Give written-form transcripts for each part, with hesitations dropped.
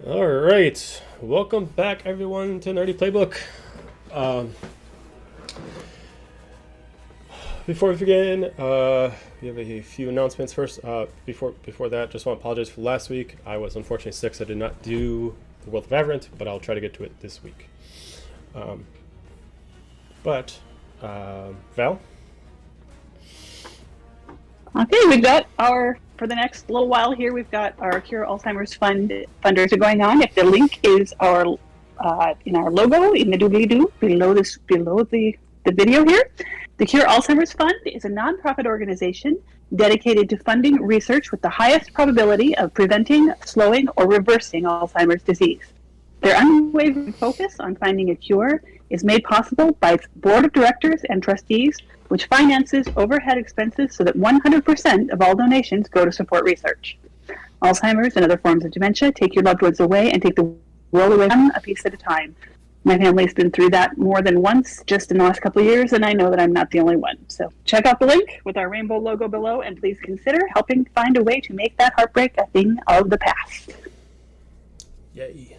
All right, welcome back everyone to Nerdy Playbook. Um, Before we begin, we have a few announcements first. Before that, just want to apologize for last week. I was unfortunately sick, so I did not do the World of Averant, but I'll try to get to it this week. Val? Okay, we've got for the next little while here, we've got our Cure Alzheimer's fundraiser going on. If the link is in our logo, in the doobly-doo, below the video here. The Cure Alzheimer's Fund is a nonprofit organization dedicated to funding research with the highest probability of preventing, slowing, or reversing Alzheimer's disease. Their unwavering focus on finding a cure is made possible by its board of directors and trustees, which finances overhead expenses so that 100% of all donations go to support research. Alzheimer's and other forms of dementia take your loved ones away and take the world away one a piece at a time. My family's been through that more than once just in the last couple of years, and I know that I'm not the only one. So check out the link with our rainbow logo below, and please consider helping find a way to make that heartbreak a thing of the past. Yay.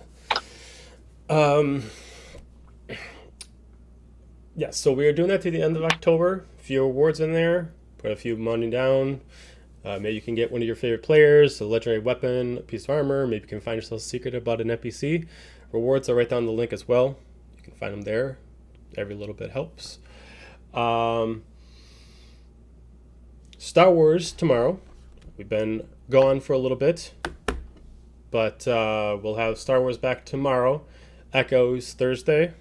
Yeah, so we are doing that to the end of October. A few awards in there. Put a few money down. Maybe you can get one of your favorite players, a legendary weapon, a piece of armor. Maybe you can find yourself a secret about an NPC. Rewards are right down the link as well. You can find them there. Every little bit helps. Star Wars tomorrow. We've been gone for a little bit, but we'll have Star Wars back tomorrow. Echoes Thursday.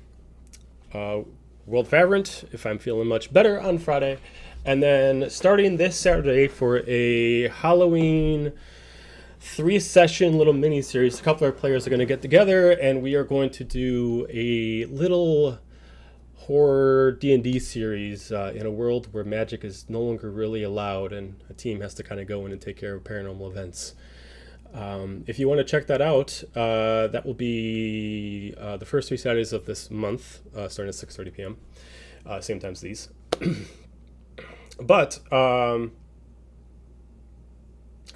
World of Averant, if I'm feeling much better, on Friday. And then starting this Saturday for a Halloween 3-session little mini-series, a couple of our players are going to get together, and we are going to do a little horror D&D series in a world where magic is no longer really allowed, and a team has to kind of go in and take care of paranormal events. If you want to check that out, that will be the first 3 Saturdays of this month, starting at 6:30 p.m. Same time as these. But I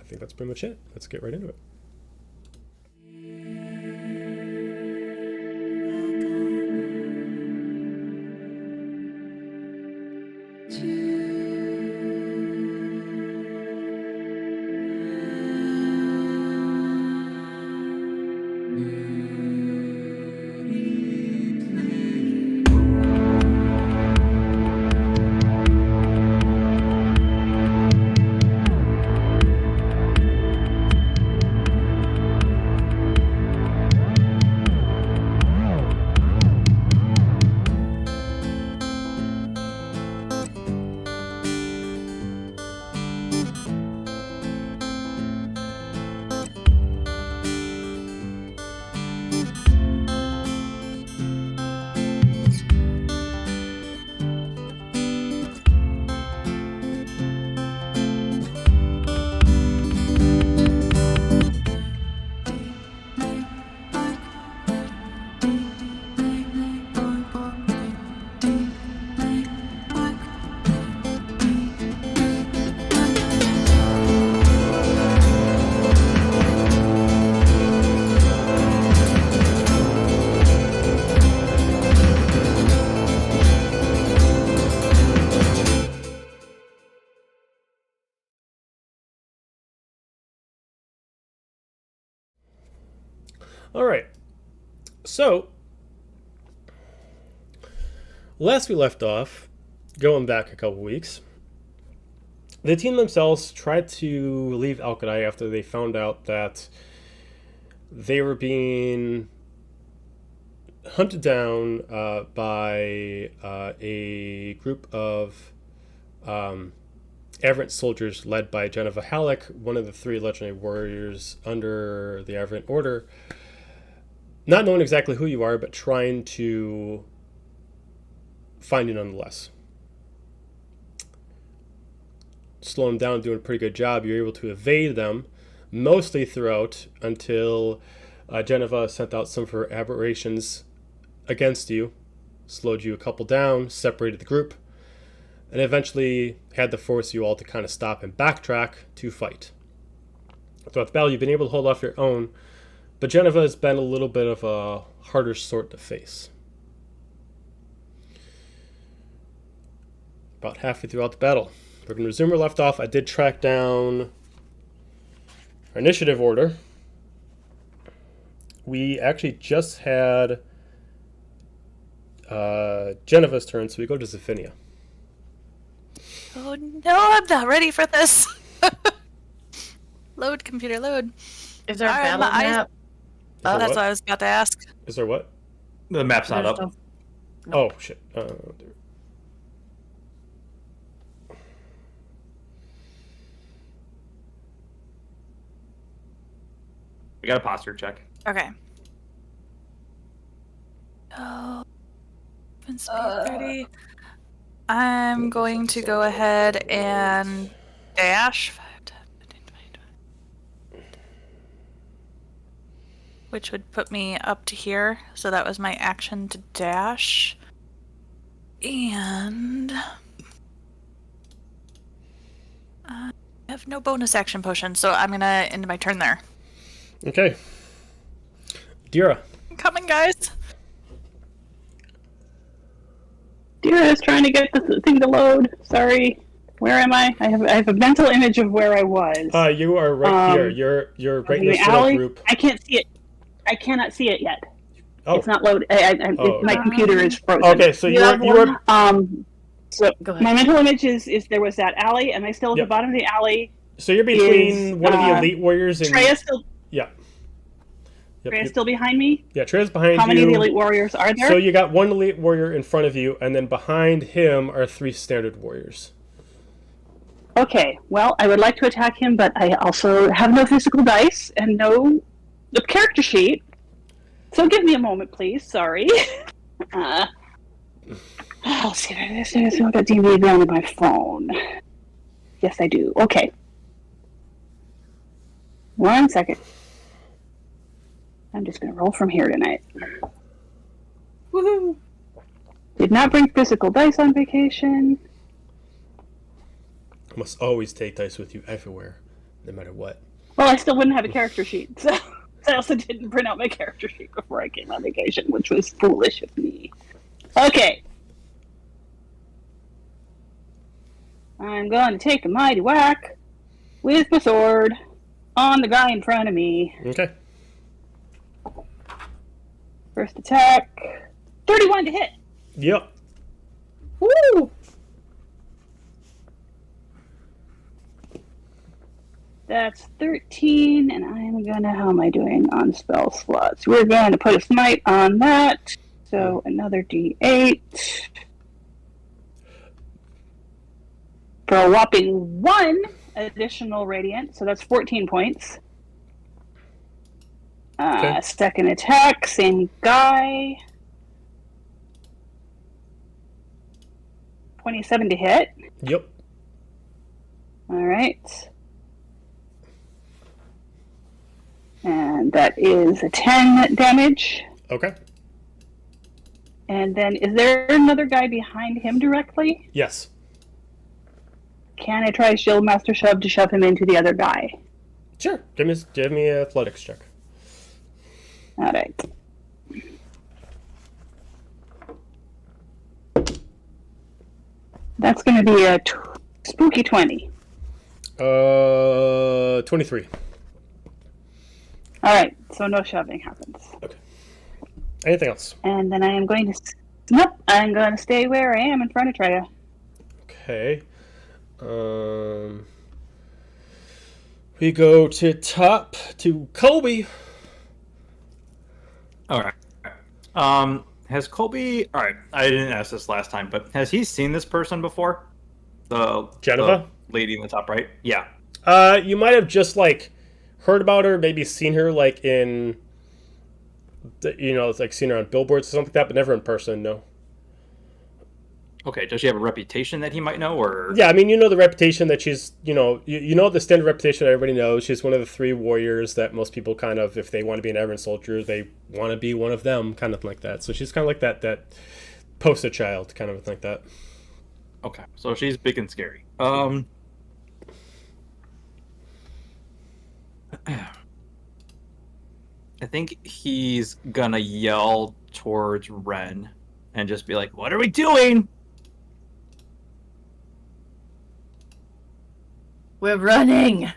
think that's pretty much it. Let's get right into it. All right, so last we left off, going back a couple weeks, the team themselves tried to leave Alkedi after they found out that they were being hunted down by a group of Averant soldiers led by Geniva, one of the 3 legendary warriors under the Averant Order. Not knowing exactly who you are, but trying to find you nonetheless. Slowing them down, doing a pretty good job. You're able to evade them mostly throughout until Geniva sent out some of her aberrations against you, slowed you a couple down, separated the group, and eventually had to force you all to kind of stop and backtrack to fight. Throughout the battle, you've been able to hold off your own But Geniva has been a little bit of a harder sort to face. About halfway throughout the battle. We're going to resume where we left off. I did track down our initiative order. We actually just had Geniva's turn, so we go to Zephinia. Oh no, I'm not ready for this. Load, computer, load. Is there a battle map? That's what I was about to ask. Is there what? The map's not up. No. Oh, shit. We got a posture check. Okay. Oh, open space 30. I'm going to go ahead and dash 5, 10, 15, 20, 20. Which would put me up to here. So that was my action to dash. And I have no bonus action potion, so I'm going to end my turn there. Okay. Dira. I'm coming, guys. Dira is trying to get the thing to load. Sorry. Where am I? I have a mental image of where I was. You are right here. You're right in the center alley? group. I can't see it. I cannot see it yet. Oh. It's not loaded. My computer is frozen. Okay, so you were So Go ahead. my mental image is there was that alley, and I still at Yep. the bottom of the alley. So you're between one of the elite warriors and Treya's still yeah. Yep, Treya's still behind me. yeah, Treya's behind you. How many of the elite warriors are there? So you got one elite warrior in front of you, and then behind him are 3 standard warriors. Okay, well, I would like to attack him, but I also have no physical dice and no the character sheet. So give me a moment, please. Sorry. I'll see what it is. I've got DVD down on my phone. Yes, I do. Okay. 1 second. I'm just going to roll from here tonight. Woohoo! Did not bring physical dice on vacation. Must always take dice with you everywhere, no matter what. Well, I still wouldn't have a character sheet, so I also didn't print out my character sheet before I came on vacation, which was foolish of me. Okay. I'm going to take a mighty whack with my sword on the guy in front of me. Okay. First attack. 31 to hit. Yep. Woo! That's 13, and I'm gonna, how am I doing on spell slots? We're going to put a smite on that. So another d8. For a whopping 1 additional radiant, so that's 14 points. Okay. Second attack, same guy. 27 to hit. Yep. Alright. And that is a 10 damage. Okay. And then, is there another guy behind him directly? Yes. Can I try Shield Master Shove to shove him into the other guy? Sure. Give me an athletics check. Alright. That's going to be a spooky 20. 23. Alright, so no shoving happens. Okay. Anything else? And then I am going to... Nope, I'm going to stay where I am in front of Treya. Okay. We go to top to Colby. All right. Has Colby? All right. I didn't ask this last time, but has he seen this person before? Geniva? The lady in the top right. Yeah. You might have just heard about her, maybe seen her in, seen her on billboards or something like that, but never in person. No. Okay. Does she have a reputation that he might know, or? Yeah, I mean, the reputation that she's, you know the standard reputation that everybody knows. She's one of the 3 warriors that most people kind of, if they want to be an Averant soldier, they want to be one of them, kind of like that. So she's kind of like that poster child, kind of like that. Okay, so she's big and scary. I think he's gonna yell towards Ren and just be like, "What are we doing?" We're running.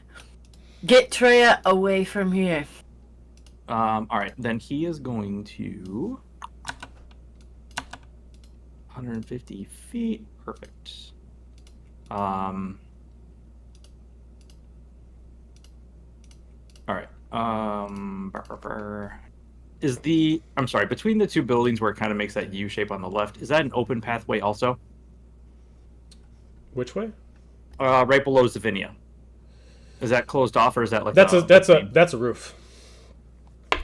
Get Treya away from here. All right, then he is going to 150 feet. Perfect. All right. Is I'm sorry, between the two buildings where it kind of makes that U shape on the left, is that an open pathway also? Which way? Right below Zavinia. Is that closed off, or is that like that's a roof.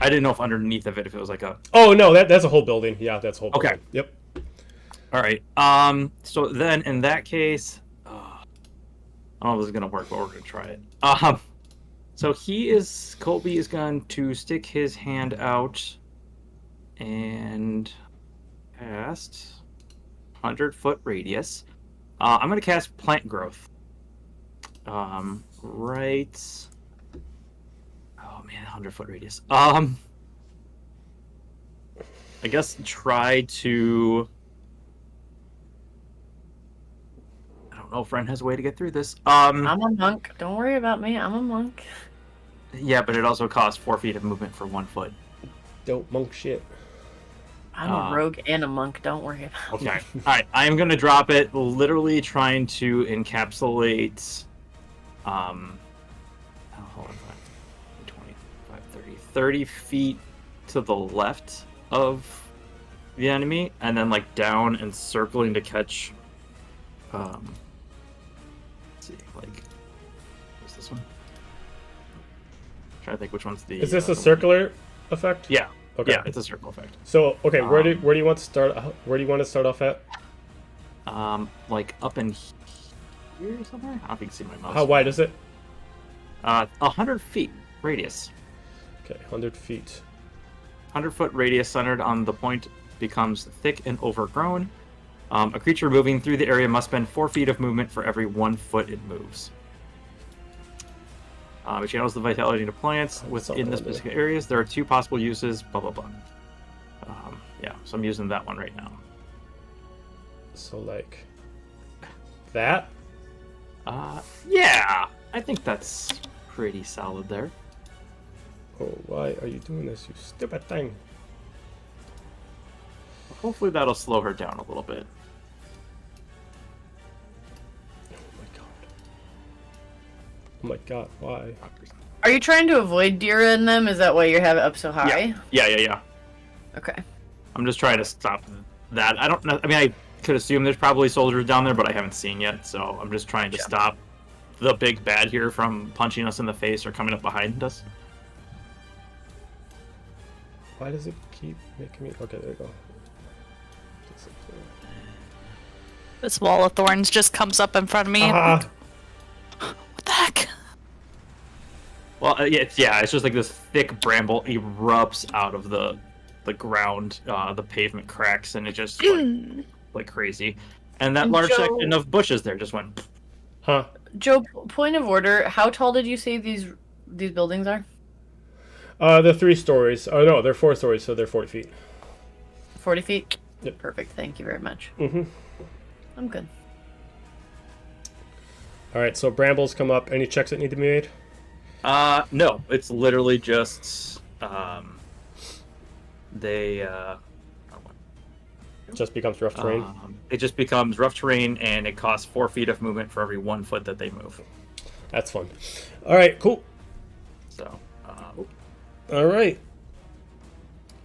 I didn't know if underneath of it, if it was like a. Oh no, that's a whole building. Yeah, that's a whole building. Okay. Yep. All right. So then, in that case, I don't know if this is gonna work, but we're gonna try it. So Colby is going to stick his hand out and cast 100-foot radius. I'm gonna cast plant growth. Right. Oh man, 100-foot radius. I guess try to. I don't know if Ren has a way to get through this. I'm a monk. Don't worry about me. I'm a monk. Yeah, but it also costs 4 feet of movement for 1 foot. Don't monk shit. I'm a rogue and a monk. Don't worry about me. Okay. All right. I am going to drop it, literally trying to encapsulate. Hold on. 25, 30 feet to the left of the enemy, and then like down and circling to catch. Let's see, like, what's this one? Trying to think which one's the. Is this a circular effect? Yeah. Okay. Yeah, it's a circle effect. So okay, where do you want to start? Where do you want to start off at? Like up in here somewhere. I don't know if you can see my mouse. How wide is it? 100 feet radius. Okay, 100 feet. 100-foot radius centered on the point becomes thick and overgrown. A creature moving through the area must spend 4 feet of movement for every 1 foot it moves. It channels the vitality into plants within the specific areas. There are 2 possible uses, blah, blah, blah. Yeah, so I'm using that one right now. So, like, that? Yeah, I think that's pretty solid there. Oh, why are you doing this, you stupid thing? Hopefully that'll slow her down a little bit. Oh my god, why? Are you trying to avoid Dira in them? Is that why you have it up so high? Yeah. Okay. I'm just trying to stop that. I don't know. I mean, I could assume there's probably soldiers down there, but I haven't seen yet. So I'm just trying to stop the big bad here from punching us in the face or coming up behind us. Why does it keep making me... Okay, there you go. This wall of thorns just comes up in front of me. What the heck? Well, it's just like this thick bramble erupts out of the ground. The pavement cracks, and it just like crazy. And that large section of bushes there just went. Huh. Joe, point of order. How tall did you say these buildings are? They're 3 stories. Oh no, they're 4 stories, so they're 40 feet. 40 feet? Yep. Perfect. Thank you very much. Mm-hmm. I'm good. Alright, so brambles come up. Any checks that need to be made? No. It's literally just Just becomes rough terrain. It just becomes rough terrain, and it costs 4 feet of movement for every 1 foot that they move. That's fun. Alright, cool. So, Alright.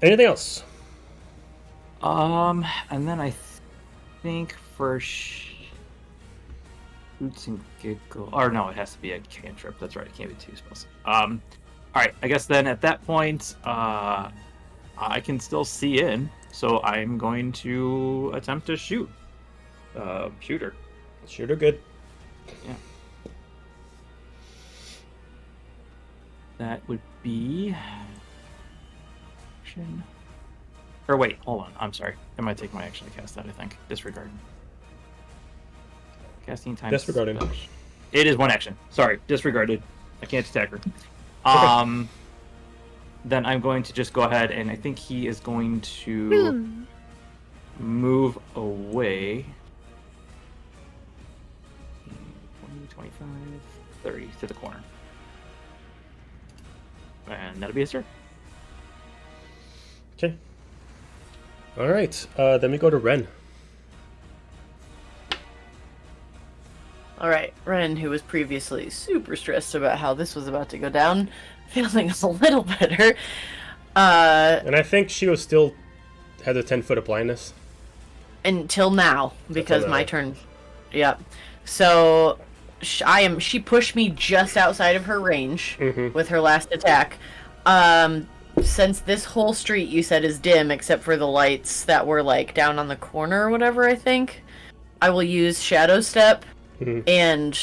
Anything else? and then I think for Hoots and Giggle, or no, it has to be a cantrip. That's right, it can't be 2 spells. All right, I guess then at that point, I can still see in, so I'm going to attempt to shoot. Shoot her. Shoot her good. Yeah. That would be. Or wait, hold on. I'm sorry. I might take my action to cast that, I think. Disregard. Casting time. Disregarding. It is 1 action. Sorry, disregarded. I can't attack her. then I'm going to just go ahead and I think he is going to move away. 20, 25, 30 to the corner. And that'll be his turn. Okay. All right. Then we go to Ren. All right, Ren, who was previously super stressed about how this was about to go down, feeling a little better. And I think she was still had the 10-foot of blindness. Until now, because Until my now. turn. Yep. So she pushed me just outside of her range with her last attack. Since this whole street you said is dim except for the lights that were like down on the corner or whatever, I think, I will use Shadow Step and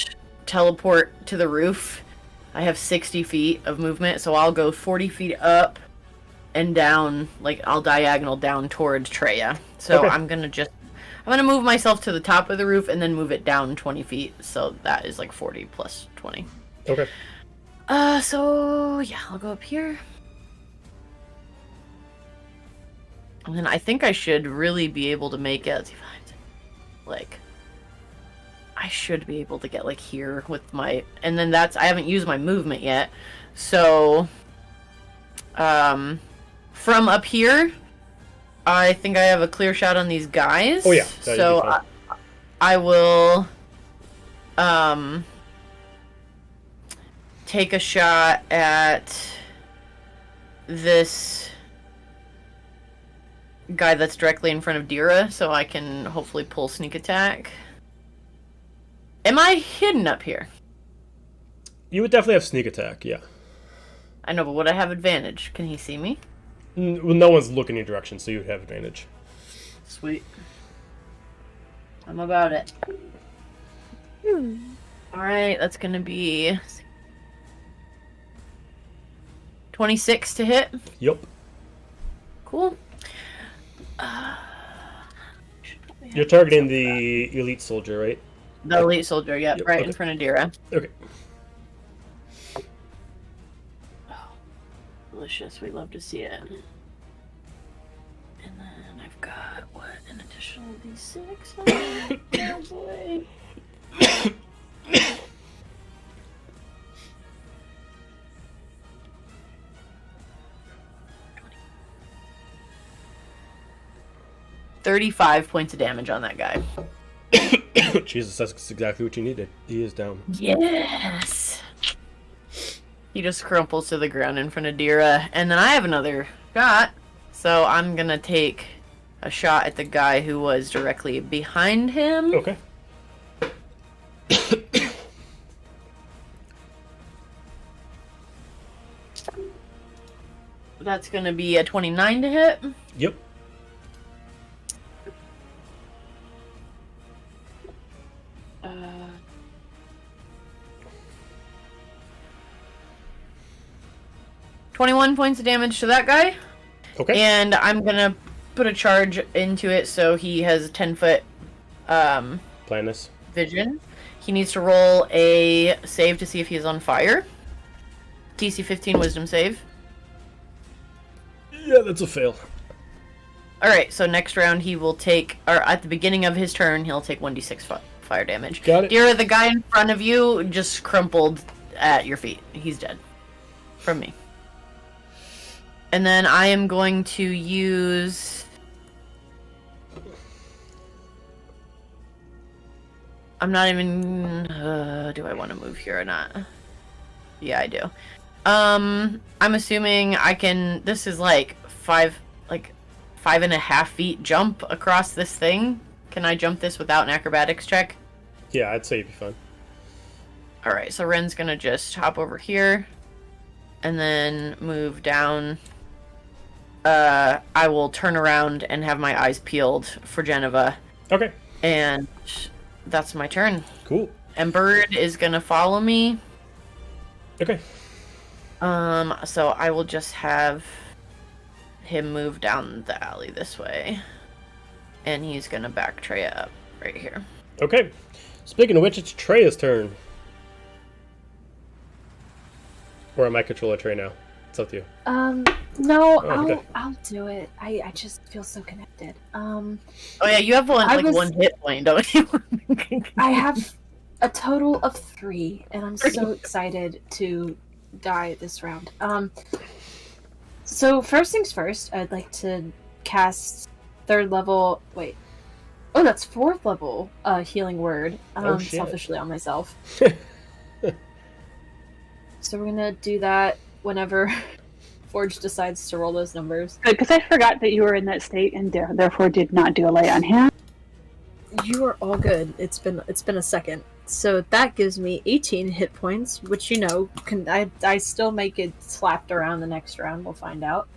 teleport to the roof. I have 60 feet of movement, so I'll go 40 feet up and down, like I'll diagonal down towards Treya. So Okay. I'm gonna move myself to the top of the roof and then move it down 20 feet. So that is like 40 plus 20. Okay. So yeah, I'll go up here. And then I think I should really be able to make it. Like, I should be able to get like here with my, and then I haven't used my movement yet. So, from up here, I think I have a clear shot on these guys. Oh yeah. So I will, take a shot at this guy that's directly in front of Dira, so I can hopefully pull sneak attack. Am I hidden up here? You would definitely have sneak attack. Yeah. I know, but would I have advantage? Can he see me? Well, no one's looking your direction, so you would have advantage. Sweet. I'm about it. Alright, that's gonna be 26 to hit. Yep. Cool. You're targeting the elite soldier, right? The elite soldier, yep, Yep, right okay. in front of Dira. Okay. Delicious, we love to see it. And then I've got, what, an additional D6? Oh boy. $35 points of damage on that guy. Jesus, that's exactly what you needed. He is down. Yes. He just crumples to the ground in front of Dira, and then I have another shot. So I'm gonna take a shot at the guy who was directly behind him. Okay. That's gonna be a 29 to hit. Yep. Uh, 21 points of damage to that guy. Okay. And I'm gonna put a charge into it so he has 10-foot Blindness. vision. He needs to roll a save to see if he's on fire. DC 15 wisdom save. Yeah, that's a fail. Alright, so next round he will take, or at the beginning of his turn, he'll take 1d6 fire damage. Got it. Dira, the guy in front of you just crumpled at your feet. He's dead. From me. And then I am going to use... I'm not even... do I want to move here or not? Yeah, I do. I'm assuming I can... This is like 5.5 feet jump across this thing. Can I jump this without an acrobatics check? Yeah, I'd say you'd be fine. Alright, so Ren's gonna just hop over here. And then move down. I will turn around and have my eyes peeled for Geniva. Okay. And that's my turn. Cool. And Bird is gonna follow me. Okay. So I will just have him move down the alley this way. And he's gonna back Treya up right here. Okay. Speaking of which, it's Treya's turn. Or am I controller Trey now? It's up to you. No, okay. I'll do it. I just feel so connected. Oh yeah, you have one hit point, don't you? I have a total of 3, and I'm so excited to die this round. So first things first, I'd like to cast 3rd level. Wait. Oh, that's 4th level healing word. Shit. Selfishly on myself. So we're gonna do that whenever Forge decides to roll those numbers. Good, because I forgot that you were in that state and therefore did not do a lay on hand. You are all good. It's been a second. So that gives me 18 hit points, which I still make it slapped around the next round. We'll find out.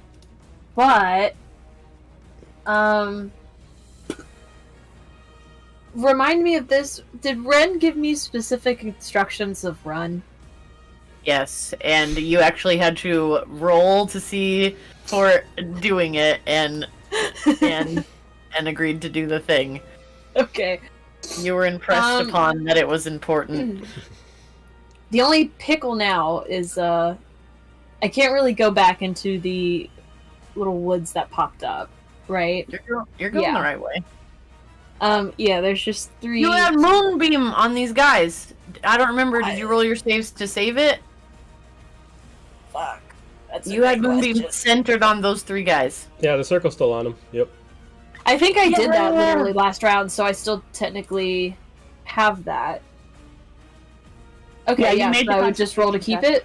But remind me of this. Did Ren give me specific instructions of run? Yes, and you actually had to roll to see for doing it, and agreed to do the thing. Okay. You were impressed upon that it was important. The only pickle now is I can't really go back into the little woods that popped up, right? You're going the right way. Yeah, there's just 3. You had Moonbeam on these guys. I don't remember. Did you roll your saves to save it? Fuck. You had Moonbeam centered on those 3 guys. Yeah, the circle's still on him. Yep. I think I did that literally last round, so I still technically have that. Okay, yeah, so I would just roll to keep it?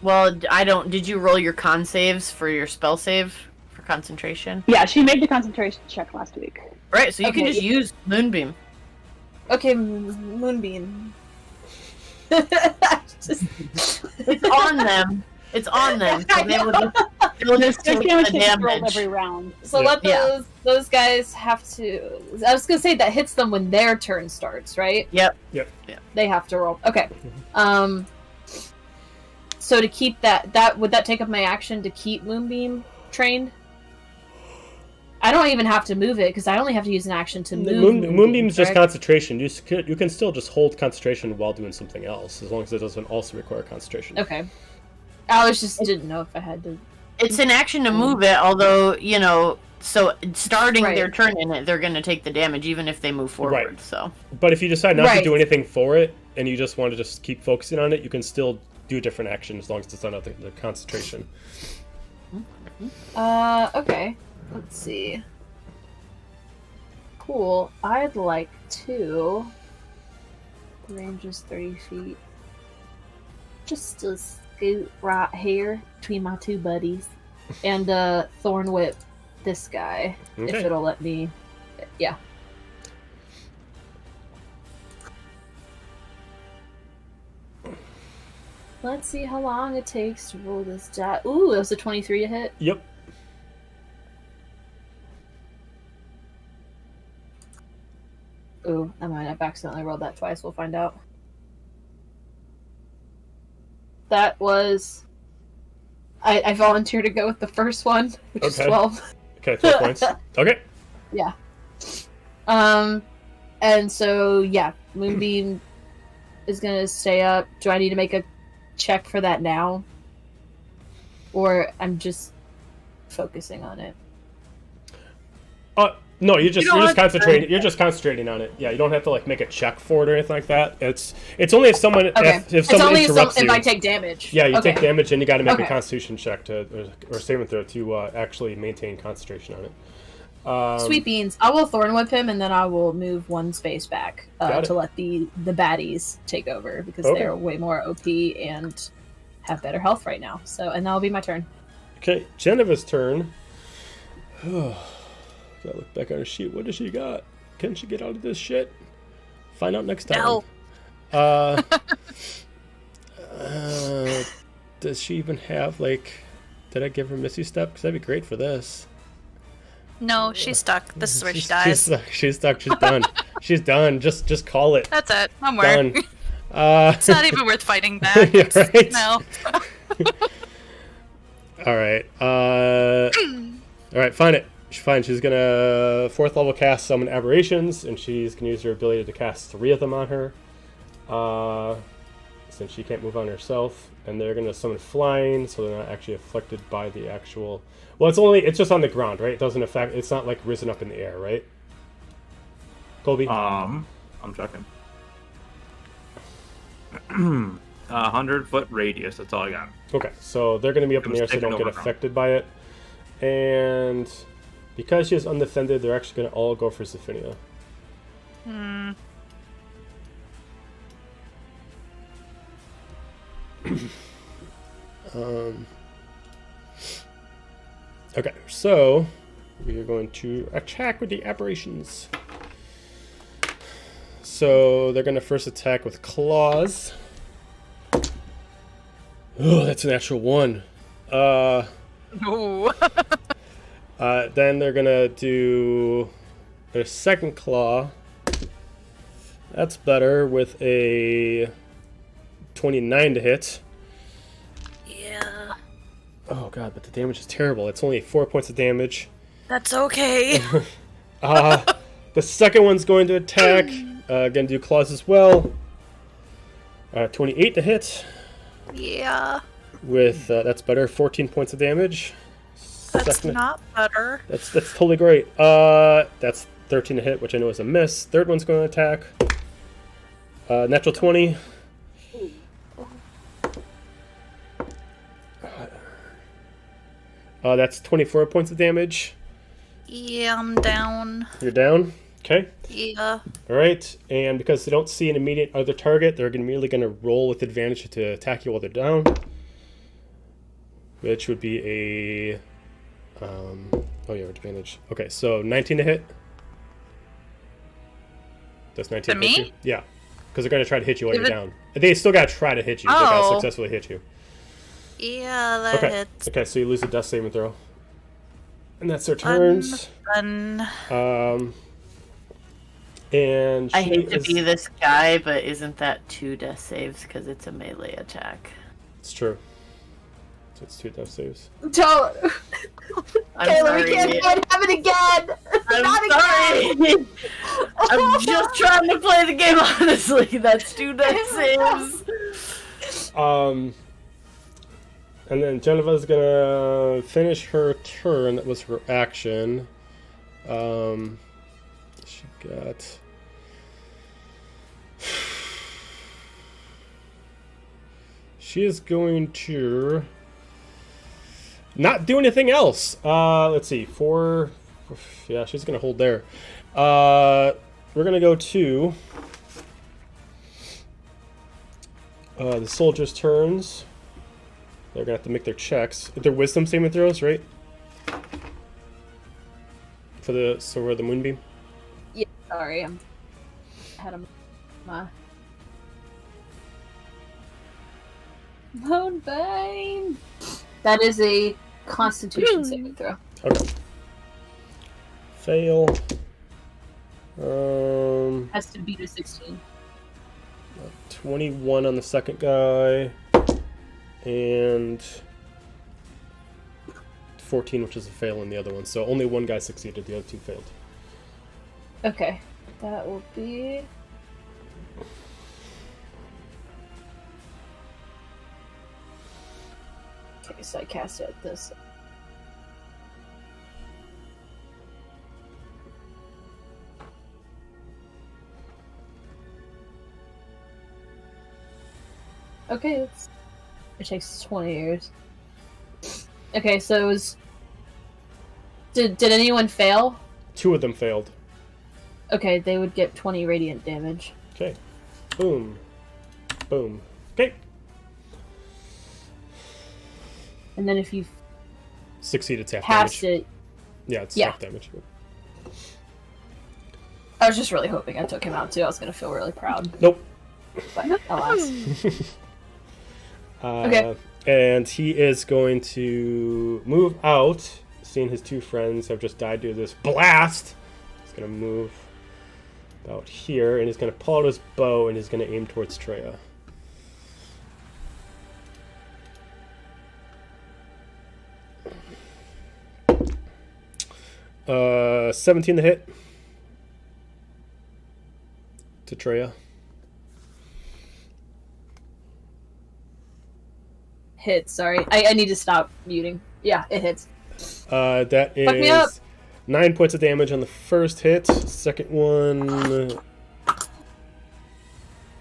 Well, I don't... Did you roll your con saves for your spell save for concentration? Yeah, she made the concentration check last week. Right, so you can just use Moonbeam. Okay, Moonbeam. It's on them. It's on them. So they will just take the damage every round. So let those guys have to. I was gonna say that hits them when their turn starts, right? Yep. They have to roll. Okay. So to keep that would that take up my action to keep Moonbeam trained? I don't even have to move it because I only have to use an action to move. Moonbeam's just concentration. You can still just hold concentration while doing something else, as long as it doesn't also require concentration. Okay. I didn't know if I had to. It's an action to move it, although, so starting their turn in it, they're going to take the damage even if they move forward. Right. So. But if you decide not to do anything for it, and you just want to just keep focusing on it, you can still do a different action as long as it's not the concentration. Okay. Let's see. Cool. I'd like to. The range is 30 feet. Just to scoot right here between my 2 buddies. And Thorn Whip this guy. Okay. If it'll let me. Yeah. Let's see how long it takes to roll this die. Ooh, it was a 23 to hit. Yep. Ooh, I might have accidentally rolled that twice. We'll find out. That was... I volunteer to go with the first one, which is 12. Okay, 12 points. Okay. Yeah. And so, yeah, Moonbeam is going to stay up. Do I need to make a check for that now? Or I'm just focusing on it? No, you're just concentrating. You're just concentrating on it. Yeah, you don't have to make a check for it or anything like that. It's only if someone if someone interrupts you. If I take damage. Yeah, you take damage and you got to make a Constitution check or saving throw to actually maintain concentration on it. Sweet beans. I will Thorn Whip him and then I will move 1 space back to let the baddies take over because they're way more OP and have better health right now. So and that'll be my turn. Okay, Geniva's turn. Gotta look back on her sheet. What does she got? Can she get out of this shit? Find out next time. No. Does she even have did I give her Missy Step? Because that'd be great for this. No, she's stuck. This is where she dies. She's stuck. She's done. She's done. Just call it. That's it. No more. Done. It's not even worth fighting back. Yeah, right? No. All right. All right. Find it. Fine. She's gonna 4th level cast summon aberrations, and she's gonna use her ability to cast 3 of them on her. since she can't move on herself, and they're gonna summon flying, so they're not actually affected by the actual. Well, it's just on the ground, right? It doesn't affect. It's not like risen up in the air, right? Colby. I'm checking. 100-foot radius. That's all I got. Okay, so they're gonna be up in the air, so they don't get affected by it, and because she is undefended, they're actually gonna all go for Zephynia. Okay, so we are going to attack with the aberrations. So they're going to first attack with claws. Oh, that's an actual 1. Ooh. Then they're going to do their second claw. That's better with a 29 to hit. Yeah. Oh god, but the damage is terrible. It's only 4 points of damage. That's okay. The second one's going to attack. Gonna do claws as well. 28 to hit. Yeah. With that's better. 14 points of damage. That's not better. That's totally great. That's 13 to hit, which I know is a miss. Third one's going to attack. Natural 20. That's 24 points of damage. Yeah, I'm down. You're down. Okay. Yeah. All right. And because they don't see an immediate other target, they're immediately going to roll with advantage to attack you while they're down, which would be a. Oh yeah, advantage. Okay, so 19 to hit. Does 19 To hit me? you? Yeah, because they're going to try to hit you while you're Even- down. They still got to try to hit you. They got to successfully hit you. Yeah, that Okay. hits. Okay, so you lose a death saving throw. And that's their turns. Fun. And I she hate to is- be this guy, but isn't that 2 death saves because it's a melee attack? It's true. So it's 2 death saves. Don't. I'm Kayla, sorry. we can't have it again. I'm Not sorry. again. I'm just trying to play the game honestly. That's 2 death saves. And then Geneva's gonna finish her turn. That was her action. She got. She is going to not do anything else. Let's see, 4. Yeah, she's gonna hold there. We're gonna go to the soldiers' turns. They're gonna have to make their checks. Their wisdom saving throws, right? For the sword of the moonbeam. Yeah, sorry, I had my Moonbane. That is a Constitution saving throw. Okay. Fail. Has to beat a 16. 21 on the second guy, and 14, which is a fail in the other one. So only one guy succeeded; the other 2 failed. Okay, that will be. Okay, so I cast it at this. Okay, it takes 20 years. Okay, so it was. Did anyone fail? 2 of them failed. Okay, they would get 20 radiant damage. Okay. Boom. Boom. Okay. And then if you Succeed, it's half passed damage. it, Yeah, it's Yeah. half damage. I was just really hoping I took him out too. I was gonna feel really proud, Nope. but alas. Okay. And he is going to move out, seeing his 2 friends have just died due to this blast. He's going to move about here, and he's going to pull out his bow, and he's going to aim towards Treya. Uh, 17 to hit. To Treya. hits. Sorry, I need to stop muting. Yeah, it hits. That Fuck me up. is 9 points of damage on the first hit. Second one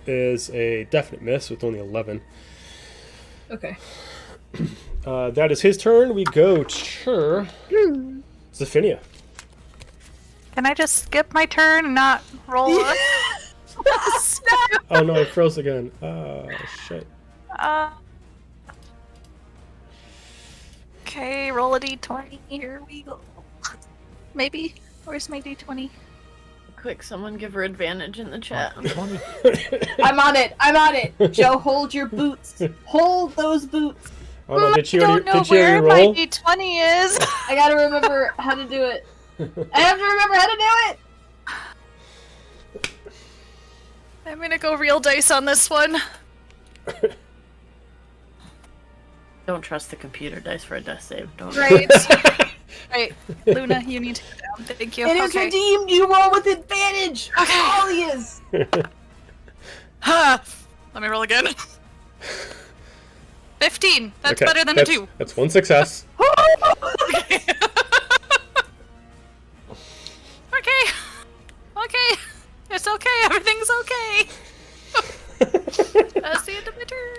is a definite miss with only 11. Okay. That is his turn. We go to Zephinia. Can I just skip my turn and not roll a... Oh no, I froze again. Oh, shit. Okay, roll a d20. Here we go. Maybe. Where's my d20? Quick, someone give her advantage in the chat. I'm on it. Joe, hold your boots. Hold those boots. Oh no, did she I already, don't know did she where already my roll? d20 is. I gotta remember how to do it. I have to remember how to do it. I'm gonna go real dice on this one. Don't trust the computer dice for a death save. Don't. Right. Right. Luna, you need to go down. Thank you. It is redeemed. You roll with advantage. Okay. Always. Ha! Let me roll again. 15. That's Okay, better than a 2. That's one success. Okay. Okay. Okay. It's okay. Everything's okay. That's the end of my turn.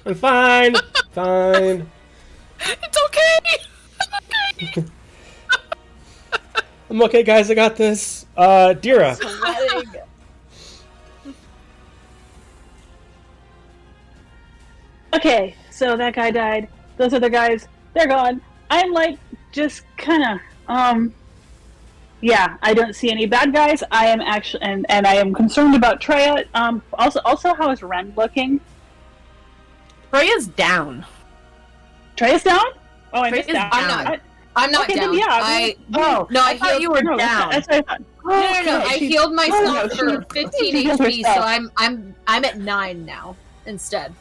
I'm fine. Fine. It's okay. I'm okay. I'm okay, guys. I got this. Dira. Okay, so that guy died. Those other guys, they're gone. I'm like, just kind of, yeah, I don't see any bad guys. I am actually, and I am concerned about Treya. Also, how is Ren looking? Freya's down. Treya's down? Oh, I missed Treya's that. down. I'm not Okay, then down. yeah, I thought you were no, down. That's what I thought. No. I She- healed myself no, for she- 15 she healed HP, so herself. I'm at 9 now instead.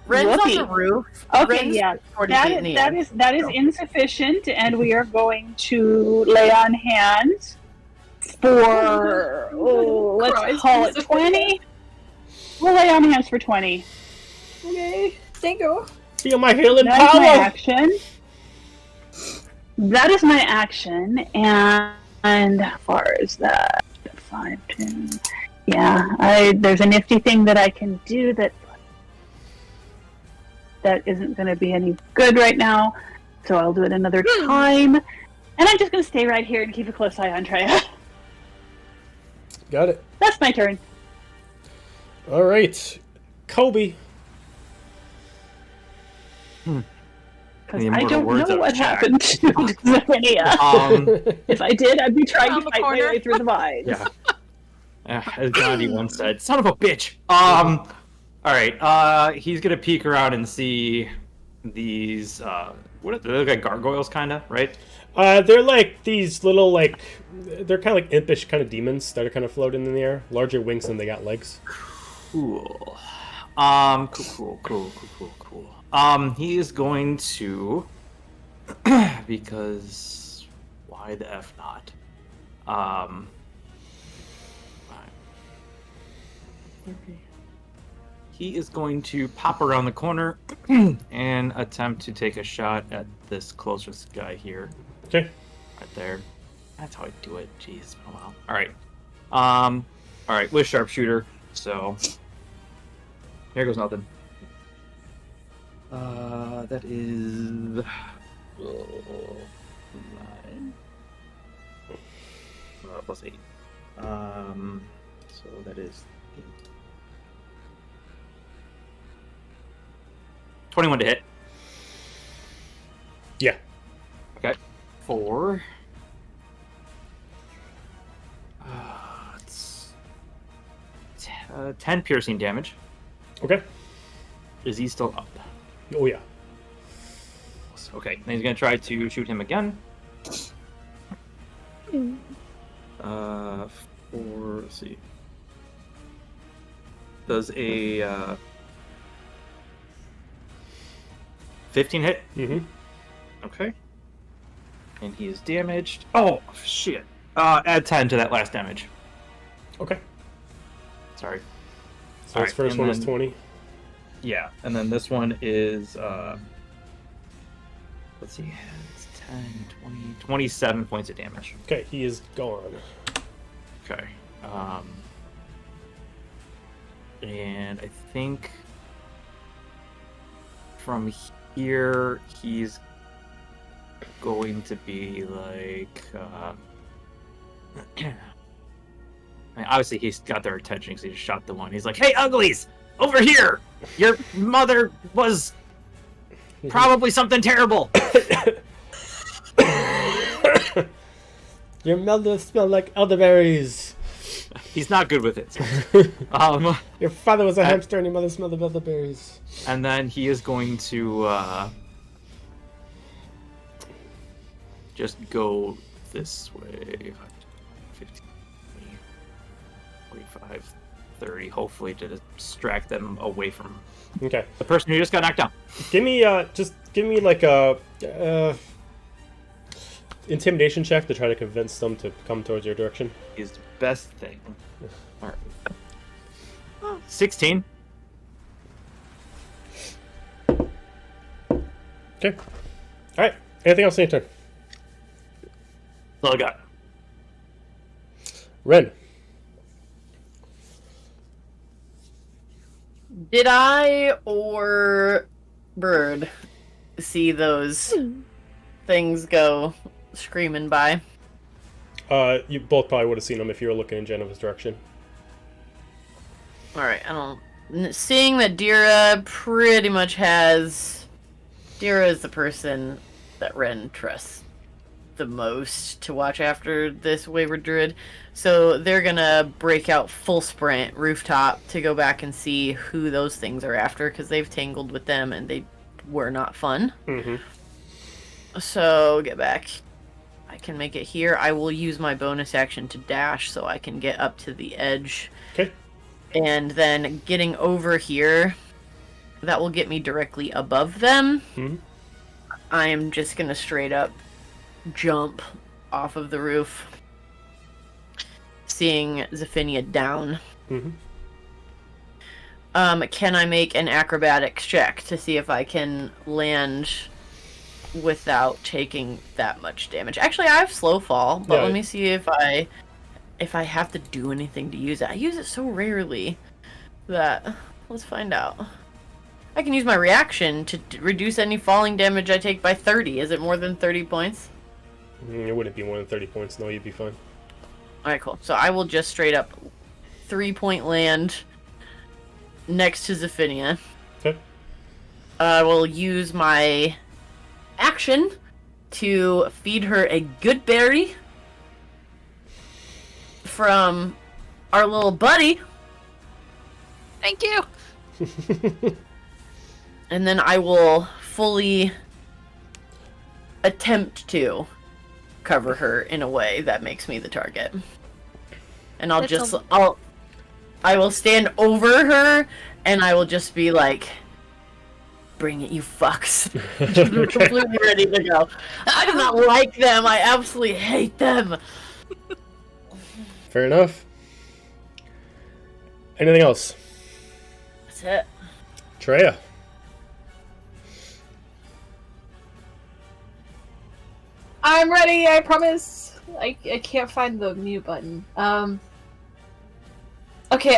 Ren's on Whoopee. the roof. Okay, Ren's yeah. 40 feet in the air. That is insufficient, and we are going to lay on hands for let's Christ, call it 20. We'll lay on hands for 20. Okay, thank you. Feel my healing That is my power. action. That is my action, and how far is that? 5, 10. Yeah, there's a nifty thing that I can do that isn't going to be any good right now, so I'll do it another time. And I'm just going to stay right here and keep a close eye on Treya. Got it. That's my turn. All right, Kobe. Because The I immortal don't words know of what Jack. happened to Zephynia. If I did, I'd be trying Around to the fight my corner. way through the vines. Yeah. As Gandhi once said, "Son of a bitch." All right. He's gonna peek around and see these. What they look like gargoyles, kind of, right? They're like these little they're kind of like impish kind of demons that are kind of floating in the air. Larger wings than they got legs. Cool. Cool. He is going to, because why the F not? He is going to pop around the corner and attempt to take a shot at this closest guy here. Okay. Right there. That's how I do it. Jeez, it's been a while. All right, with sharpshooter. So here goes nothing. That is 9 plus 8. So that is 21 to hit. Yeah. Okay. 4. It's 10 piercing damage. Okay. Is he still up? Oh yeah. Okay, then he's gonna try to shoot him again. 4. Let's see. Does a 15 hit? Mm-hmm. Okay. And he is damaged. Oh shit! Add 10 to that last damage. Okay. Sorry. So his Alright, first and one is then- 20. Yeah, and then this one is let's see, it's 10, 20, 27 points of damage. Okay, he is gone. Okay. And I think from here he's going to be like I mean, obviously he's got their attention because he just shot the one. He's like, "Hey, uglies, over here! Your mother was probably something terrible." Your mother smelled like elderberries. He's not good with it. Your father was a hamster and your mother smelled of elderberries. And then he is going to just go this way. 15, 20, 45, 30, hopefully to distract them away from Okay. the person who just got knocked down. Give me like a intimidation check to try to convince them to come towards your direction. Is the best thing. All right. 16. Okay. Alright. Anything else on your turn? That's all I got. Ren. Did I or Bird see those things go screaming by? You both probably would have seen them if you were looking in Geniva's direction. Alright, seeing that Dira pretty much has... Dira is the person that Ren trusts the most to watch after this Wayward Druid. So they're gonna break out full sprint rooftop to go back and see who those things are after, because they've tangled with them and they were not fun. Mm-hmm. So get back. I can make it here. I will use my bonus action to dash so I can get up to the edge. Okay. And then getting over here, that will get me directly above them. Mm-hmm. I am just gonna straight up jump off of the roof, seeing Zephinia down. Mm-hmm. Can I make an acrobatics check to see if I can land without taking that much damage? Actually, I have slow fall, but let me see if I have to do anything to use it. I use it so rarely that let's find out. I can use my reaction to reduce any falling damage I take by 30. Is it more than 30 points? It wouldn't be more than 30 points. No, you'd be fine. Alright, cool. So I will just straight up 3-point land next to Zephinia. Okay. I will use my action to feed her a good berry from our little buddy. Thank you. And then I will fully attempt to cover her in a way that makes me the target. And I will stand over her and I will just be like, bring it, you fucks. Completely ready to go. I do not like them. I absolutely hate them. Fair enough. Anything else? That's it. Treya. I'm ready, I promise. I can't find the mute button. Okay,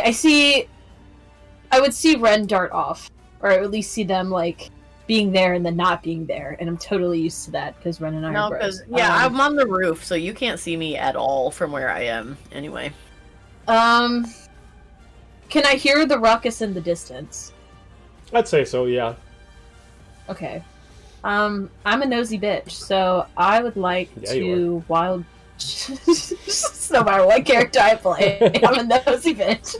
I would see Ren dart off. Or at least see them, like, being there and then not being there. And I'm totally used to that, because Ren and I are bros. I'm on the roof, so you can't see me at all from where I am, anyway. Can I hear the ruckus in the distance? I'd say so, yeah. Okay. I'm a nosy bitch, so I would like to wild... no matter what character I play, I'm a nosy bitch.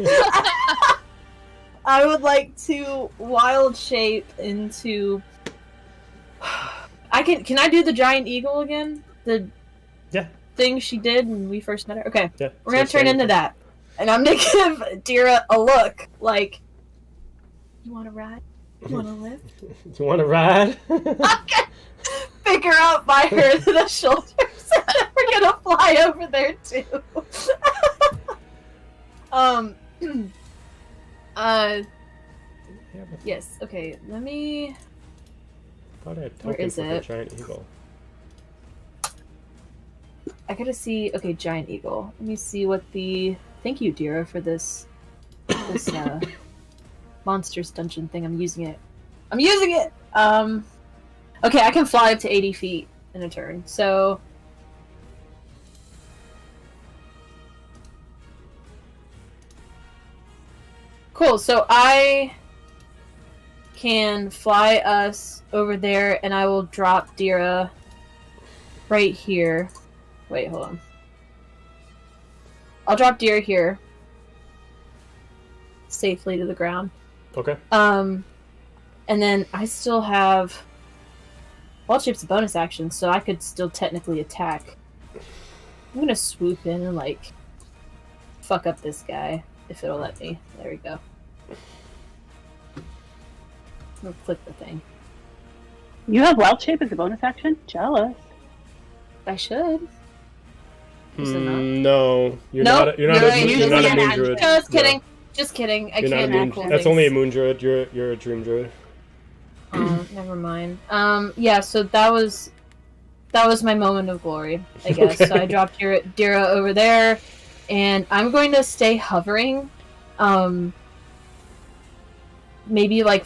I would like to wild shape into... Can I do the giant eagle again? The thing she did when we first met her? Okay. Yeah. We're gonna turn into that. And I'm gonna give Dira a look, like... You wanna ride? You wanna live? You wanna ride? Pick her up by her to the shoulders. We're gonna fly over there too. Yes. Okay. Let me. Thought I had Where token is for the it? giant eagle. I gotta see. Okay, giant eagle. Let me see what the. Thank you, Dira, for this. This monsters dungeon thing. I'm using it. I'm using it. Okay, I can fly up to 80 feet in a turn. So. Cool. So I can fly us over there, and I will drop Dira right here. Wait, hold on. I'll drop Dira here safely to the ground. Okay. And then I still have Wild Shape's a bonus action, so I could still technically attack. I'm gonna swoop in and like fuck up this guy if it'll let me. There we go. I'll click the thing. You have Wild Shape as a bonus action? Jealous. I should. Is it not? No, you're Nope, not. You're not. right, You're not a moon just druid. Just No. kidding. Just kidding. I You're not a can't moon. act cool That's things. only a moon druid. You're a dream druid. Oh, never mind. Yeah. So that was my moment of glory, I guess. Okay. So I dropped Dira over there, and I'm going to stay hovering. Maybe like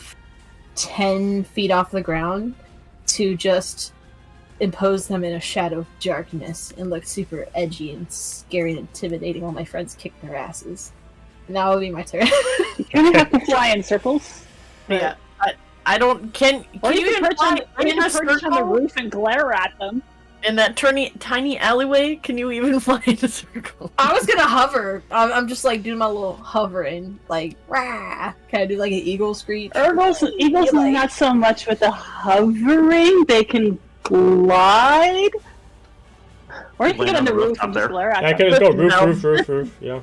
10 feet off the ground to just impose them in a shadow of darkness and look super edgy and scary and intimidating while my friends kick their asses. And that will be my turn. You're gonna have to fly in circles. Yeah. I don't. Can Or you you can even perch on, fly or you in a can perch on the circle? roof and glare at them. In that tiny alleyway? Can you even fly in a circle? I was gonna hover. I'm just like doing my little hovering, like rah. Kind of do like an eagle screech. Eagles like- not so much with the hovering. They can glide. Or you can Land get on the on the roof rooftop and there. just glare at I them. can just go roof, No. roof. Yeah.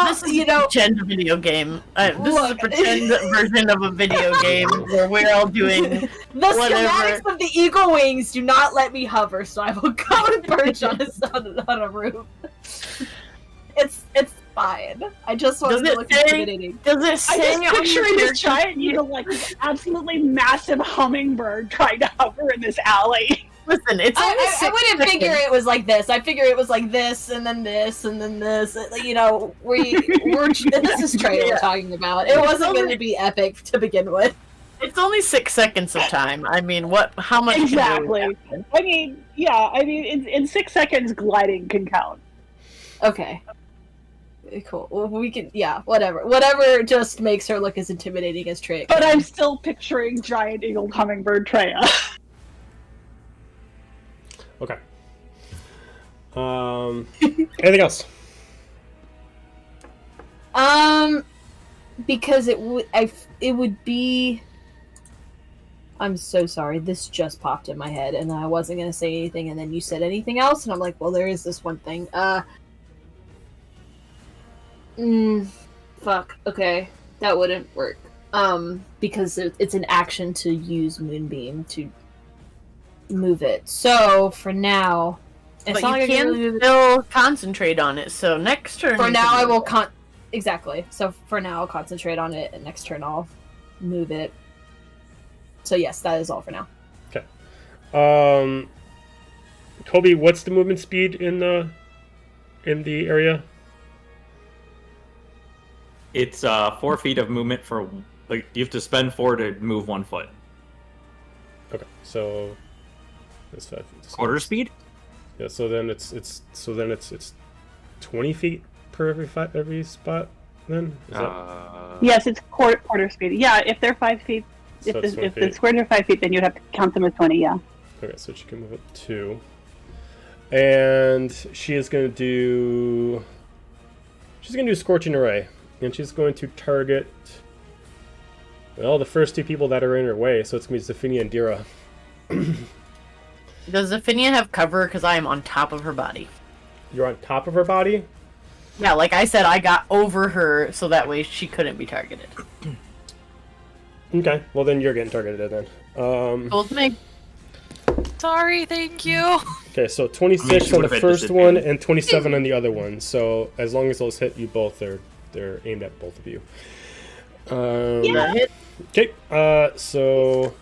This is you know, a pretend video game. This is a Look. pretend version of a video game where we're all doing. the Whatever. schematics of the eagle wings do not let me hover, so I will go and perch on a roof. It's fine. I just want Does to it look say- intimidating. Does it I'm say just on your picturing this character- giant eagle, like this absolutely massive hummingbird trying to hover in this alley. Listen, it's only I 6 wouldn't figure seconds. it was like this. I figure it was like this, and then this, and then this. You know, we're this is trailer we're talking about. It wasn't going to be epic to begin with. It's only 6 seconds of time. I mean, what? How much? can Exactly. really happen? I mean, yeah. I mean, in 6 seconds, gliding can count. Okay. Cool. Well, we can, yeah, whatever just makes her look as intimidating as Trey. But I'm still picturing giant eagle hummingbird Treya. Okay. Anything else? Because it would be. I'm so sorry. This just popped in my head, and I wasn't gonna say anything, and then you said anything else, and I'm like, well, there is this one thing. Fuck. Okay, that wouldn't work. Because it's an action to use Moonbeam to move it. So for now, it's But not you like I can really move it. still concentrate on it. So next turn. For you now, can I move will it. exactly. So for now, I'll concentrate on it, and next turn I'll move it. So yes, that is all for now. Kobe, what's the movement speed in the area? It's 4 feet of movement for like you have to spend 4 to move 1 foot. Okay, so that's 5 feet. Quarter speed? Yeah, so then it's 20 feet per every spot. Then is that, Yes, it's quarter speed. Yeah, if they're 5 feet, So it's 20 if the feet. squares are 5 feet, then you'd have to count them as 20. Yeah. okay? So she can move it 2, and she is going to do. She's going to do Scorching Ray, and she's going to target. Well, the first 2 people that are in her way, so it's going to be Zephinia and Dira. Does Zephinia have cover? Because I am on top of her body. You're on top of her body. Yeah, like I said, I got over her so that way she couldn't be targeted. Okay, well then you're getting targeted then. Both me. Sorry, thank you. Okay, so 26 she on the would've had first one disadvantage. and 27 on the other one. So as long as those hit you both, they're aimed at both of you. That hit. Okay, so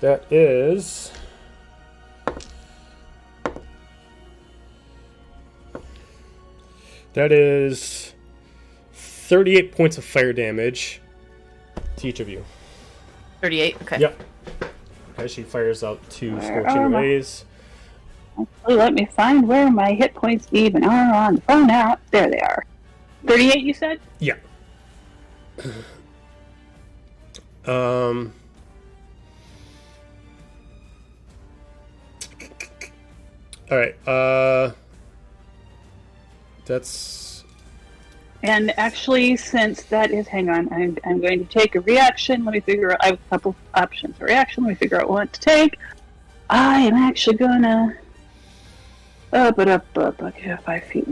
that is... That is 38 points of fire damage to each of you. 38. Okay. Yep. As she fires out 2 Where scorching are my- rays. Let me find where my hit points even are on the phone now. There they are. 38, you said? Yeah. All right. That's And actually, since that is, hang on, I'm going to take a reaction. Let me figure out, I have a couple options for reaction. Let me figure out what to take. I am actually gonna okay, 5 feet.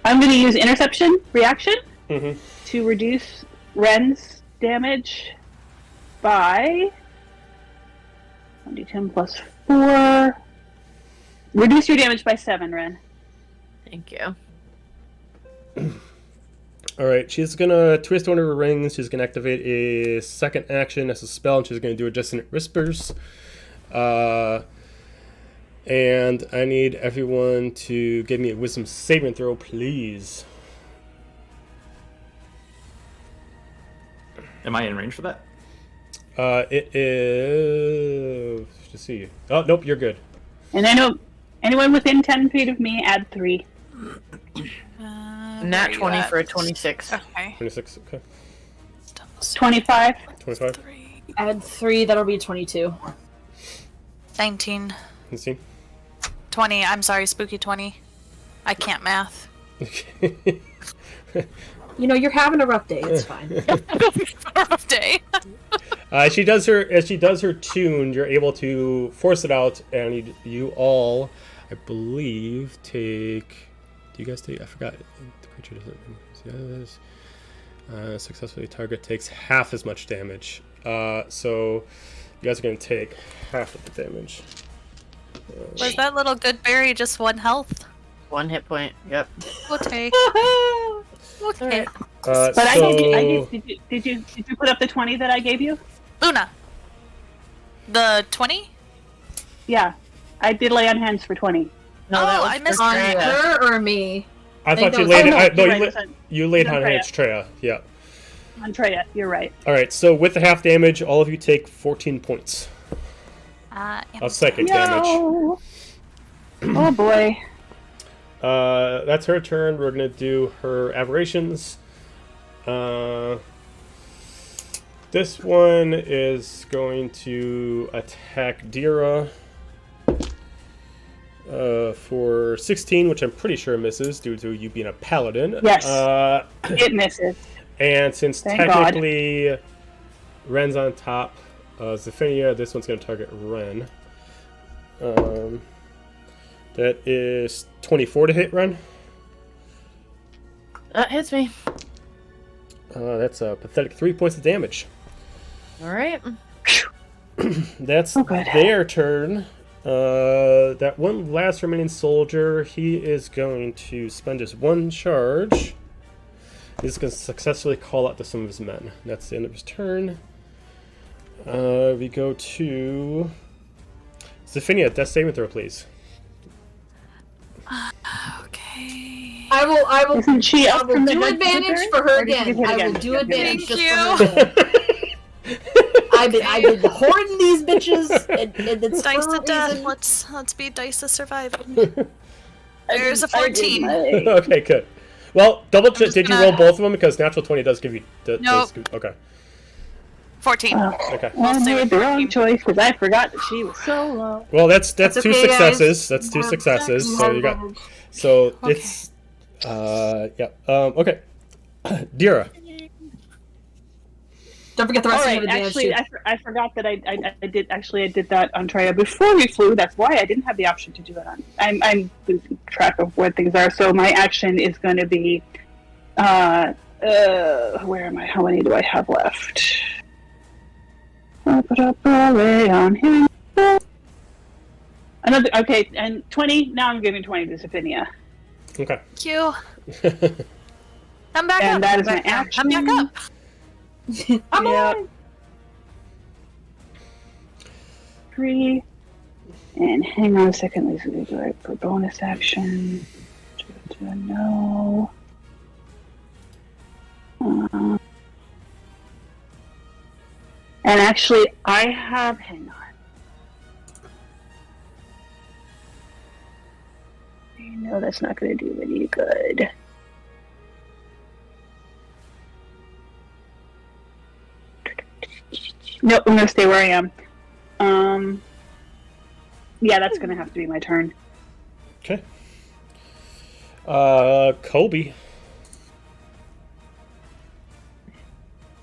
I'm gonna use interception reaction to reduce Ren's damage by 1d10 plus 4. Reduce your damage by 7, Ren. Thank you. all right. She's gonna twist one of her rings. She's gonna activate a second action as a spell, and she's gonna do a Dissonant Whispers. And I need everyone to give me a Wisdom saving throw, please. Am I in range for that? It is. Just see. Oh nope, you're good. And I know anyone within 10 feet of me, add 3. Nat where are you 20 at? for a 26. Okay. 26. Okay. 25. 25. 3, Add 3, that'll be 22. 19, Let's see. 20. I'm sorry, spooky 20. I can't math. You know, you're having a rough day. It's fine. Rough day. As she does her tune, you're able to force it out, and you all, I believe, take. Do you guys take? I forgot. The creature doesn't. Successfully target takes half as much damage. So you guys are going to take half of the damage. Was that little good berry just 1 health? 1 hit point. Yep. We'll take. Okay. But so, I did you put up the 20 that I gave you? Luna. The 20? Yeah. I did lay on hands for 20. No, Oh, that was I missed for On that. Freya. her or me? I thought that you was- laid Oh, it. no, No, you're you, right, la- it's on- you laid it's on on hands, Treya. Yeah. Andrea, you're right. All right. So with the half damage, all of you take 14 points of psychic damage. No. Oh boy. That's her turn. We're gonna do her aberrations. This one is going to attack Dira for 16, which I'm pretty sure misses due to you being a paladin. Yes. It misses. And since Thank God. technically Ren's on top, Zephynia, this one's going to target Ren. That is 24 to hit, Ren. That hits me. That's a pathetic 3 points of damage. All right. That's good. their turn. That one last remaining soldier, he is going to spend his 1 charge. He's going to successfully call out to some of his men. That's the end of his turn. We go to Zephynia. Death saving throw, please. Okay. I will Isn't she I up will from the do dead advantage cemetery? for her Or did you again. hit I again? will do Yeah, advantage Thank just for her again. I've been hoarding these bitches, and it's Dice for a to death. reason. Let's be dice to survive. There's a I did 14. my- Okay, good. Well, double check. just Did you gonna- roll both of them? Because natural 20 does give you. Nope. Okay. 14. Okay. I stay made with the wrong 14. choice because I forgot that she was so low. Well, that's That's 2 okay, guys. successes. That's 2 successes. So you got. So it's. Yeah. Okay. Dira. Don't forget the rest All of right, your advantage actually, too. I forgot that I did that on Treya before we flew. That's why I didn't have the option to do it on. I'm losing track of what things are. So my action is going to be, where am I? How many do I have left? Put up a ray on him. Another, okay, and 20. Now I'm giving 20 to Zephynia. Okay. Thank you. I'm back And up. that is my I'm action. back up. I'm Yeah. on. 3. And hang on a second, Lisa. We do it for bonus action. No. And actually, I have. Hang on. No, that's not going to do any good. Nope, I'm going to stay where I am. Yeah, that's going to have to be my turn. Okay. Colby.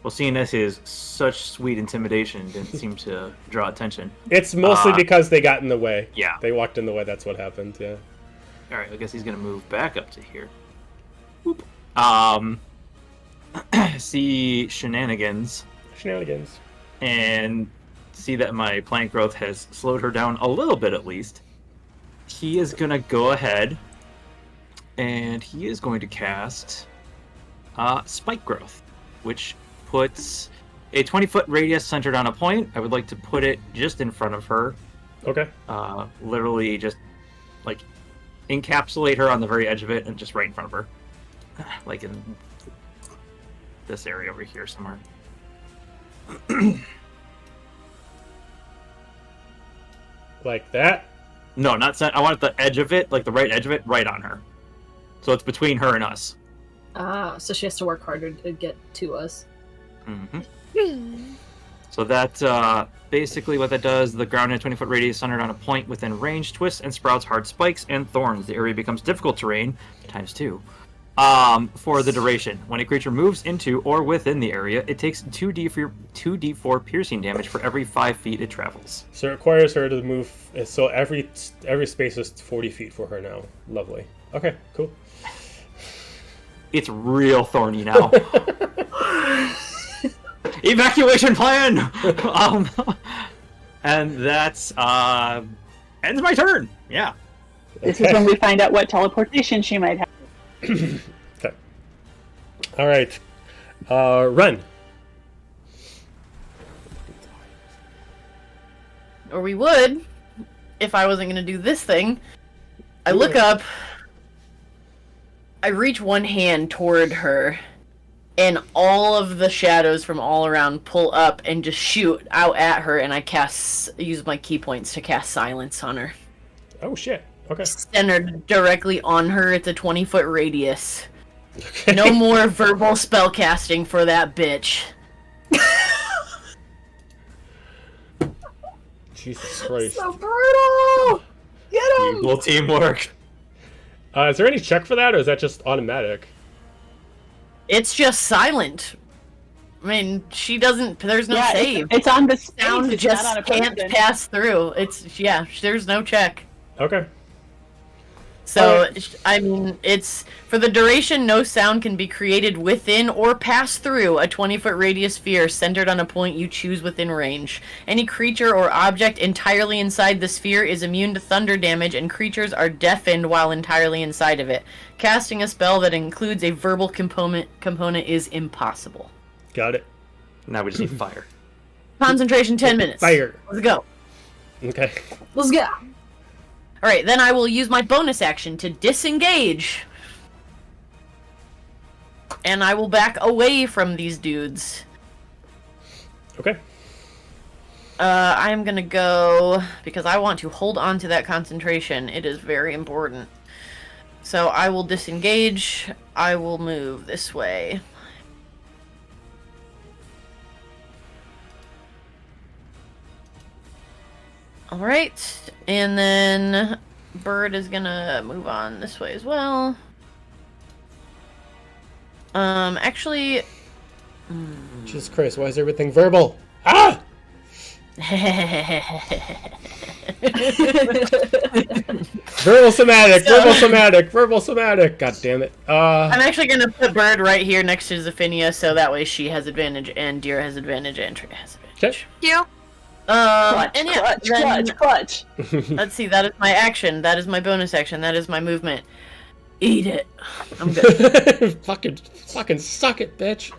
Well, seeing as his such sweet intimidation didn't seem to draw attention. It's mostly because they got in the way. Yeah. They walked in the way, that's what happened, yeah. Alright, I guess he's gonna move back up to here. Whoop. See shenanigans. Shenanigans. And see that my plant growth has slowed her down a little bit at least. He is gonna go ahead and he is going to cast Spike Growth, which puts a 20-foot radius centered on a point. I would like to put it just in front of her. Okay. Literally just like encapsulate her on the very edge of it and just right in front of her. Like in this area over here somewhere. Like that? No, not I want the edge of it, like the right edge of it, right on her. So it's between her and us. So she has to work harder to get to us. Mm-hmm. So that basically what that does, the ground in a 20-foot radius centered on a point within range twists and sprouts hard spikes and thorns. The area becomes difficult terrain, ×2, for the duration. When a creature moves into or within the area, it takes 2d4 piercing damage for every 5 feet it travels. So it requires her to move, so every space is 40 feet for her now. Lovely. Okay, cool. It's real thorny now. Evacuation plan! And that's ends my turn. Yeah. This is when we find out what teleportation she might have. Okay. All right. Run. Or we would, if I wasn't going to do this thing. I look up, I reach one hand toward her, and all of the shadows from all around pull up and just shoot out at her, and I use my key points to cast silence on her. Oh, shit. Okay. Centered directly on her. It's a 20-foot radius. Okay. No more verbal spell casting for that bitch. Jesus Christ. So brutal! Get him! Equal teamwork. Is there any check for that, or is that just automatic? It's just silent. I mean, she doesn't. There's no save. It's on the space. Sound It's just not on a can't person. pass through. There's no check. Okay. So, I mean, it's for the duration, no sound can be created within or pass through a 20-foot radius sphere centered on a point you choose within range. Any creature or object entirely inside the sphere is immune to thunder damage, and creatures are deafened while entirely inside of it. Casting a spell that includes a verbal component is impossible. Got it. Now we just need fire. Concentration 10 minutes. Fire. Let's go. Okay. Let's go! Alright, then I will use my bonus action to disengage. And I will back away from these dudes. Okay. I'm gonna go, because I want to hold on to that concentration. It is very important. So I will disengage. I will move this way. Alright, and then Bird is gonna move on this way as well. Actually... Jesus Christ, why is everything verbal? Ah! Verbal somatic. God damn it. I'm actually gonna put Bird right here next to Zephinia, so that way she has advantage, and Deer has advantage, and Trey has advantage. Okay. You. Clutch. Let's see, that is my action, that is my bonus action, that is my movement. Eat it. I'm good. fucking suck it, bitch.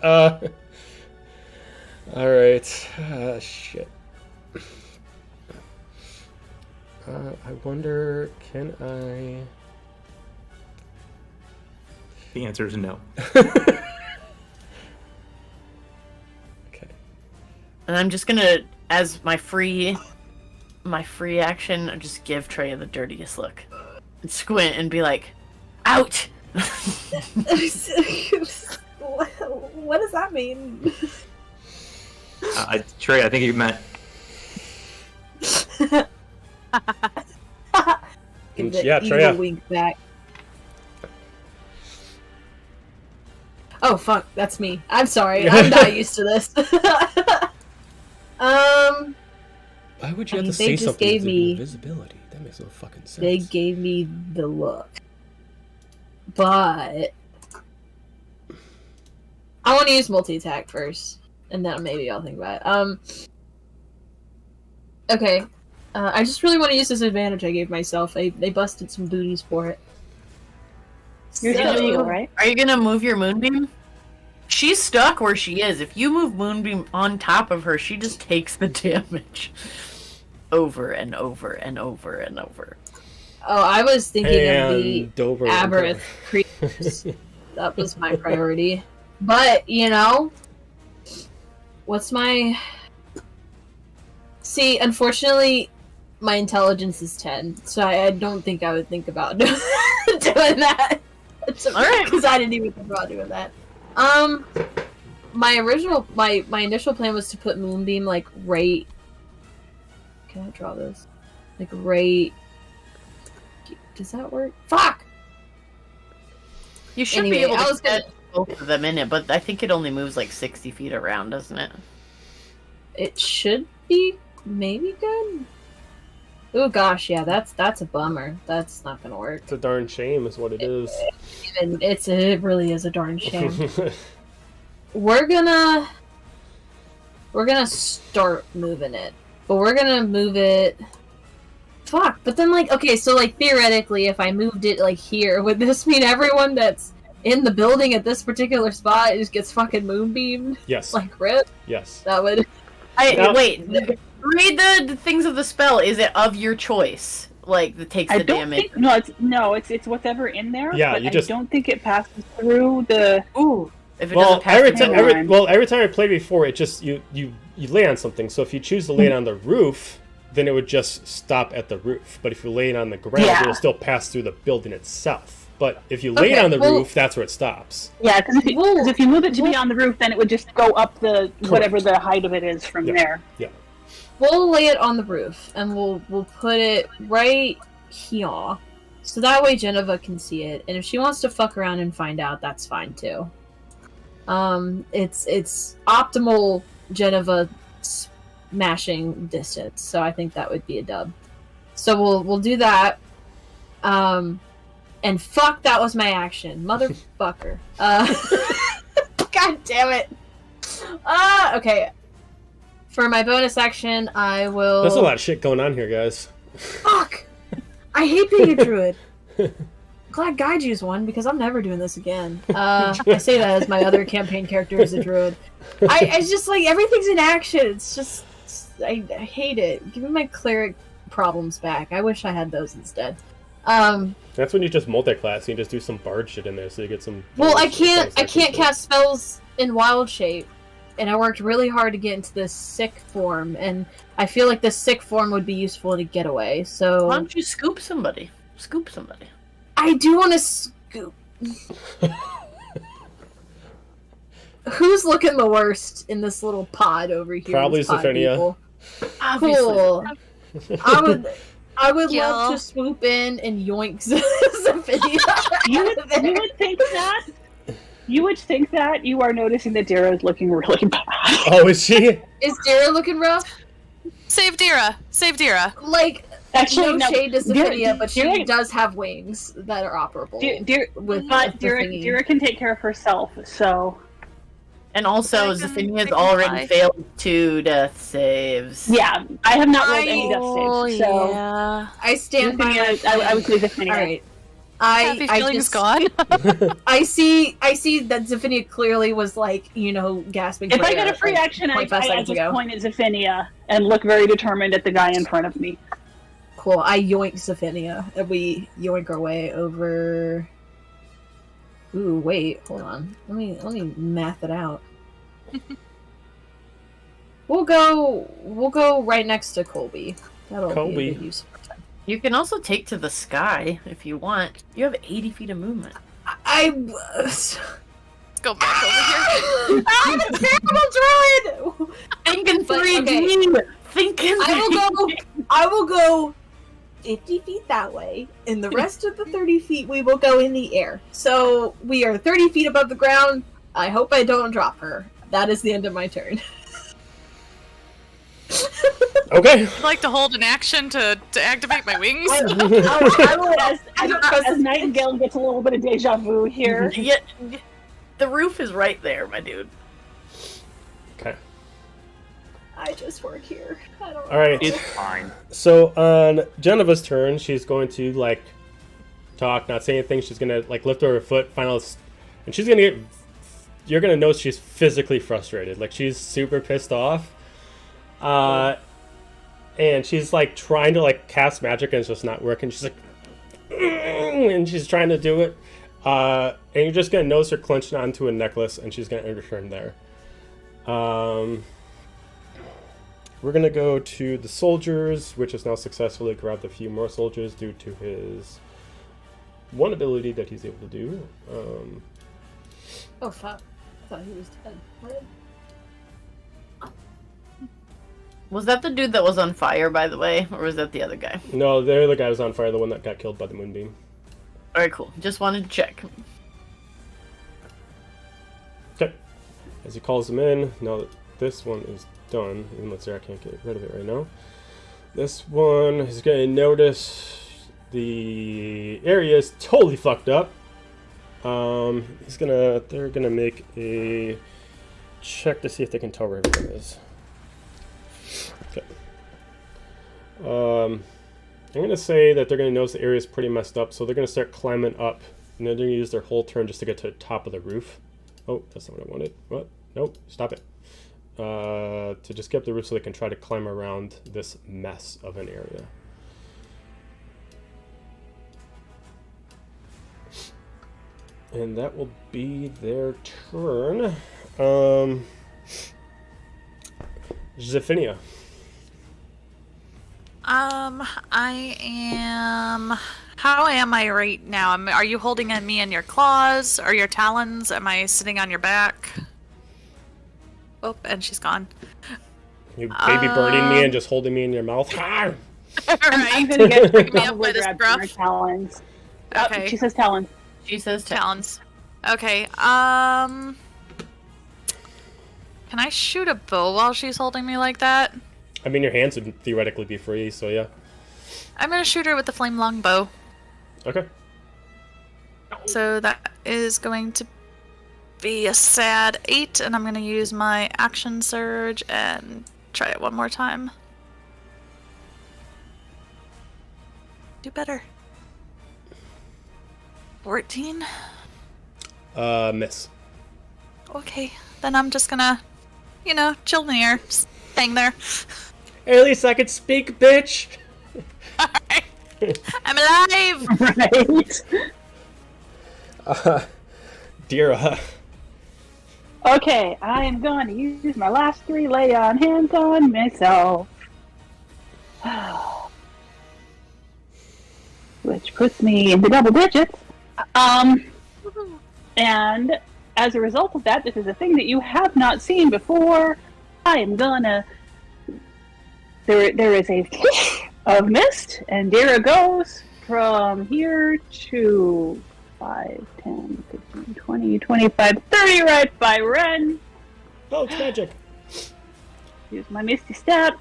Alright. Shit. I wonder, can I... The answer is no. Okay. And I'm just gonna, as my free action, just give Trey the dirtiest look. And squint and be like, out! What does that mean? Trey, I think you meant... Give the Yeah, evil Treya. wink back. Oh fuck, that's me. I'm sorry. I'm not used to this. Why would you I have mean, to they say just something gave to me- invisibility? That makes no fucking sense. They gave me the look. But I want to use multi-attack first, and then maybe I'll think about it. Okay. I just really want to use this advantage I gave myself. They busted some booties for it. You're So- just legal, right? Are you gonna move your moonbeam? She's stuck where she is. If you move moonbeam on top of her, she just takes the damage. Over and over and over and over. Oh, I was thinking of the And Dover. Aberrath creatures. That was my priority. But, you know, what's my... See, unfortunately, my intelligence is 10, so I don't think I would think about doing that. Alright. Because I didn't even think about doing that. My initial plan was to put Moonbeam, like, right... Can I draw this? Like, right... Does that work? Fuck! You should Anyway, be able I to was gonna- get both of them in it, but I think it only moves like 60 feet around, doesn't it? It should be maybe good. Oh gosh, yeah, that's a bummer. That's not gonna work. It's a darn shame, is what it is. And it really is a darn shame. We're gonna start moving it, but we're gonna move it. Fuck, but then like, okay, so like theoretically, if I moved it like here, would this mean everyone that's in the building at this particular spot just gets fucking moonbeamed? Yes. Like rip? Yes. That would. Now- Wait, read the things of the spell. Is it of your choice? Like, that takes I the don't damage? think it's whatever in there. Yeah, but you just- I don't think it passes through the. Ooh. If it Well, doesn't pass every the time, damage. every time I played before, it just you lay on something. So if you choose to lay it on the roof, then it would just stop at the roof. But if you lay it on the ground, Yeah. it'll still pass through the building itself. But if you lay it Okay, on the well- roof, that's where it stops. Yeah, because if you move it to be on the roof, then it would just go up the whatever Correct. the height of it is from Yeah. there. Yeah. We'll lay it on the roof, and we'll put it right here, so that way Geniva can see it. And if she wants to fuck around and find out, that's fine too. It's optimal Geniva smashing distance, so I think that would be a dub. So we'll do that. And fuck, that was my action, motherfucker. God damn it. Okay. For my bonus action, I will. There's a lot of shit going on here, guys. Fuck! I hate being a druid. Glad Gaiju's one, because I'm never doing this again. I say that as my other campaign character is a druid. It's just like, everything's in action. It's just. I hate it. Give me my cleric problems back. I wish I had those instead. That's when you just multi-class and you just do some bard shit in there, so you get some. Well, I bonus can't actions. cast spells in wild shape. And I worked really hard to get into this sick form, and I feel like this sick form would be useful to get away, so... Why don't you scoop somebody? Scoop somebody. I do want to scoop. Who's looking the worst in this little pod over here? Probably this pod Zephania. people? Obviously. Cool. I would Yeah. love to swoop in and yoink Zephania. You would think that. You would think that. You are noticing that Dara is looking really bad. Oh, is she? Is Dara looking rough? Save Dira! Save Dira! Like, Actually, no shade to Zephania, Dara- but she Dara- does have wings that are operable. With But the thingy. Dara can take care of herself, so And also, I can Zephinia's fly. already failed 2 death saves. yeah. I have not rolled any death Oh, saves, so yeah. I stand by my I would say Zephania. All right. Happy I feelings just, gone. I see that Zephania clearly was like, gasping. If for I get air, a free like, action, I 25 seconds just ago. point at Zephania and look very determined at the guy in front of me. cool. I yoink Zephinia, and we yoink our way over. Ooh, wait, hold on. Let me math it out. We'll go right next to Colby. That'll be a good use of our time. You can also take to the sky if you want. You have 80 feet of movement. Let's go back over here. I'm a terrible druid! Thinking 3D. Okay. Thinking. I will go 50 feet that way, and the rest of the 30 feet we will go in the air. So we are 30 feet above the ground. I hope I don't drop her. That is the end of my turn. Okay. I'd like to hold an action to activate my wings. As Nightingale gets a little bit of deja vu here. Yeah, the roof is right there, my dude. Okay. I just work here. I don't know. All right. It's fine. So on Geneva's turn, she's going to like talk, not say anything. She's gonna like lift her foot, and she's gonna get. You're gonna notice she's physically frustrated. Like she's super pissed off. And she's like trying to like cast magic and it's just not working. She's like, and she's trying to do it. And you're just gonna notice her clenching onto a necklace, and she's gonna end her turn there. We're gonna go to the soldiers, which has now successfully grabbed a few more soldiers due to his one ability that he's able to do. Oh fuck! I thought he was dead. What? Was that the dude that was on fire, by the way, or was that the other guy? No, the other guy was on fire, the one that got killed by the moonbeam. Alright, cool. Just wanted to check. Okay. As he calls them in, now that this one is done, even though Sarah can't get rid of it right now, this one is going to notice the area is totally fucked up. They're gonna make a check to see if they can tell where everything is. Okay. I'm gonna say that they're gonna notice the area is pretty messed up, so they're gonna start climbing up, and then they're gonna use their whole turn just to get to the top of the roof. Oh, that's not what I wanted. What? Nope. Stop it. To just get up the roof so they can try to climb around this mess of an area. And that will be their turn. Zephinia. I am. How am I right now? Are you holding me in your claws or your talons? Am I sitting on your back? Oh, and she's gone. You baby birding me and just holding me in your mouth. Right. I'm gonna get Pick me up by the grabbed scruff. her talons. Okay. She says talons. She says Talons. Okay. Can I shoot a bow while she's holding me like that? I mean, your hands would theoretically be free, so yeah. I'm gonna shoot her with the flame longbow. Okay. So that is going to be a sad 8, and I'm gonna use my action surge and try it one more time. Do better. 14. Miss. Okay, then I'm just gonna, chill in the air, just hang there. Hey, at least I could speak, bitch. Alright. I'm alive! Right. Dira. Okay, I am going to use my last 3 lay on hands on myself. Which puts me into double digits. And as a result of that, this is a thing that you have not seen before. I am gonna... There is a of mist, and Dira goes from here to 5, 10, 15, 20, 25, 30 right by Ren. Oh, it's magic. Use my Misty Step.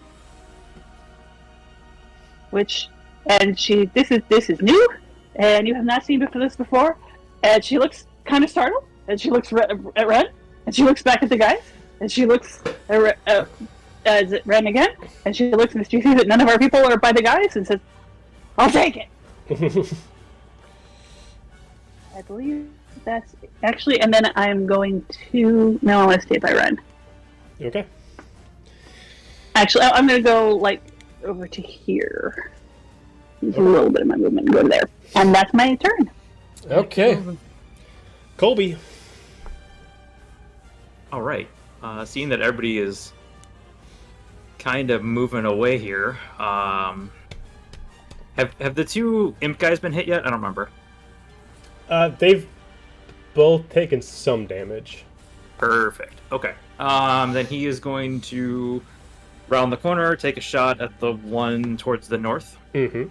This is new, and you have not seen this before. And she looks kind of startled, and she looks at Ren, and she looks back at the guys, and she looks at Ren again, and she looks and she sees that none of our people are by the guys, and says, "I'll take it." I believe that's actually, and then I'm going to. No, I want to stay by Ren. Okay. Actually, I'm going to go over to here. use a little bit of my movement and go there. And that's my turn. Okay. Colby. All right. Seeing that everybody is kind of moving away here, have the two imp guys been hit yet? I don't remember. They've both taken some damage. Perfect. Okay. Then he is going to round the corner, take a shot at the one towards the north. Mm-hmm.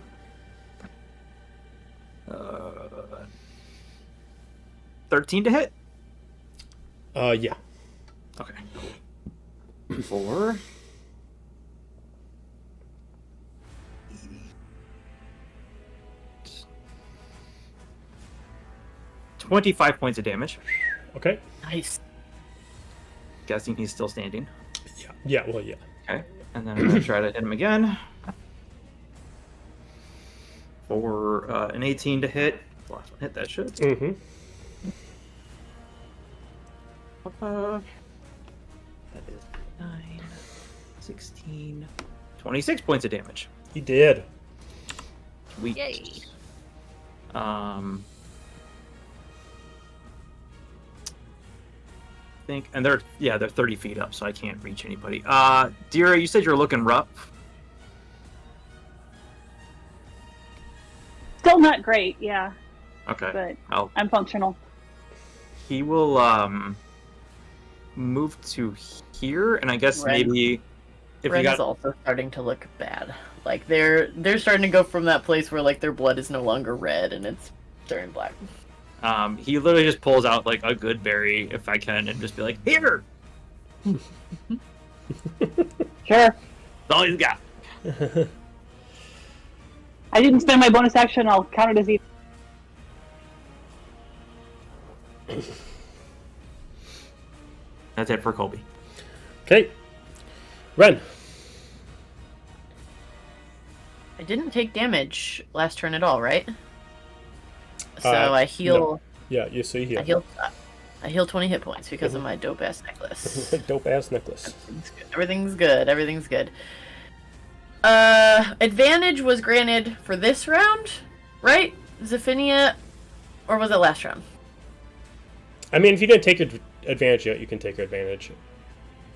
13 to hit? Yeah. Okay. 4. 25 points of damage. Okay. Nice. Guessing he's still standing. Yeah, well, yeah. Okay. And then I'm going to try to hit him again. For an 18 to hit. Last one hit that shit. Mm-hmm. That is 9, 16, 26 points of damage. He did. Sweet. Yay. Think, and they're 30 feet up, so I can't reach anybody. Dira, you said you're looking rough. Still not great, yeah, Okay. but I'm functional. He will move to here, and I guess Ren. maybe if Ren you is got also starting to look bad. Like they're starting to go from that place where like their blood is no longer red and it's turning black. he literally just pulls out like a good berry if I can, and just be like, here. Sure. That's all he's got. I didn't spend my bonus action. I'll count it as each. That's it for Colby. Okay. Ren. I didn't take damage last turn at all, right? So Uh, I heal. no. Yeah, you see here. I heal 20 hit points because of my dope ass necklace. Dope ass necklace. Everything's good. Everything's good. Advantage was granted for this round, right? Zephinia, or was it last round? I mean, if you didn't take advantage yet, you can take advantage.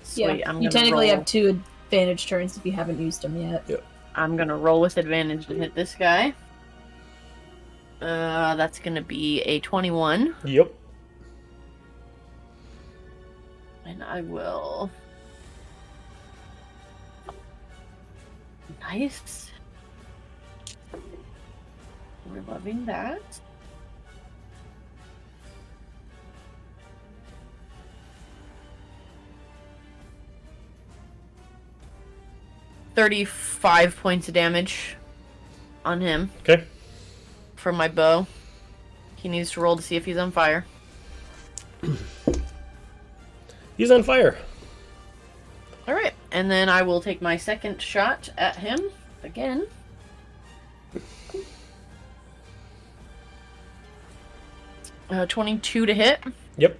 Sweet. Yeah, I'm you gonna technically roll. have 2 advantage turns if you haven't used them yet. Yeah. I'm gonna roll with advantage to hit this guy. That's gonna be a 21, Yep. and I will. Nice. We're loving that. $35 points of damage on him Okay. from my bow. He needs to roll to see if he's on fire. He's on fire. Alright, and then I will take my second shot at him again. 22 to hit. Yep.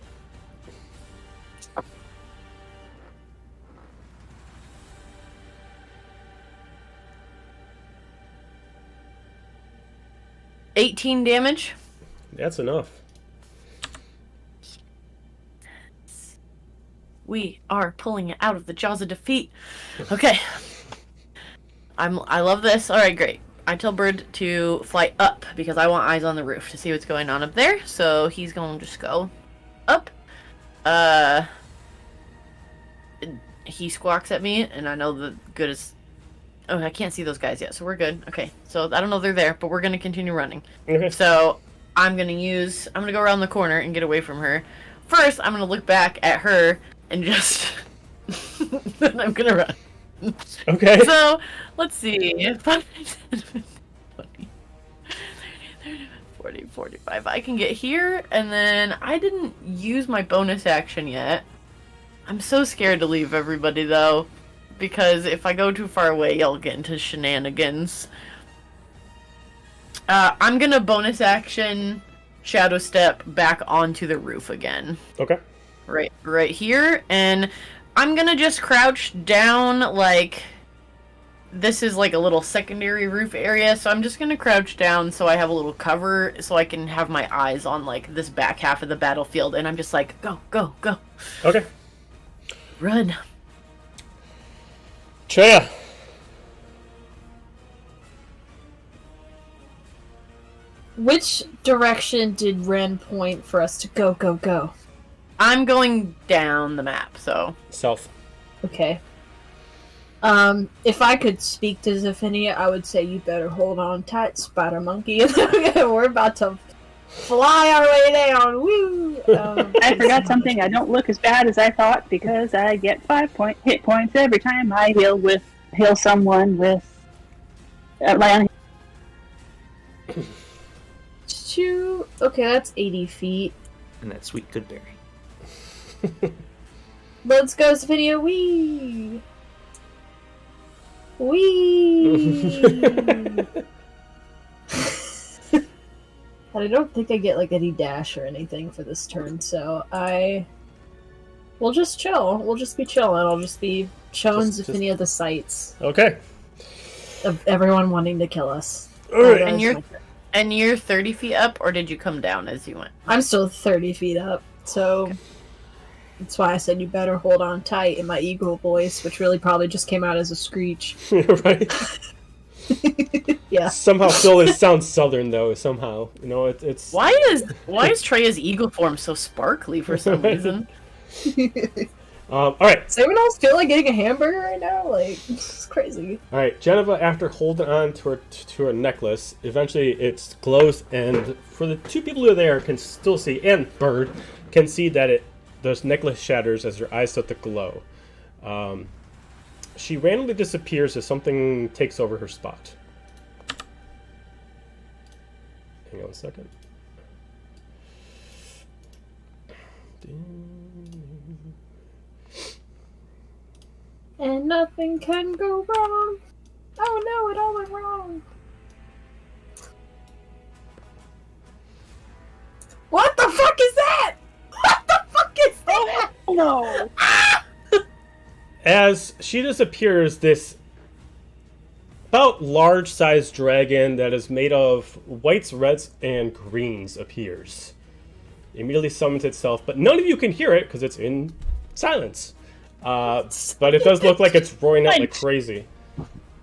$18 damage. That's enough. We are pulling it out of the jaws of defeat. Okay. I love this. Alright, great. I tell Bird to fly up because I want eyes on the roof to see what's going on up there. So he's going to just go up. He squawks at me, and I know the good is... Oh, I can't see those guys yet, so we're good. Okay, so I don't know they're there, but we're going to continue running. Okay. So I'm going to go around the corner and get away from her. First, I'm going to look back at her and just... then I'm going to run. Okay. So, let's see. 40, 45. I can get here, and then I didn't use my bonus action yet. I'm so scared to leave everybody, though, because if I go too far away, I'll get into shenanigans. I'm gonna bonus action shadow step back onto the roof again. Okay. Right here, and I'm gonna just crouch down, like, this is like a little secondary roof area, so I'm just gonna crouch down so I have a little cover so I can have my eyes on like this back half of the battlefield, and I'm just like, go, go, go. Okay. Run. Treya. Which direction did Ren point for us to go, go, go? I'm going down the map, so. South. Okay. If I could speak to Zephynia, I would say you better hold on tight, spider monkey. We're about to fly our way down. Woo! I forgot something. I don't look as bad as I thought because I get 5 hit points every time I heal someone with lie on. Okay, that's 80 feet. And that sweet good berry. Let's go, Zephynia. Wee! Wee! But I don't think I get like any dash or anything for this turn, so we'll just chill. We'll just be chilling. I'll just be showing Zephynia the sights Okay. of everyone wanting to kill us. Alright. And you're 30 feet up, or did you come down as you went? I'm still 30 feet up, so that's why I said you better hold on tight in my eagle voice, which really probably just came out as a screech. Right. Yeah. Somehow still it sounds southern though. Somehow, it's. Why is Treya's eagle form so sparkly for some reason? All right. Does anyone else feel like getting a hamburger right now? Like, it's crazy. All right. Geniva, after holding on to her necklace, eventually it glows, and for the two people who are there can still see, and Bird can see that those necklace shatters as her eyes start to glow. She randomly disappears as something takes over her spot. Hang on a second. And nothing can go wrong. Oh no, it all went wrong. What the fuck is that? What the fuck is that? Oh no! As she disappears, this about large-sized dragon that is made of whites, reds, and greens appears. It immediately summons itself, but none of you can hear it because it's in silence. But it does look like it's roaring out like crazy.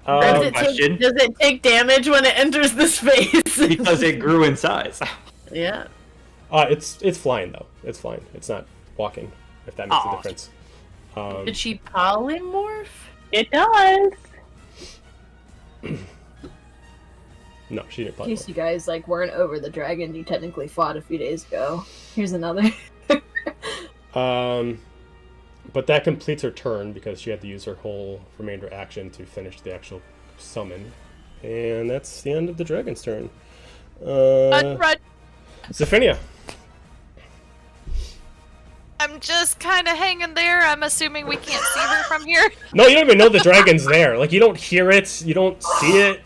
Does it take damage when it enters the space? Because it grew in size. Yeah. It's flying though. It's flying. It's not walking. If that makes a difference. Did she polymorph? It does. No, she didn't. In case you guys weren't over the dragon you technically fought a few days ago. Here's another. But that completes her turn because she had to use her whole remainder action to finish the actual summon, and that's the end of the dragon's turn. Run. Zephynia. I'm just kind of hanging there. I'm assuming we can't see her from here. No, you don't even know the dragon's there. You don't hear it. You don't see it.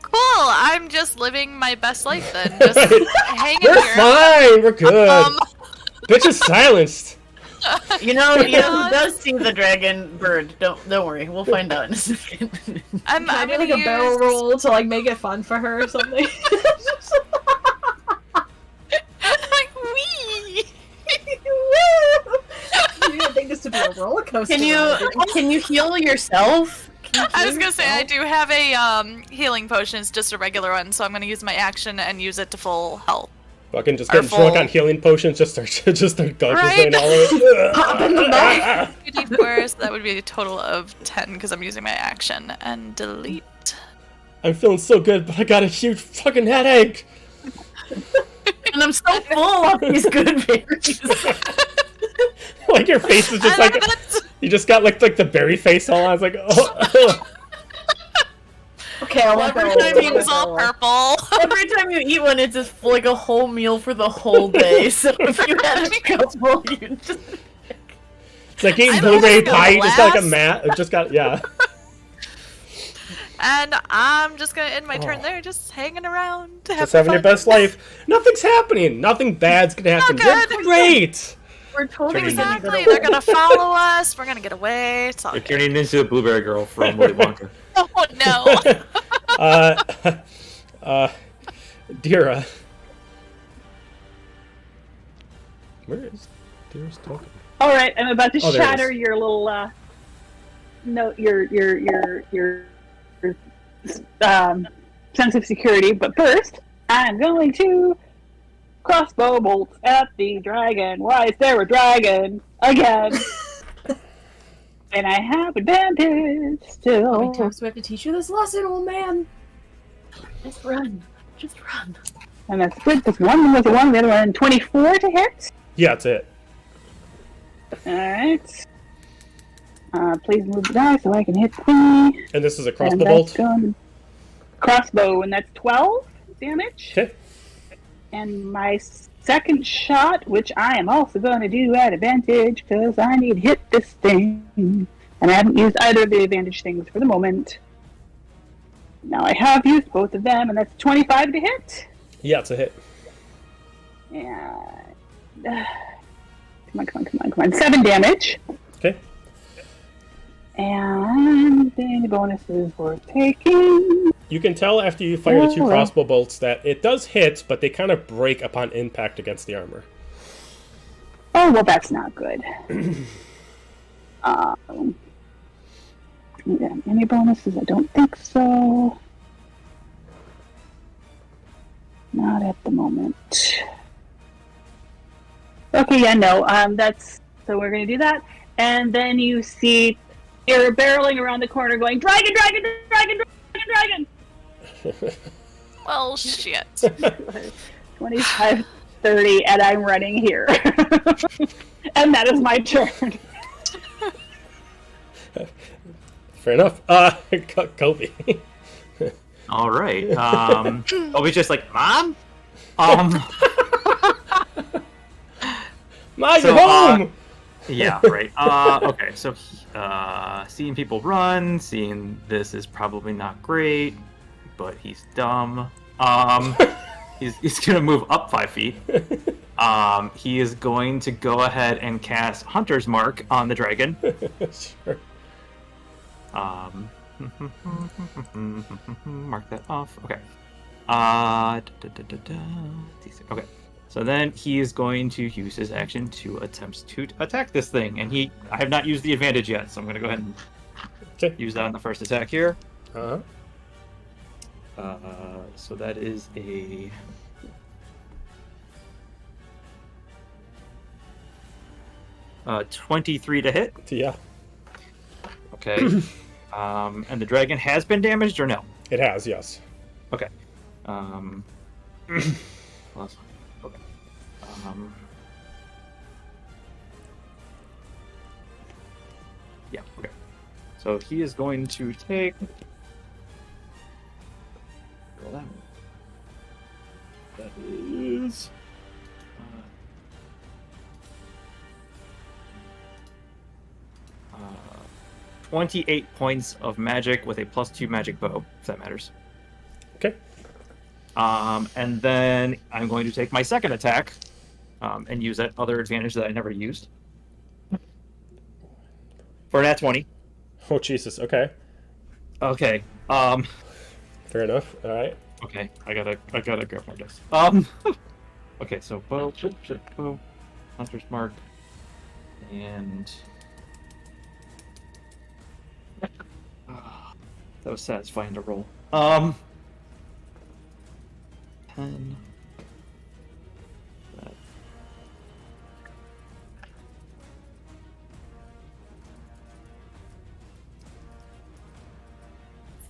Cool. I'm just living my best life then. Just hanging We're here. fine. We're good. Bitch is silenced. You know who does see the dragon? Bird. Don't worry. We'll find out in a second. I'm I gonna do a barrel roll to make it fun for her or something. Wee. You didn't think this to be a roller coaster. Can you heal yourself? I was gonna say I do have a healing potion. It's just a regular one, so I'm gonna use my action and use it to full health. Fucking just getting drunk on healing potions. Just start gargling all over. Pop in the back. 2d4, so that would be a total of 10 because I'm using my action and delete. I'm feeling so good, but I got a huge fucking headache. And I'm so full of these good berries. Your face is just you just got the berry face all on. I was like, oh. Okay, I'll Every let time go. It's all purple. Every time you eat one, it's just a whole meal for the whole day. So if you had a couple, you just... It's like eating blueberry pie. You just got a mat. It just got, yeah. And I'm just gonna end my turn there, just hanging around. Just having your best life. Nothing's happening. Nothing bad's gonna happen. good. You're great. We're totally Turning gonna Exactly. go They're gonna follow us. We're gonna get away. It's all You're good. turning into a blueberry girl from Willy Wonka. Oh no. Dira. Where is Dira's token? All right, I'm about to Oh, there it shatter is. your little sense of security. But first, I'm going to crossbow bolts at the dragon. Why is there a dragon again? And I have advantage How still. many times do we have to teach you this lesson, old man? Just run. Just run. And that's good because one was a 1, the other one 24 to hit. Yeah, that's it. Alright. Please move the die so I can hit thingy. And this is a And crossbow that's bolt. going crossbow, and that's 12 damage. Okay. And my second shot, which I am also going to do at advantage because I need to hit this thing. And I haven't used either of the advantage things for the moment. Now I have used both of them, and that's 25 to hit. Yeah, it's a hit. And come on. 7 damage. Okay. And any bonuses we're taking. You can tell after you fire the 2 Oh. crossbow bolts that it does hit, but they kind of break upon impact against the armor. Oh, well, that's not good. Yeah, any bonuses? I don't think so. Not at the moment. Okay, yeah, no. That's so we're gonna do that, and then you see you're barreling around the corner, going dragon, dragon, dragon, dragon, dragon. Well, shit. 25, 30, and I'm running here, and that is my turn. Fair enough. Kobe. All right. Obi's just like, Mom? Ma, So, you're home! Yeah, right. Okay, so seeing people run, seeing this is probably not great, but he's dumb. He's gonna move up 5 feet. He is going to go ahead and cast Hunter's Mark on the dragon. Sure. Mark that off. Okay. Okay. So then he is going to use his action to attempt to attack this thing, and I have not used the advantage yet, so I'm going to go ahead and Okay. use that on the first attack here. Uh-huh. So that is a 23 to hit. Yeah, Okay. And the dragon has been damaged or no? it has, yes. Okay. Last one. Okay. Yeah, okay. So he is going to take. Roll that one. That is. 28 points of magic with a +2 magic bow, if that matters. Okay. And then I'm going to take my second attack and use that other advantage that I never used. For an at 20. Oh, Jesus, okay. Okay. Fair enough, alright. Okay, I gotta grab my dice. Okay, so bow, bow, Hunter's Mark, and that was satisfying to roll. 10. That.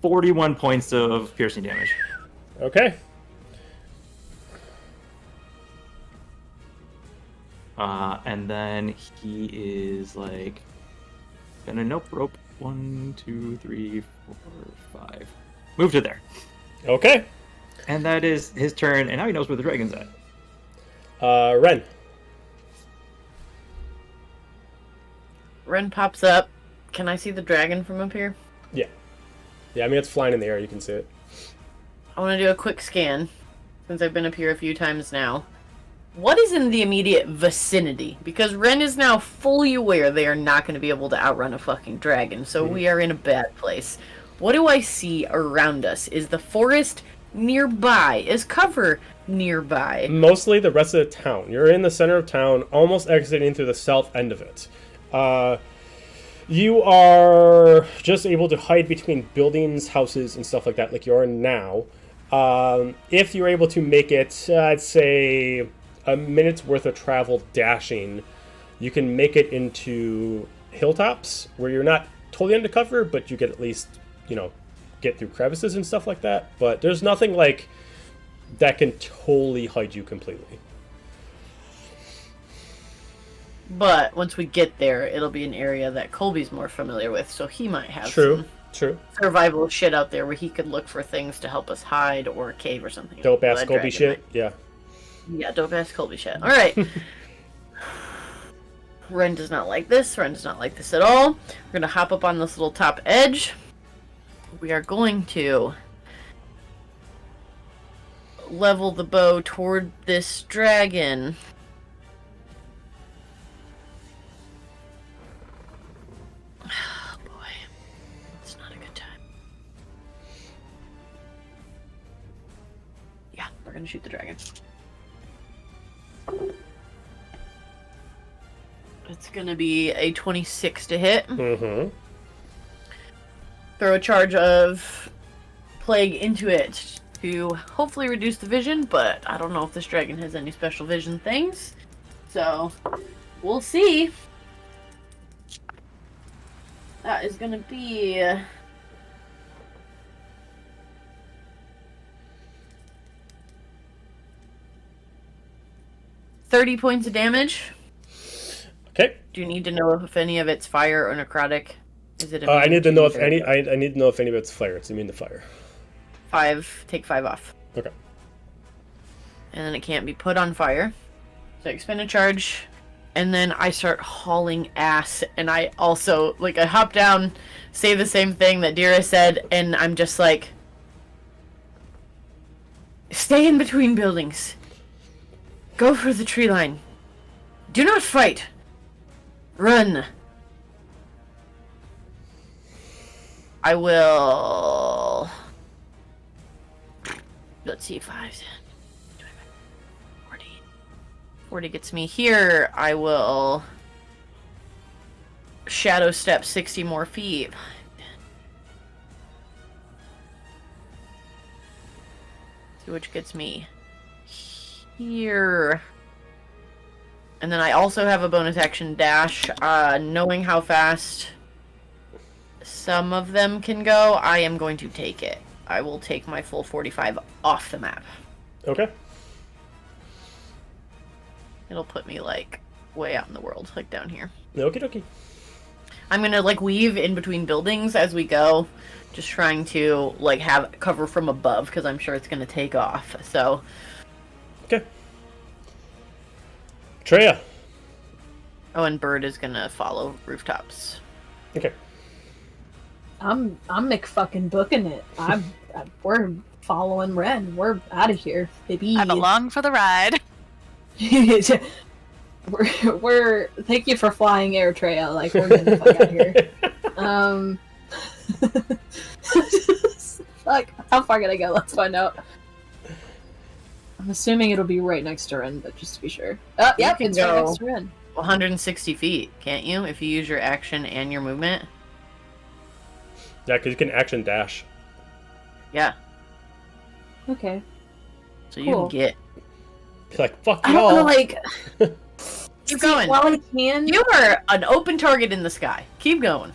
41 points of piercing damage. Okay. And then he is like gonna nope rope 1, 2, 3, 4, 5. Move to there. Okay. And that is his turn, and now he knows where the dragon's at. Ren. Ren pops up. Can I see the dragon from up here? Yeah. Yeah, I mean, it's flying in the air, you can see it. I want to do a quick scan, since I've been up here a few times now. what is in the immediate vicinity? Because Ren is now fully aware they are not going to be able to outrun a fucking dragon, so we are in a bad place. What do I see around us? Is the forest nearby? Is cover nearby? Mostly the rest of the town. You're in the center of town, almost exiting through the south end of it. You are just able to hide between buildings, houses, and stuff like that, like you are now. If you're able to make it, I'd say, a minute's worth of travel dashing, you can make it into hilltops where you're not totally undercover, but you can at least, get through crevices and stuff like that. But there's nothing like that can totally hide you completely. But once we get there, it'll be an area that Colby's more familiar with, so he might have True. survival shit out there where he could look for things to help us hide or a cave or something. Dope ass That Colby dragon shit. might- Yeah. Yeah, dope ass Colby shit. Alright. Ren does not like this. Ren does not like this at all. We're gonna hop up on this little top edge. We are going to level the bow toward this dragon. Oh boy. It's not a good time. Yeah, we're gonna shoot the dragon. It's gonna be a 26 to hit. Mm-hmm. Throw a charge of plague into it to hopefully reduce the vision, but I don't know if this dragon has any special vision things. So, we'll see. That is gonna be... 30 points of damage. Okay. Do you need to know if any of it's fire or necrotic? Is it? I need to know if immune any. I need to know if any of it's fire. It's immune to fire. 5. Take 5 off. Okay. And then it can't be put on fire. So I expend a charge, and then I start hauling ass. And I also I hop down, say the same thing that Dira said, and I'm just like, stay in between buildings. Go for the tree line. Do not fight. Run. I will... Let's see, 5, 10, 40. 40 gets me here. I will... Shadow step 60 more feet. 5, 10. See which gets me here. And then I also have a bonus action dash. Knowing how fast some of them can go, I am going to take it. I will take my full 45 off the map. Okay. It'll put me way out in the world, down here. Okie dokie. I'm gonna weave in between buildings as we go, just trying to have cover from above because I'm sure it's gonna take off. So. Okay. Treya. Oh, and Bird is gonna follow rooftops. Okay. I'm McFucking booking it. We're following Ren. We're out of here, baby. I'm along for the ride. we're thank you for flying air trail. We're getting the fuck out of here. Fuck, how far can I go? Let's find out. I'm assuming it'll be right next to Ren, but just to be sure. Oh, You yep, can it's right go next to Ren. 160 feet, can't you? If you use your action and your movement. Yeah, because you can action dash. Yeah. Okay. So you Cool. can get. Fuck I y'all. don't know, Keep going. while I can. You are an open target in the sky. Keep going.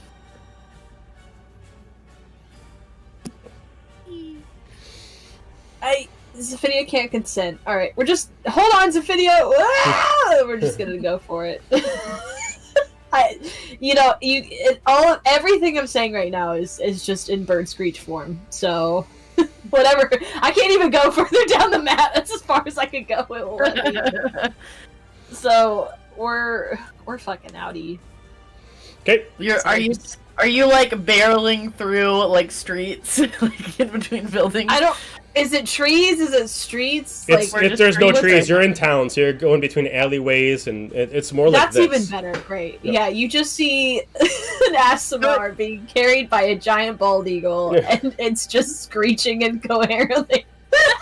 Zephidia can't consent. Alright, we're just... Hold on, Zephidia! Ah! We're just gonna go for it. Everything I'm saying right now is just in bird screech form, so... Whatever. I can't even go further down the map. That's as far as I can go. It will let me. So, we're fucking outie. Okay. Are you barreling through streets in between buildings? Is it trees? Is it streets? It's, Like, there's no what's trees. it? You're in town, so you're going between alleyways, and it's more like That's this. even better. Great. Yeah. Yeah, you just see an Asimar being carried by a giant bald eagle, Yeah. and it's just screeching incoherently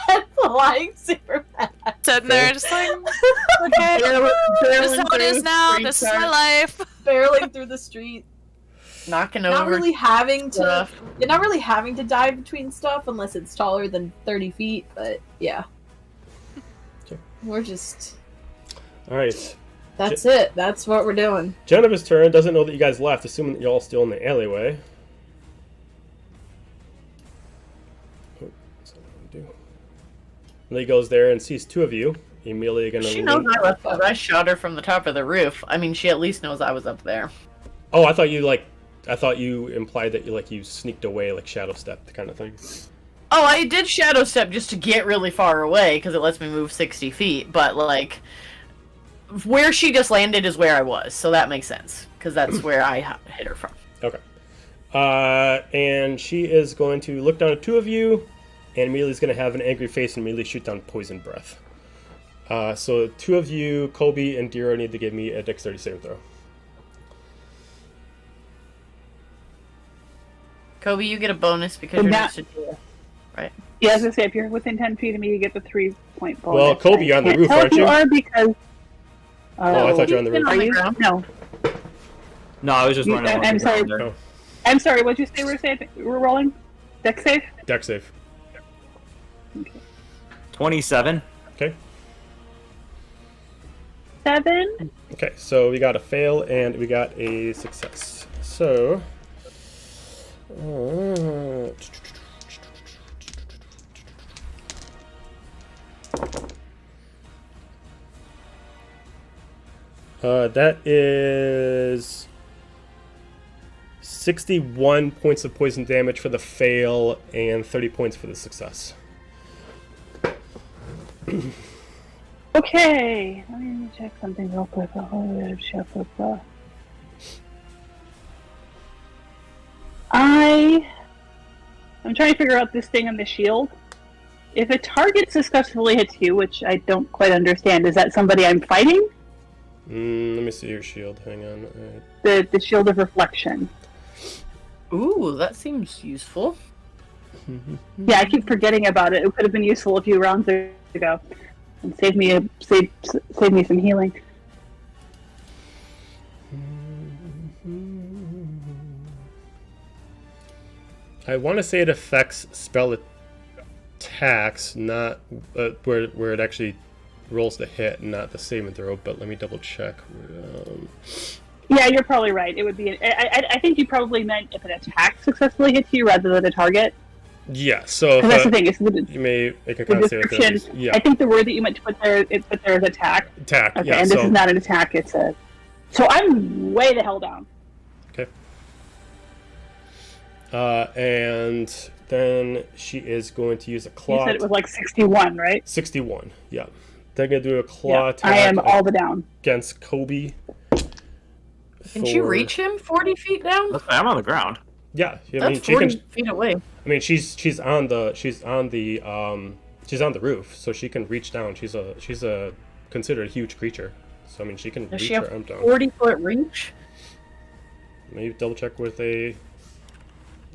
and flying super fast. Sitting there just like, okay, this is how it is now. This is my life. Barreling through the street. Knocking Not over. really having to. stuff. You're not really having to dive between stuff unless it's taller than 30 feet. But yeah, Okay. we're just. All right. That's it. That's what we're doing. Geniva's turn. Doesn't know that you guys left, assuming that you're all still in the alleyway. Oh, that's not what I do. And he goes there and sees two of you. Immediately gonna. She knows I left because I shot her from the top of the roof. I mean, she at least knows I was up there. Oh, I thought you implied that you sneaked away, like shadow stepped kind of thing. Oh, I did shadow step just to get really far away because it lets me move 60 feet. But like, where she just landed is where I was, so that makes sense because that's where I hit her from. Okay. And she is going to look down at two of you, and immediately is going to have an angry face and immediately shoot down poison breath. So two of you, Kobe and Dira, need to give me a dexterity saving throw. Kobe, you get a bonus because And you're that- next to Dira, right? Yeah, as I say, if you're within 10 feet of me, you get the 3-point bonus. Well, Kobe, you're on the I can't roof, tell aren't if you? are because. Oh, I thought you were on the roof. Are On the you? ground? No. No, I was just You- running. along I'm the ground sorry. there. No, I'm sorry, what'd you say we're rolling? Dex save? dex save. 27. Okay. 7. Okay, so we got a fail and we got a success. So. That is 61 points of poison damage for the fail and 30 points for the success. Okay, let me check something real quick. I'm trying to figure out this thing on the shield. If a target successfully hits you, which I don't quite understand, is that somebody I'm fighting? Let me see your shield. Hang on. The shield of reflection. Ooh, that seems useful. Yeah, I keep forgetting about it. It could have been useful a few rounds ago, and save me some healing. I want to say it affects spell attacks, not where it actually rolls the hit, not the saving throw. But let me double check. Yeah, you're probably right. It would be. I think you probably meant if an attack successfully hits you rather than a target. Yeah. So Because that's the thing. It's the you may make a the con save throw. description. Yeah. I think the word that you meant to put there is attack. Attack. Okay, Yeah. and this So is not an attack. It's a. So I'm way the hell down. okay. And then she is going to use a You claw. said it was like 61, right? 61. Yeah. They're gonna do a claw Yeah, attack I am all the down. against Kobe. Can she reach him 40 feet down? I'm on the ground. Yeah, I That's mean she 40 can. feet away. I mean she's on the roof, so she can reach down. She's a considered a huge creature, so I mean she can Does reach she her have arm down. 40-foot reach? Maybe double check with a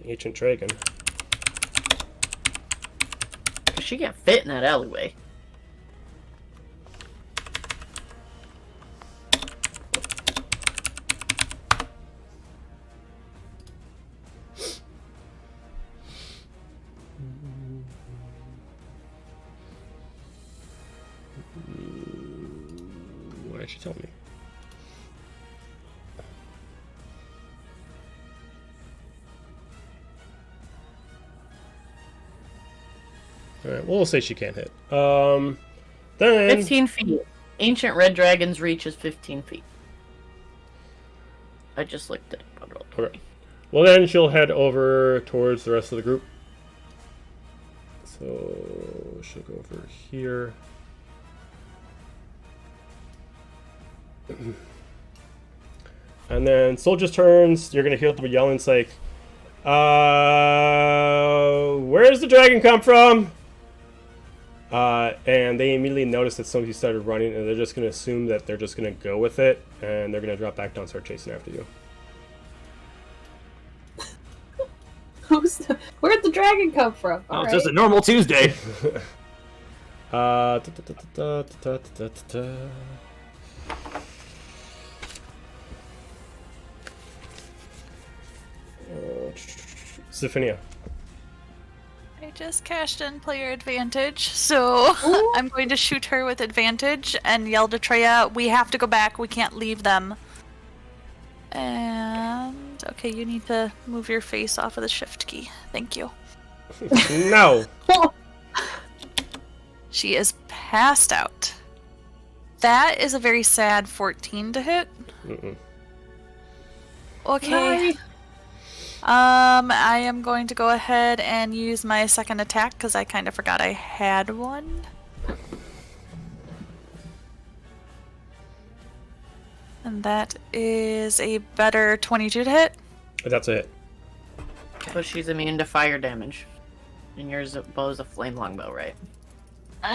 ancient dragon. 'Cause she can't fit in that alleyway. Why did she tell me? Alright, well, we'll say she can't hit. Then 15 feet. Ancient red dragon's reach is 15 feet. I just looked at it. Okay. Well, then she'll head over towards the rest of the group. So she'll go over here. And then soldiers' turns. You're gonna hear them yelling, it's like, "Where's the dragon come from? And they immediately notice that some of you started running, and they're just going to assume that they're just going to go with it, and they're going to drop back down and start chasing after you. Where'd the dragon come from? Oh, it's just a normal Tuesday. Zephania. I just cashed in player advantage, so I'm going to shoot her with advantage and yell to Treya, we have to go back, we can't leave them. And, okay, you need to move your face off of the shift key. Thank you. No! She is passed out. That is a very sad 14 to hit. Mm-mm. Okay. I am going to go ahead and use my second attack because I kind of forgot I had one. And that is a better 22 to hit. That's a hit. So she's immune to fire damage. And yours bow's a flame longbow, right?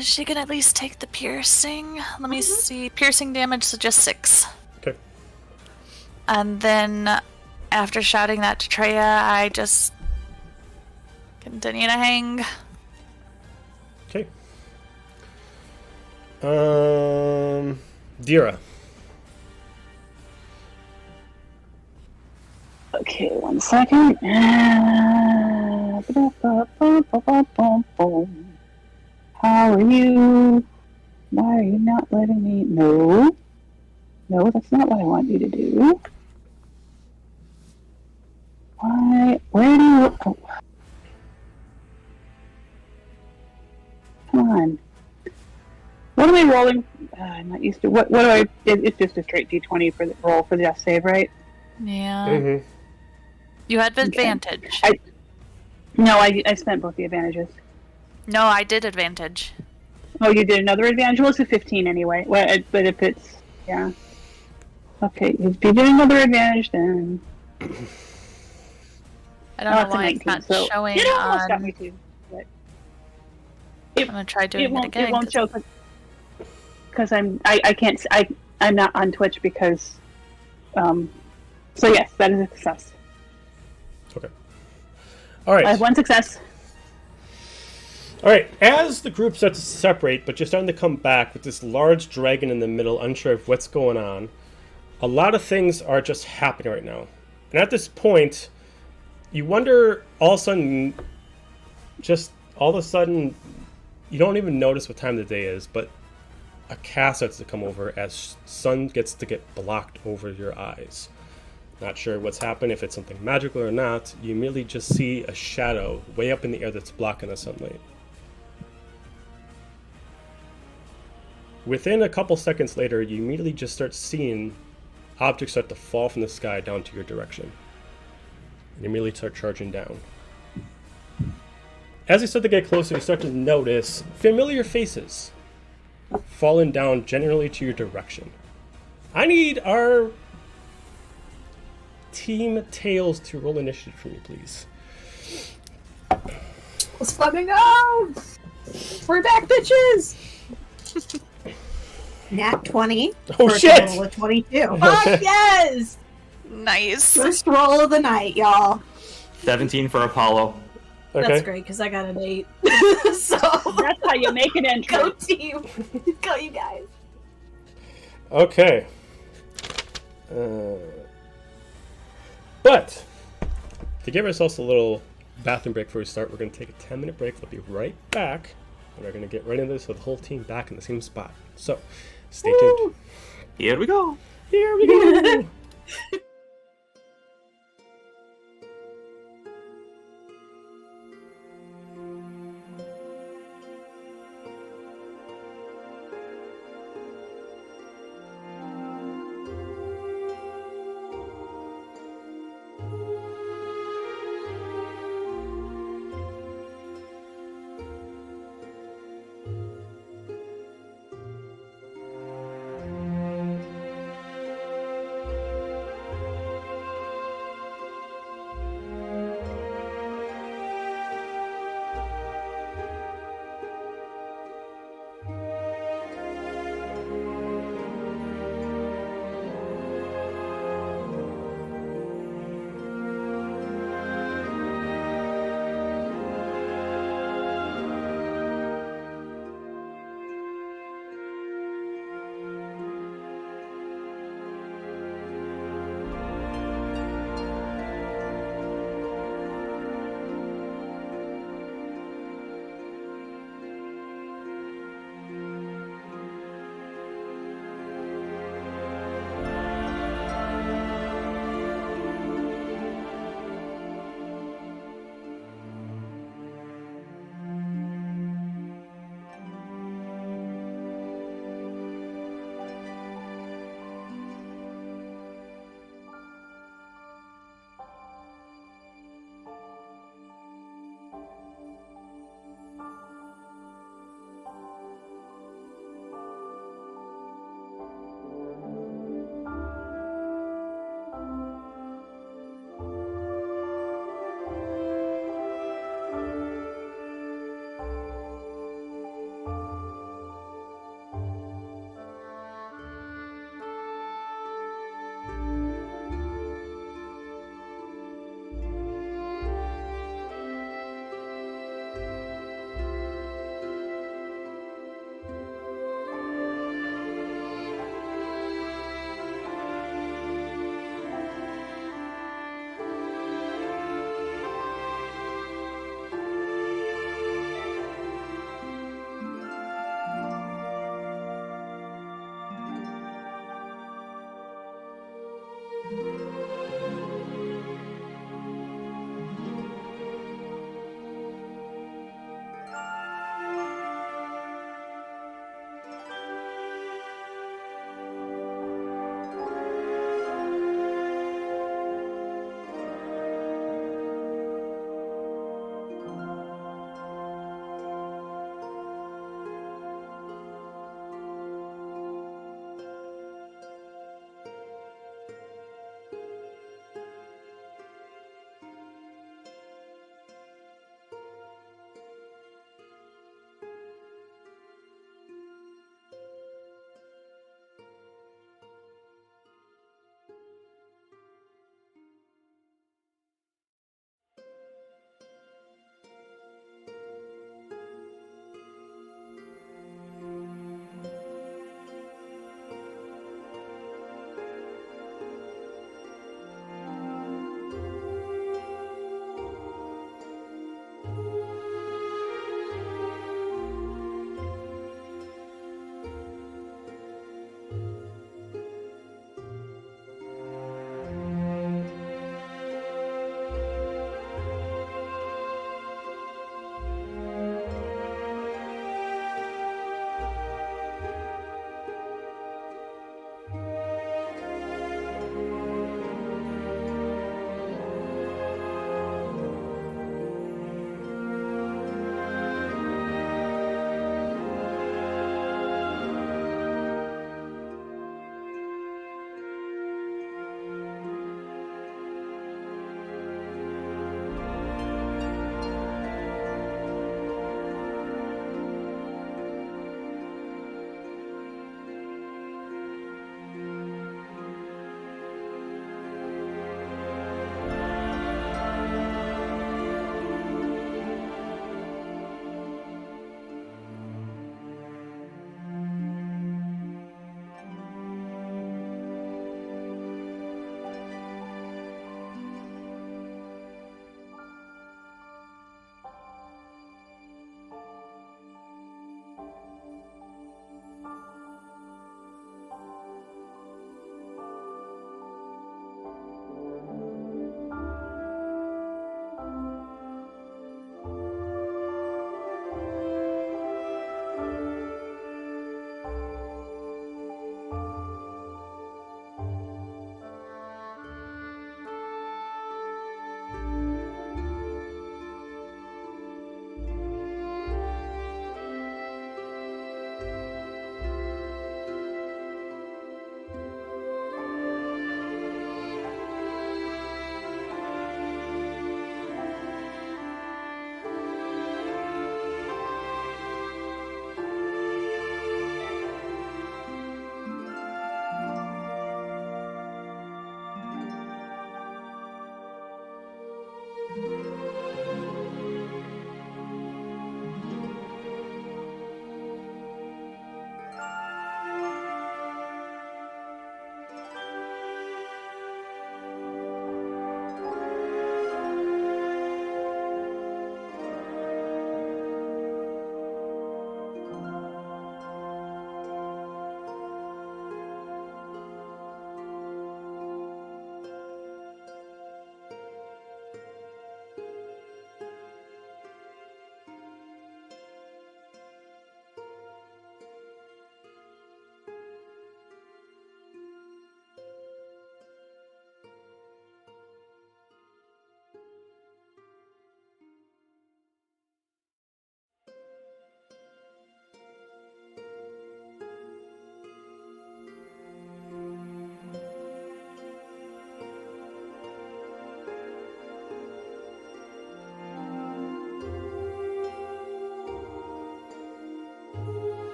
She can at least take the piercing. Let me see. Piercing damage, so just 6. Okay. And then after shouting that to Treya, I just continue to hang. Okay. Dira. Okay, 1 second. How are you? Why are you not letting me? No. No, that's not what I want you to do. Why? Where do you... Oh. Come on. What am I rolling? I'm not used to... What do I... It's just a straight D20 for the roll for the death save, right? Yeah. Mm-hmm. You had advantage. No, I spent both the advantages. No, I did advantage. Oh, you did another advantage? Well, it's a 15 anyway. Well, but if it's... Yeah. Okay, if you did another advantage, then... I don't know why it's not showing it almost on... got me too. But I'm gonna try doing it again. It won't show because I'm not on Twitch because so yes, that is a success. Okay. All right. I have 1 success. All right. As the group starts to separate, but you're starting to come back with this large dragon in the middle, unsure of what's going on, a lot of things are just happening right now. And at this point, you wonder all of a sudden, you don't even notice what time of the day is, but a cast starts to come over as sun gets to get blocked over your eyes. Not sure what's happened, if it's something magical or not. You immediately just see a shadow way up in the air that's blocking the sunlight. Within a couple seconds later, you immediately just start seeing objects start to fall from the sky down to your direction. And immediately start charging down. As you start to get closer, you start to notice familiar faces falling down generally to your direction. I need our team Tails to roll initiative for me, please. Let's fucking go! We're back, bitches! Nat 20. Oh, for a shit! total of 22. Fuck yes! Nice. First roll of the night, y'all. 17 for Apollo. Okay. That's great, because I got an 8. So, That's how you make an entry. go team! Go you guys! Okay. But to give ourselves a little bathroom break before we start, we're going to take a 10-minute break. We'll be right back. And we're going to get right into this with the whole team back in the same spot. So, stay tuned. Here we go. Here we go.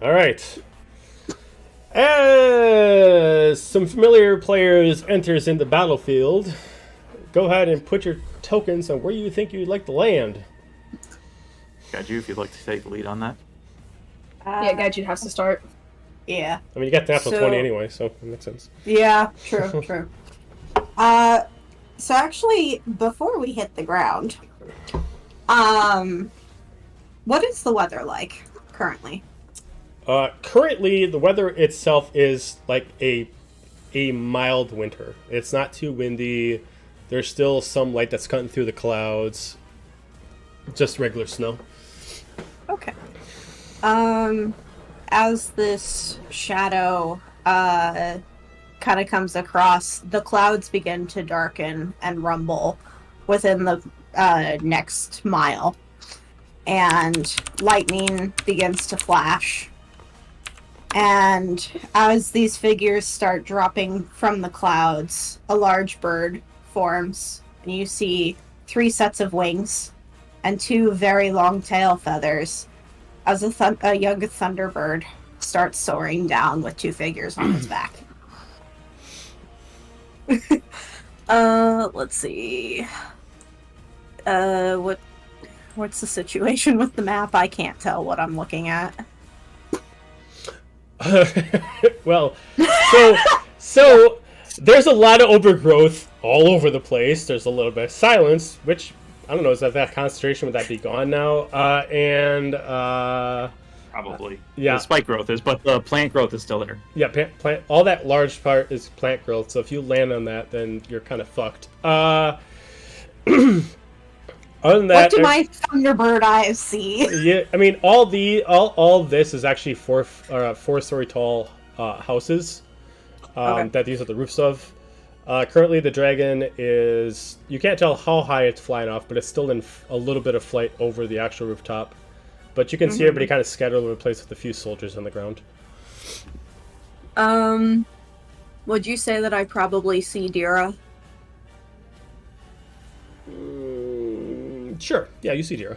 All right. As some familiar players enters in the battlefield, go ahead and put your tokens on where you think you'd like to land. Got you if you'd like to take the lead on that. Yeah, Gaiju has to start. Yeah. I mean, you got the natural So- 20 anyway, so it makes sense. Yeah, true, true. So actually, before we hit the ground, what is the weather like currently? Currently, the weather itself is like a mild winter. It's not too windy. There's still some light that's cutting through the clouds. Just regular snow. Okay. As this shadow kind of comes across, the clouds begin to darken and rumble within the next mile, and lightning begins to flash. And as these figures start dropping from the clouds, a large bird forms, and you see 3 sets of wings and 2 very long tail feathers as a young thunderbird starts soaring down with 2 figures on its back. Let's see. What's the situation with the map? I can't tell what I'm looking at. Well, so there's a lot of overgrowth all over the place. There's a little bit of silence, which I don't know. Is that concentration? Would that be gone now? Probably. Yeah. The spike growth is, but the plant growth is still there. Yeah, plant. All that large part is plant growth. So if you land on that, then you're kind of fucked. Other than that, What do my thunderbird eyes see? yeah, I mean, all this is actually 4-story tall houses that these are the roofs of. Currently, the dragon is, you can't tell how high it's flying off, but it's still in a little bit of flight over the actual rooftop. But you can see everybody kind of scattered all over the place with a few soldiers on the ground. Would you say that I probably see Dira? Sure. Yeah, you see Dira.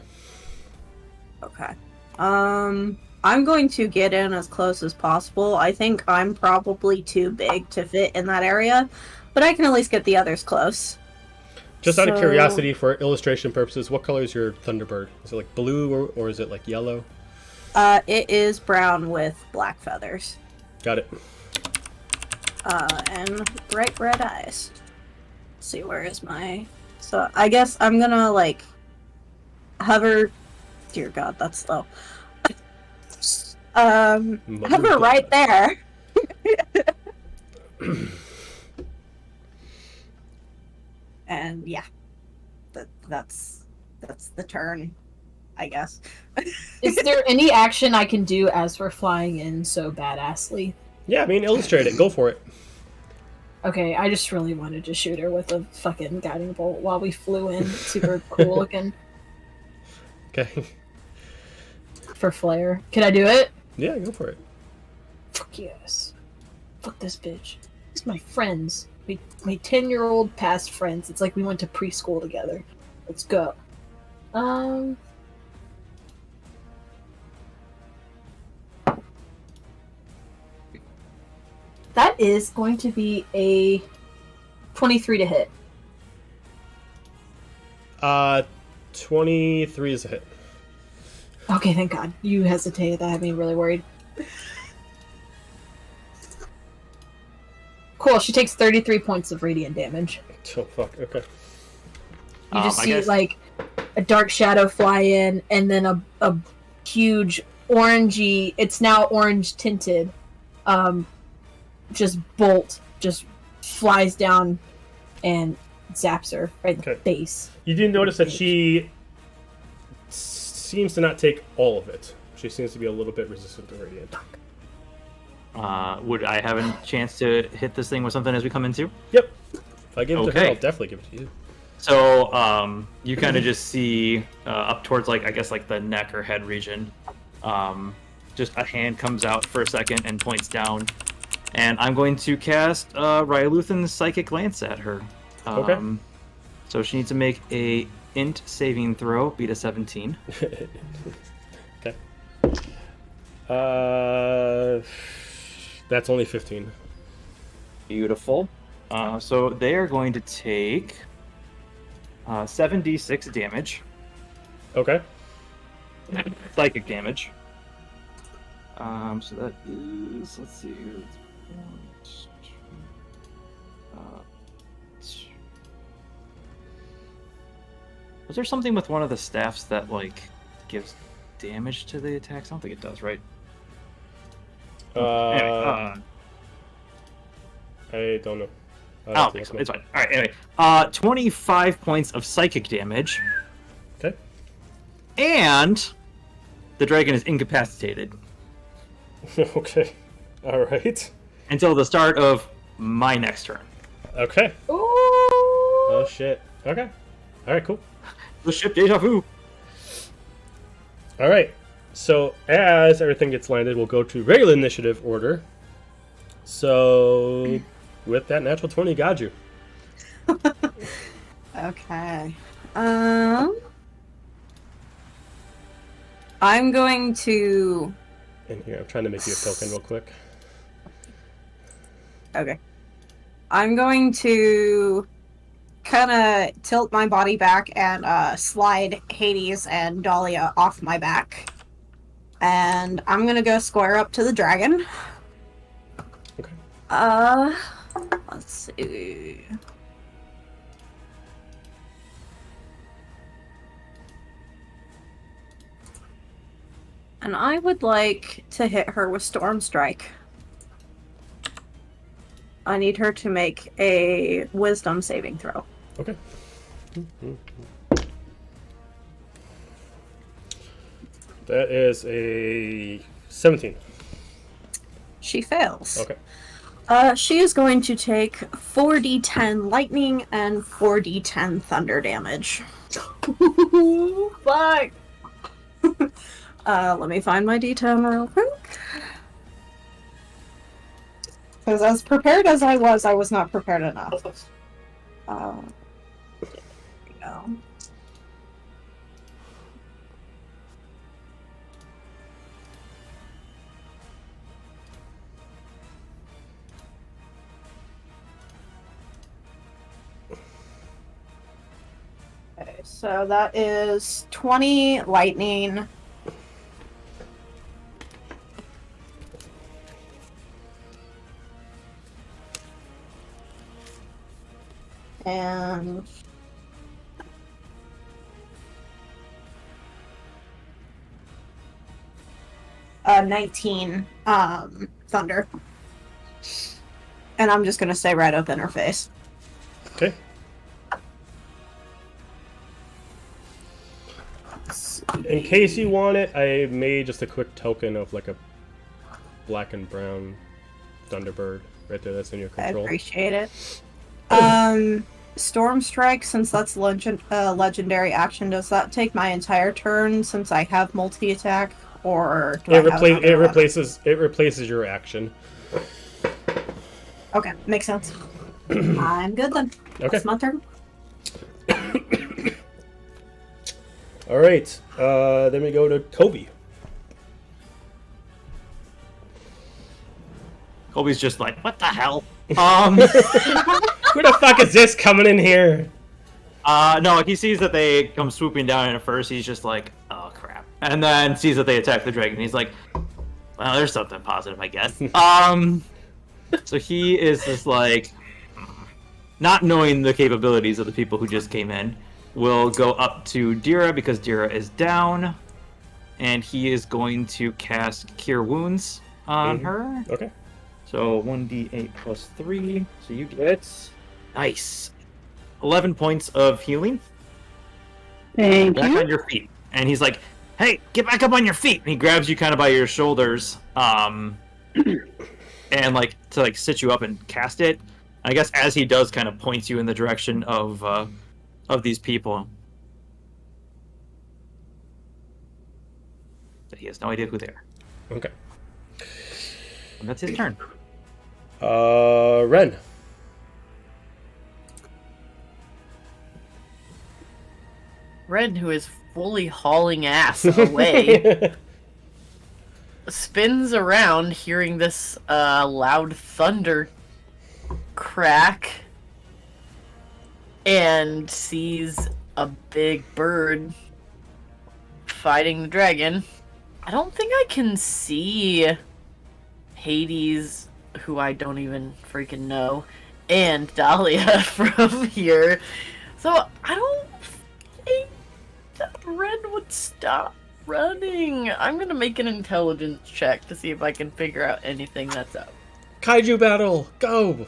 Okay. I'm going to get in as close as possible. I think I'm probably too big to fit in that area, but I can at least get the others close. Just out of curiosity, for illustration purposes, what color is your Thunderbird? Is it like blue or is it like yellow? It is brown with black feathers. Got it. And bright red eyes. Let's see, where is my... So, I guess I'm gonna, like, hover... Dear God, that's slow. Hover right there. And, yeah. That's the turn, I guess. Is there any action I can do as we're flying in so badassly? Yeah, I mean, illustrate it. Go for it. Okay, I just really wanted to shoot her with a fucking guiding bolt while we flew in. Super cool looking. Okay. For flair. Can I do it? Yeah, go for it. Fuck yes. Fuck this bitch. It's my friends. My 10-year-old past friends. It's like we went to preschool together. Let's go. That is going to be a 23 to hit. 23 is a hit. Okay, thank God. You hesitated. That had me really worried. Cool, she takes 33 points of radiant damage. Oh, fuck. Okay. You just I see, guess- like, a dark shadow fly in, and then a huge orangey, it's now orange tinted, just bolt just flies down and zaps her right in the face. You do notice that she seems to not take all of it. She seems to be a little bit resistant to radiant. Would I have a chance to hit this thing with something as we come into? Yep. If I give it to her, Okay. I'll definitely give it to you. So, you kind of just see up towards, like, I guess, like the neck or head region. Just a hand comes out for a second and points down. And I'm going to cast Ryaluthan's Psychic Lance at her. Okay. So she needs to make a int saving throw, beat a 17. Okay. That's only 15. Beautiful. So they are going to take 7d6 damage, Okay. psychic damage. So that is, let's see here. Was there something with one of the staffs that like gives damage to the attacks? I don't think it does, right? Anyway, I don't know. I don't think so. It's fine. All right. Anyway, 25 points of psychic damage, Okay. and the dragon is incapacitated Okay. All right. until the start of my next turn. Okay. Ooh. Oh shit. Okay. All right. Cool. The ship deja vu. All right. So as everything gets landed, we'll go to regular initiative order. So with that natural 20, got you. Okay. I'm going to. And here, I'm trying to make you a token real quick. Okay. I'm going to kind of tilt my body back and slide Hades and Dahlia off my back. And I'm going to go square up to the dragon. Okay. Let's see. And I would like to hit her with Storm Strike. I need her to make a Wisdom saving throw. Okay. That is a 17. She fails. Okay. She is going to take 4d10 lightning and 4d10 thunder damage. Fuck! Let me find my d10 real quick. Because as prepared as I was not prepared enough. There we go. Okay, so that is 20 lightning. And 19 thunder. And I'm just gonna stay right up in her face. Okay. In case you want it, I made just a quick token of like a black and brown Thunderbird right there. That's in your I control. appreciate it. Storm Strike, since that's legendary action, does that take my entire turn since I have multi-attack, or do I have another weapon? It replaces your action. Okay, makes sense. I'm good then. Okay. That's my turn. All right. Then we go to Kobe. Colby's just like, what the hell? Who the fuck is this coming in here? No, he sees that they come swooping down, and at first he's just like, oh crap. And then sees that they attack the dragon. He's like, well, there's something positive, I guess. So he is just like, not knowing the capabilities of the people who just came in, will go up to Dira because Dira is down, and he is going to cast Cure Wounds on her. Okay. So 1d8 plus 3. So you get nice 11 points of healing. Thank Back you. on your feet. And he's like, hey, get back up on your feet. And he grabs you kind of by your shoulders, and like to like sit you up and cast it. I guess as he does, kind of points you in the direction of these people. But he has no idea who they are. Okay. And that's his turn. Ren. Ren, who is fully hauling ass away, spins around, hearing this loud thunder crack, and sees a big bird fighting the dragon. I don't think I can see Hades, who I don't even freaking know, and Dahlia from here. So I don't think that Ren would stop running. I'm gonna make an intelligence check to see if I can figure out anything that's up. Kaiju battle, go!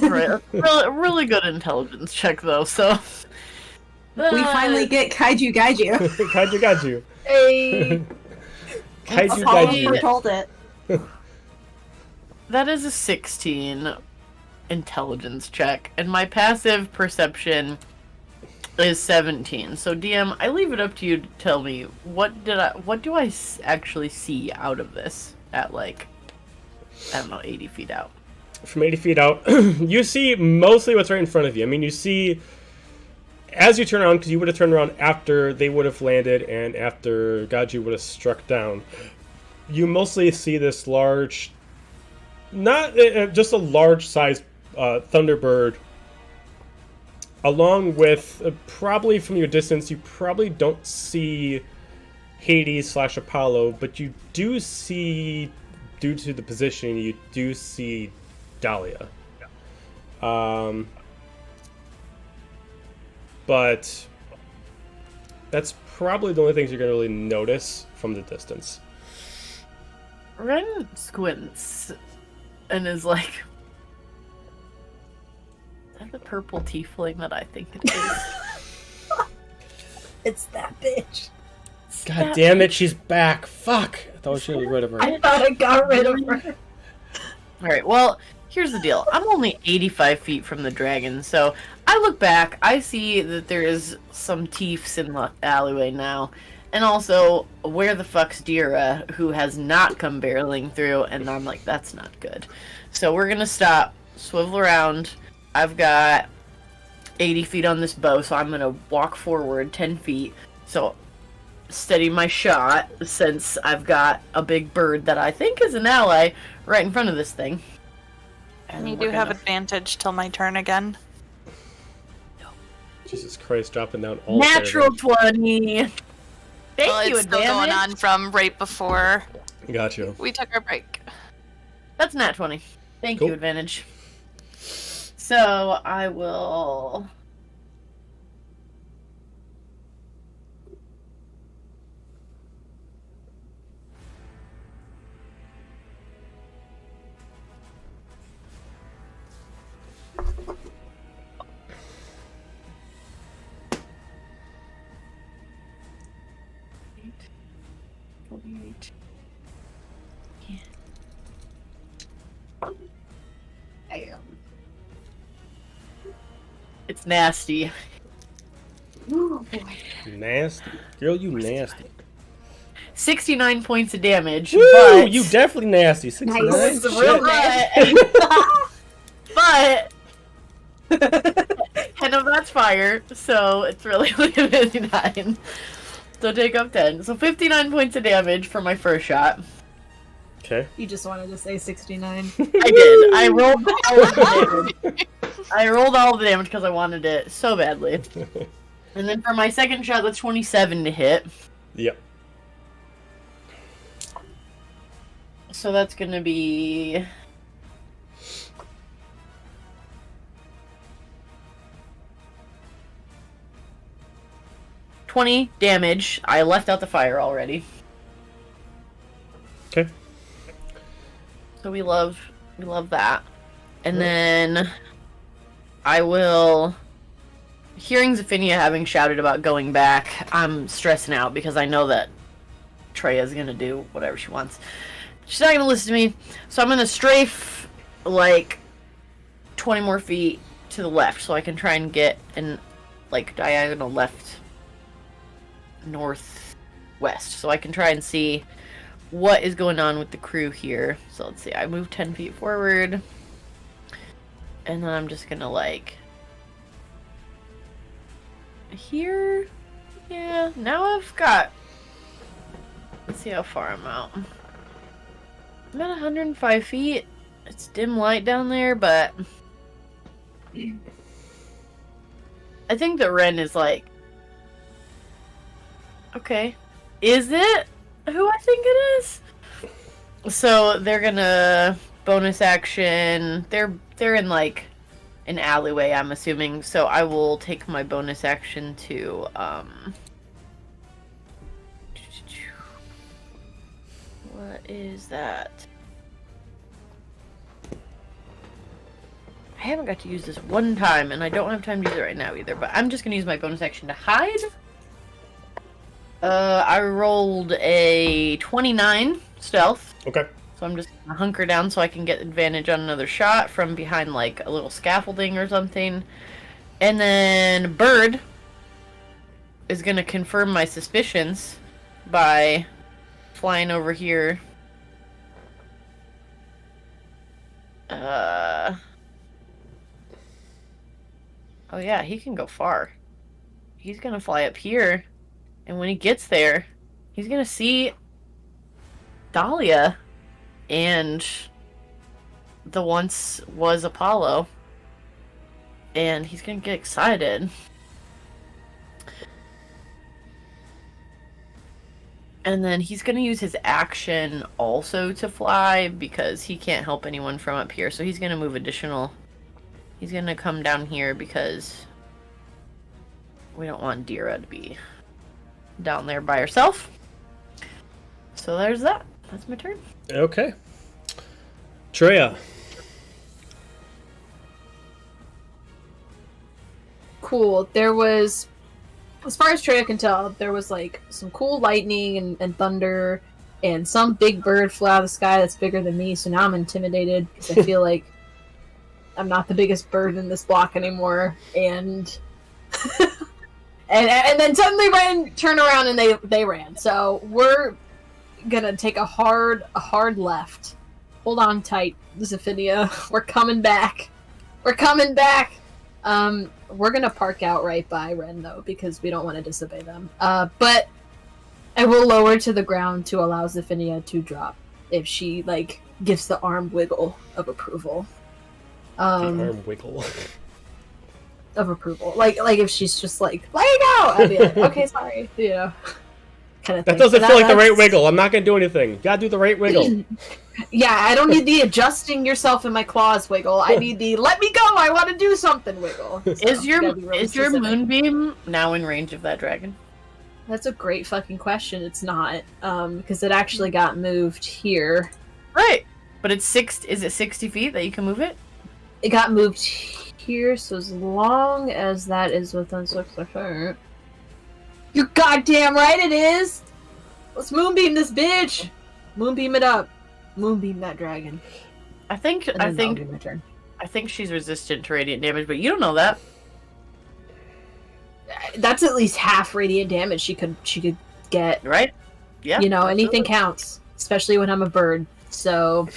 Right, really good intelligence check though. So We finally get Kaiju Gaiju. Kaiju got you. a Kaiju Apollo got you. foretold it. that is a 16 intelligence check, and my passive perception is 17. So DM, I leave it up to you to tell me what do I actually see out of this at, like, I don't know, 80 feet out. From 80 feet out, you see mostly what's right in front of you. I mean, you see, as you turn around, because you would have turned around after they would have landed and after Gaju would have struck down, you mostly see this large, not just a large-sized Thunderbird, along with, probably from your distance, you probably don't see Hades/Apollo, but you do see, due to the positioning, you do see Dahlia. But that's probably the only things you're going to really notice from the distance. Ren squints and is like, is that the purple tiefling that I think it is? It's that bitch. God damn it, she's back. Fuck. I thought she was rid of her. I thought I got rid of her. Alright, well, here's the deal. I'm only 85 feet from the dragon, so I look back, I see that there is some Tiefs in the alleyway now, and also, where the fuck's Dira, who has not come barreling through, and I'm like, that's not good. So we're gonna stop, swivel around. I've got 80 feet on this bow, so I'm gonna walk forward 10 feet, so steady my shot, since I've got a big bird that I think is an ally right in front of this thing. And You we're do have gonna- advantage till my turn again. Jesus Christ, dropping down all Natural 20! Thank Well, you, it's still going advantage. on from right before Gotcha. we took our break. That's nat 20. Thank Cool. you, advantage. So, I will... It's nasty. Ooh, boy. Nasty. Girl, you nasty. 69 points of damage, Woo! but... You definitely nasty. 69. Nice. Shit. Real but... and of that's fire, so it's really only 59. So take up 10. So 59 points of damage for my first shot. Okay. You just wanted to say 69. I did. I rolled all of the damage. I rolled all the damage because I wanted it so badly. And then for my second shot, that's 27 to hit. Yep. So that's gonna be... $20 damage. I left out the fire already. Okay. So we love that. And then I will... Hearing Zephinia having shouted about going back, I'm stressing out because I know that Treya's gonna do whatever she wants. She's not gonna listen to me, so I'm gonna strafe like 20 more feet to the left so I can try and get in like diagonal left northwest so I can try and see what is going on with the crew here. So let's see, I move 10 feet forward and then I'm just gonna like here. Yeah, now I've got Let's see how far I'm out. I'm at 105 feet. It's dim light down there, but I think the Ren is like, okay, is it who I think it is? So they're gonna bonus action. They're in like an alleyway, I'm assuming. So I will take my bonus action to what is that? I haven't got to use this one time, and I don't have time to use it right now either, but I'm just going to use my bonus action to hide. I rolled a 29 stealth. Okay. So I'm just going to hunker down so I can get advantage on another shot from behind, like, a little scaffolding or something. And then Bird is going to confirm my suspicions by flying over here. Oh yeah, he can go far. He's gonna fly up here, and when he gets there, he's gonna see Dahlia and the once was Apollo, and he's gonna get excited. And then he's gonna use his action also to fly because he can't help anyone from up here, so he's gonna move additional. He's gonna come down here because we don't want Dira to be down there by herself. So there's that. That's my turn. Okay. Treya. Cool. There was, as far as Treya can tell, there was like some cool lightning and thunder, and some big bird flew out of the sky that's bigger than me. So now I'm intimidated because I feel like I'm not the biggest bird in this block anymore, and and then suddenly turn around and they ran. So we're gonna take a hard left. Hold on tight, Zephinia. We're coming back. We're coming back. We're gonna park out right by Ren though because we don't want to disobey them. But I will lower to the ground to allow Zephinia to drop if she like gives the arm wiggle of approval. The arm wiggle. Of approval. Like if she's just like, let it go! I'd be like, okay, sorry. You know. Kind of That thing. doesn't So feel like the right wiggle. I'm not going to do anything. You got to do the right wiggle. Yeah, I don't need the adjusting yourself in my claws wiggle. I need the let me go, I want to do something wiggle. So, Is your really specific. moonbeam now in range of that dragon? That's a great fucking question. It's not. Because it actually got moved here. Right. But it's is it 60 feet that you can move it? It got moved here, so as long as that is within 6 feet. You're goddamn right it is! Let's moonbeam this bitch! Moonbeam it up. Moonbeam that dragon. I think My turn. I think she's resistant to radiant damage, but you don't know that. That's at least half radiant damage she could get. Right? Yeah. You know, anything absolutely. counts. Especially when I'm a bird. So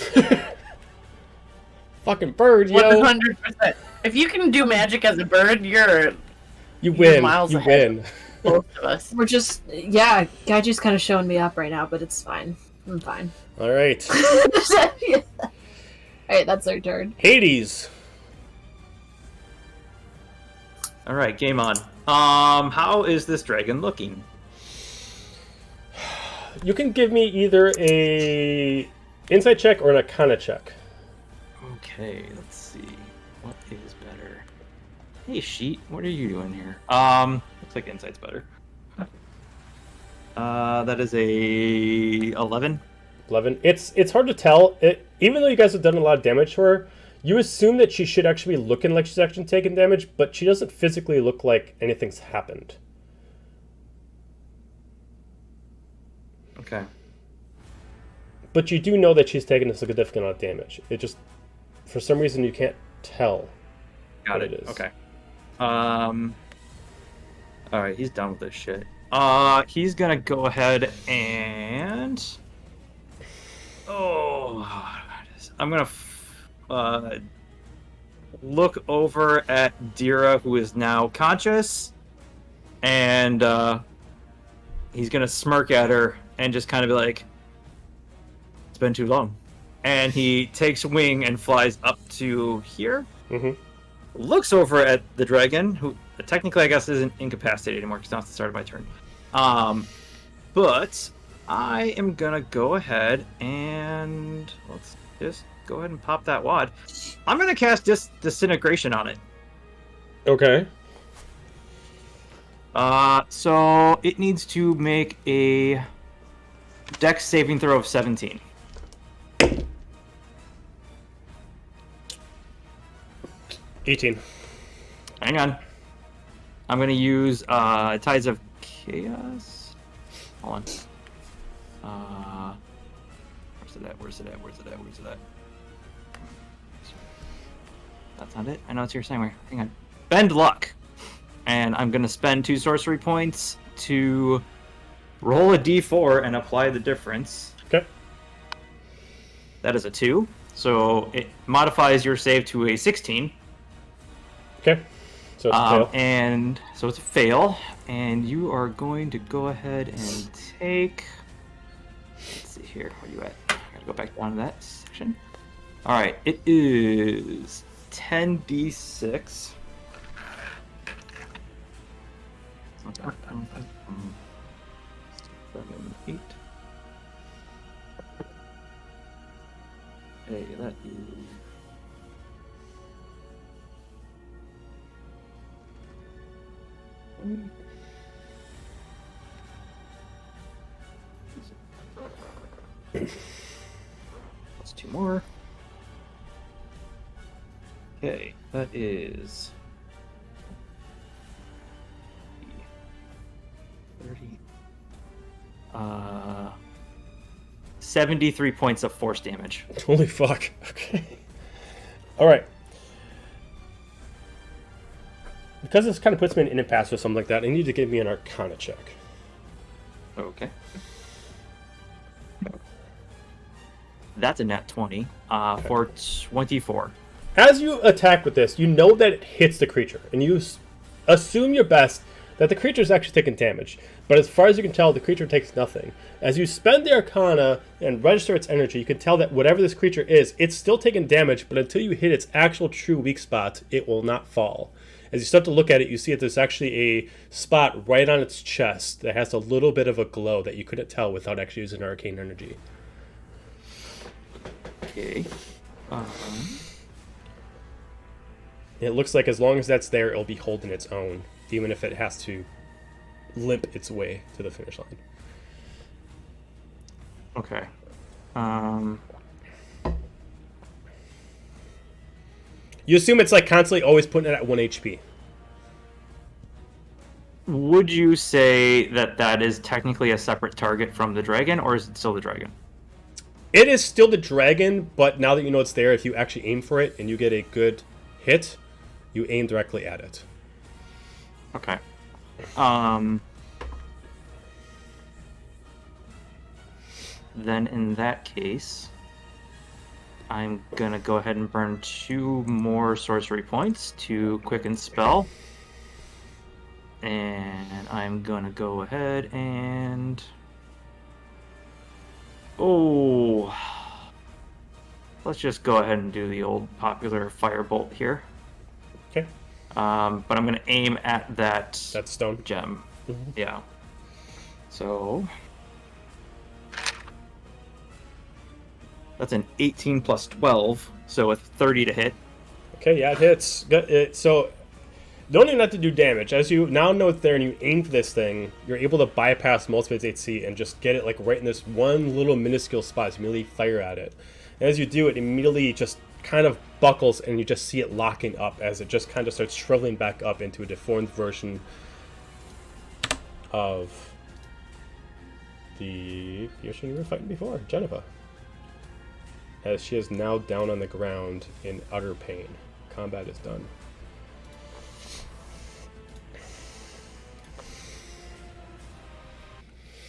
Fucking bird, yo. 100%. If you can do magic as a bird, You win. miles You ahead. win. both of us. we're just Gaiju's kinda showing me up right now, but it's fine. I'm fine. All right. Alright, that's our turn. Hades. All right, game on. How is this dragon looking? You can give me either a insight check or an arcana check. Okay, let's see. What is better? Hey, Sheet, what are you doing here? Looks like insight's better. That is a 11. 11. It's hard to tell. Even though you guys have done a lot of damage to her, you assume that she should actually be looking like she's actually taking damage, but she doesn't physically look like anything's happened. Okay. But you do know that she's taken a significant amount of damage. It just, for some reason, you can't tell. Got what it. is. Okay. Alright, he's done with this shit. He's gonna go ahead and... I'm gonna look over at Dira, who is now conscious, and he's gonna smirk at her and just kind of be like, it's been too long. And he takes wing and flies up to here. Mm-hmm. Looks over at the dragon, who technically I guess isn't incapacitated anymore because now it's the start of my turn. But I am gonna go ahead and let's just go ahead and pop that wad. I'm gonna cast disintegration on it. Okay. So it needs to make a Dex saving throw of 17. 18. Hang on. I'm gonna use Tides of Chaos. Hold on. Where's it at? That's not it. I know it's here somewhere. Hang on. Bend Luck. And I'm gonna spend 2 sorcery points to roll a d4 and apply the difference. Okay. That is a 2. So it modifies your save to a 16. Okay. So it's a fail. And so it's a fail. And you are going to go ahead and take... Let's see here. Where are you at? I gotta go back down to that section. Alright. It is 10d6. 7, 8. Hey, that is... That's 2 more. Okay, that is 30. 73 points of force damage. Holy fuck. Okay. Alright. Because this kind of puts me in an impasse or something like that, I need to give me an Arcana check. Okay. That's a nat 20 for 24. As you attack with this, you know that it hits the creature, and you assume your best that the creature is actually taking damage. But as far as you can tell, the creature takes nothing. As you spend the Arcana and register its energy, you can tell that whatever this creature is, it's still taking damage, but until you hit its actual true weak spot, it will not fall. As you start to look at it, you see that there's actually a spot right on its chest that has a little bit of a glow that you couldn't tell without actually using arcane energy. Okay. It looks like as long as that's there, it'll be holding its own, even if it has to limp its way to the finish line. Okay. You assume it's like constantly always putting it at 1 HP. Would you say that that is technically a separate target from the dragon, or is it still the dragon? It is still the dragon, but now that you know it's there, if you actually aim for it and you get a good hit, you aim directly at it. Okay. Then in that case, I'm gonna go ahead and burn 2 more sorcery points to quicken spell. And I'm gonna go ahead and... Oh... Let's just go ahead and do the old popular firebolt here. Okay. But I'm gonna aim at that stone gem. Mm-hmm. Yeah. So... That's an 18 plus 12, so a 30 to hit. Okay, yeah, it hits. So, don't even have to do damage. As you now know it's there and you aim for this thing, you're able to bypass most of its AC and just get it like right in this one little minuscule spot. You immediately fire at it. And as you do, it immediately just kind of buckles and you just see it locking up as it just kind of starts shriveling back up into a deformed version of the person you were fighting before, Geniva. As she is now down on the ground in utter pain. Combat is done.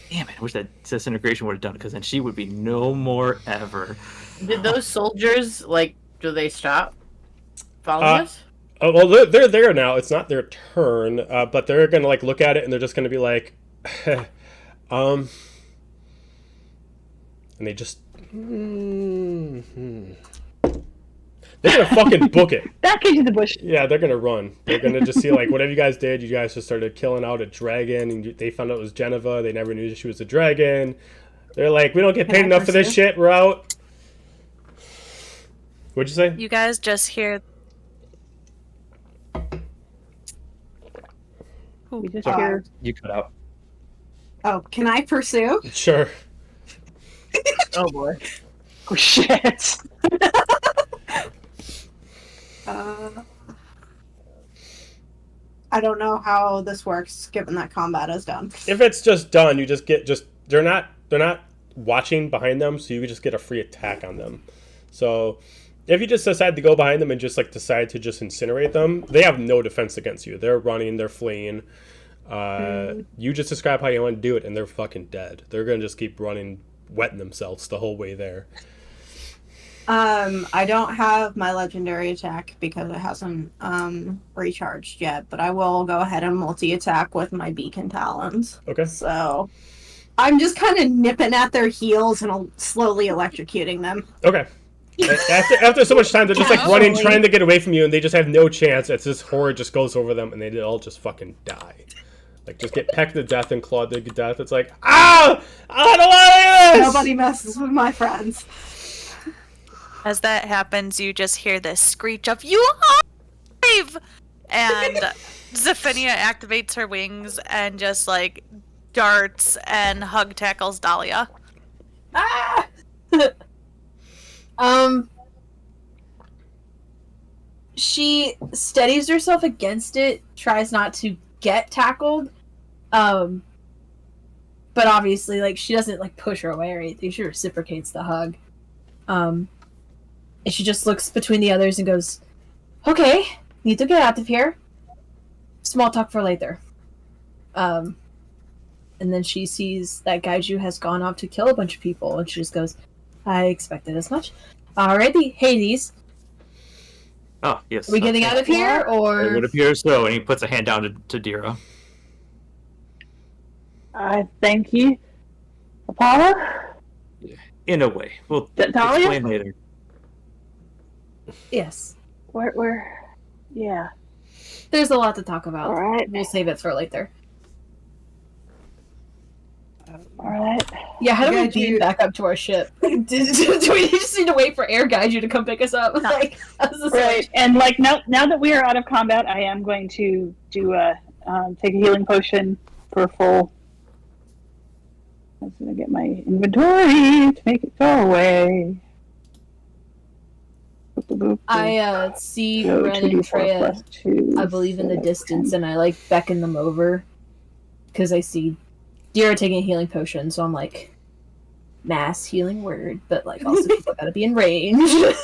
Damn it, I wish that disintegration would have done it, because then she would be no more ever. Did those soldiers, like, do they stop following us? Oh, well, they're there now. It's not their turn, but they're going to, like, look at it, and they're just going to be like, and they just they're gonna fucking book it. Back into the bush. Yeah, they're gonna run. They're gonna just see like whatever you guys did. You guys just started killing out a dragon, and they found out it was Geniva. They never knew she was a dragon. They're like, we don't get paid enough for this shit. We're out. What'd you say? You guys just hear. We just Sorry. hear. You cut out. Oh, can I pursue? Sure. Oh boy. Oh shit! I don't know how this works, given that combat is done. If it's just done, you just get they're not watching behind them, so you just get a free attack on them. So if you just decide to go behind them and just like decide to just incinerate them, they have no defense against you. They're running, they're fleeing. You just describe how you want to do it, and they're fucking dead. They're gonna just keep running, wetting themselves the whole way there. I don't have my legendary attack because it hasn't recharged yet, but I will go ahead and multi-attack with my beacon talons. Okay. So I'm just kind of nipping at their heels and slowly electrocuting them. Okay. After so much time, they're just like running, trying to get away from you, and they just have no chance. It's this horror just goes over them, and they all just fucking die. Like, just get pecked to death and clawed to death. It's like, ah! I don't want this! Nobody messes with my friends. As that happens, you just hear this screech of "You alive!" And Zephynia activates her wings and just like darts and hug tackles Dahlia. Ah! She steadies herself against it, tries not to get tackled. But obviously, like, she doesn't like push her away or anything. She reciprocates the hug. And she just looks between the others and goes, "Okay, need to get out of here. Small talk for later." And then she sees that Gaiju has gone off to kill a bunch of people, and she just goes, "I expected as much. Alrighty, Hades, Oh, yes. are we getting out of here, It or...?" would appear so, and he puts a hand down to Dira. Thank you, Apollo. In a way. We'll Dahlia? explain later. Yes. We're yeah. There's a lot to talk about. All right. We'll save it for later. All right. Yeah, how do we Gaiju- beam back up to our ship? do we just need to wait for Air Gaiju to come pick us up? Like, how's this Right. And like now that we are out of combat, I am going to do take a healing potion for a full. I'm just gonna get my inventory to make it go away. I see Go Ren and 2d4 Freya, plus 2, I believe, in the so distance, and I like beckon them over because I see Dira taking a healing potion. So I'm like, mass healing word, but like also people gotta be in range.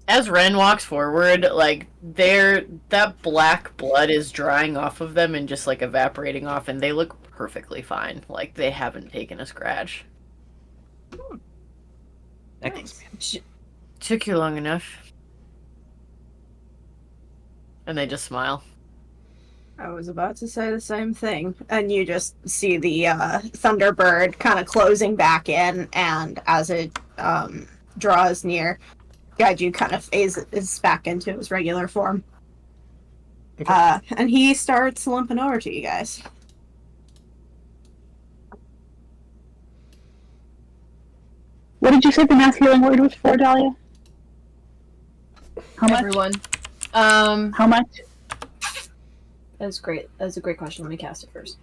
As Ren walks forward, like that black blood is drying off of them and just like evaporating off, and they look perfectly fine. Like they haven't taken a scratch. Excellent. Took you long enough. And they just smile. I was about to say the same thing. And you just see the Thunderbird kind of closing back in, and as it draws near, Gaiju kind of phases back into his regular form. Okay. And he starts limping over to you guys. What did you say the mass healing word was for, Dahlia? How much? Everyone. How much? That's great. That's a great question. Let me cast it first.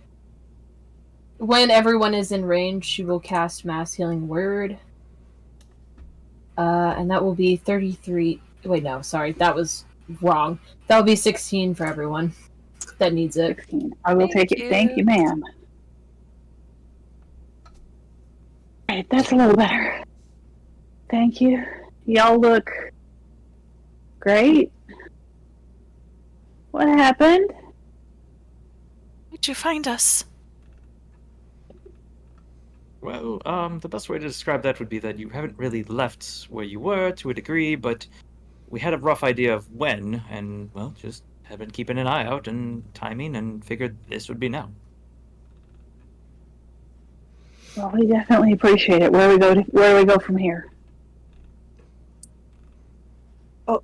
When everyone is in range, she will cast Mass Healing Word. And that will be 33... Wait, no, sorry. That was wrong. That will be 16 for everyone that needs it. 16. I will take it. you. Thank you, ma'am. Right, that's a little better. Thank you. Y'all look great. What happened? Where'd you find us? Well, the best way to describe that would be that you haven't really left where you were to a degree, but we had a rough idea of when, and, well, just have been keeping an eye out and timing and figured this would be now. Well, we definitely appreciate it. Where do we go from here? Oh.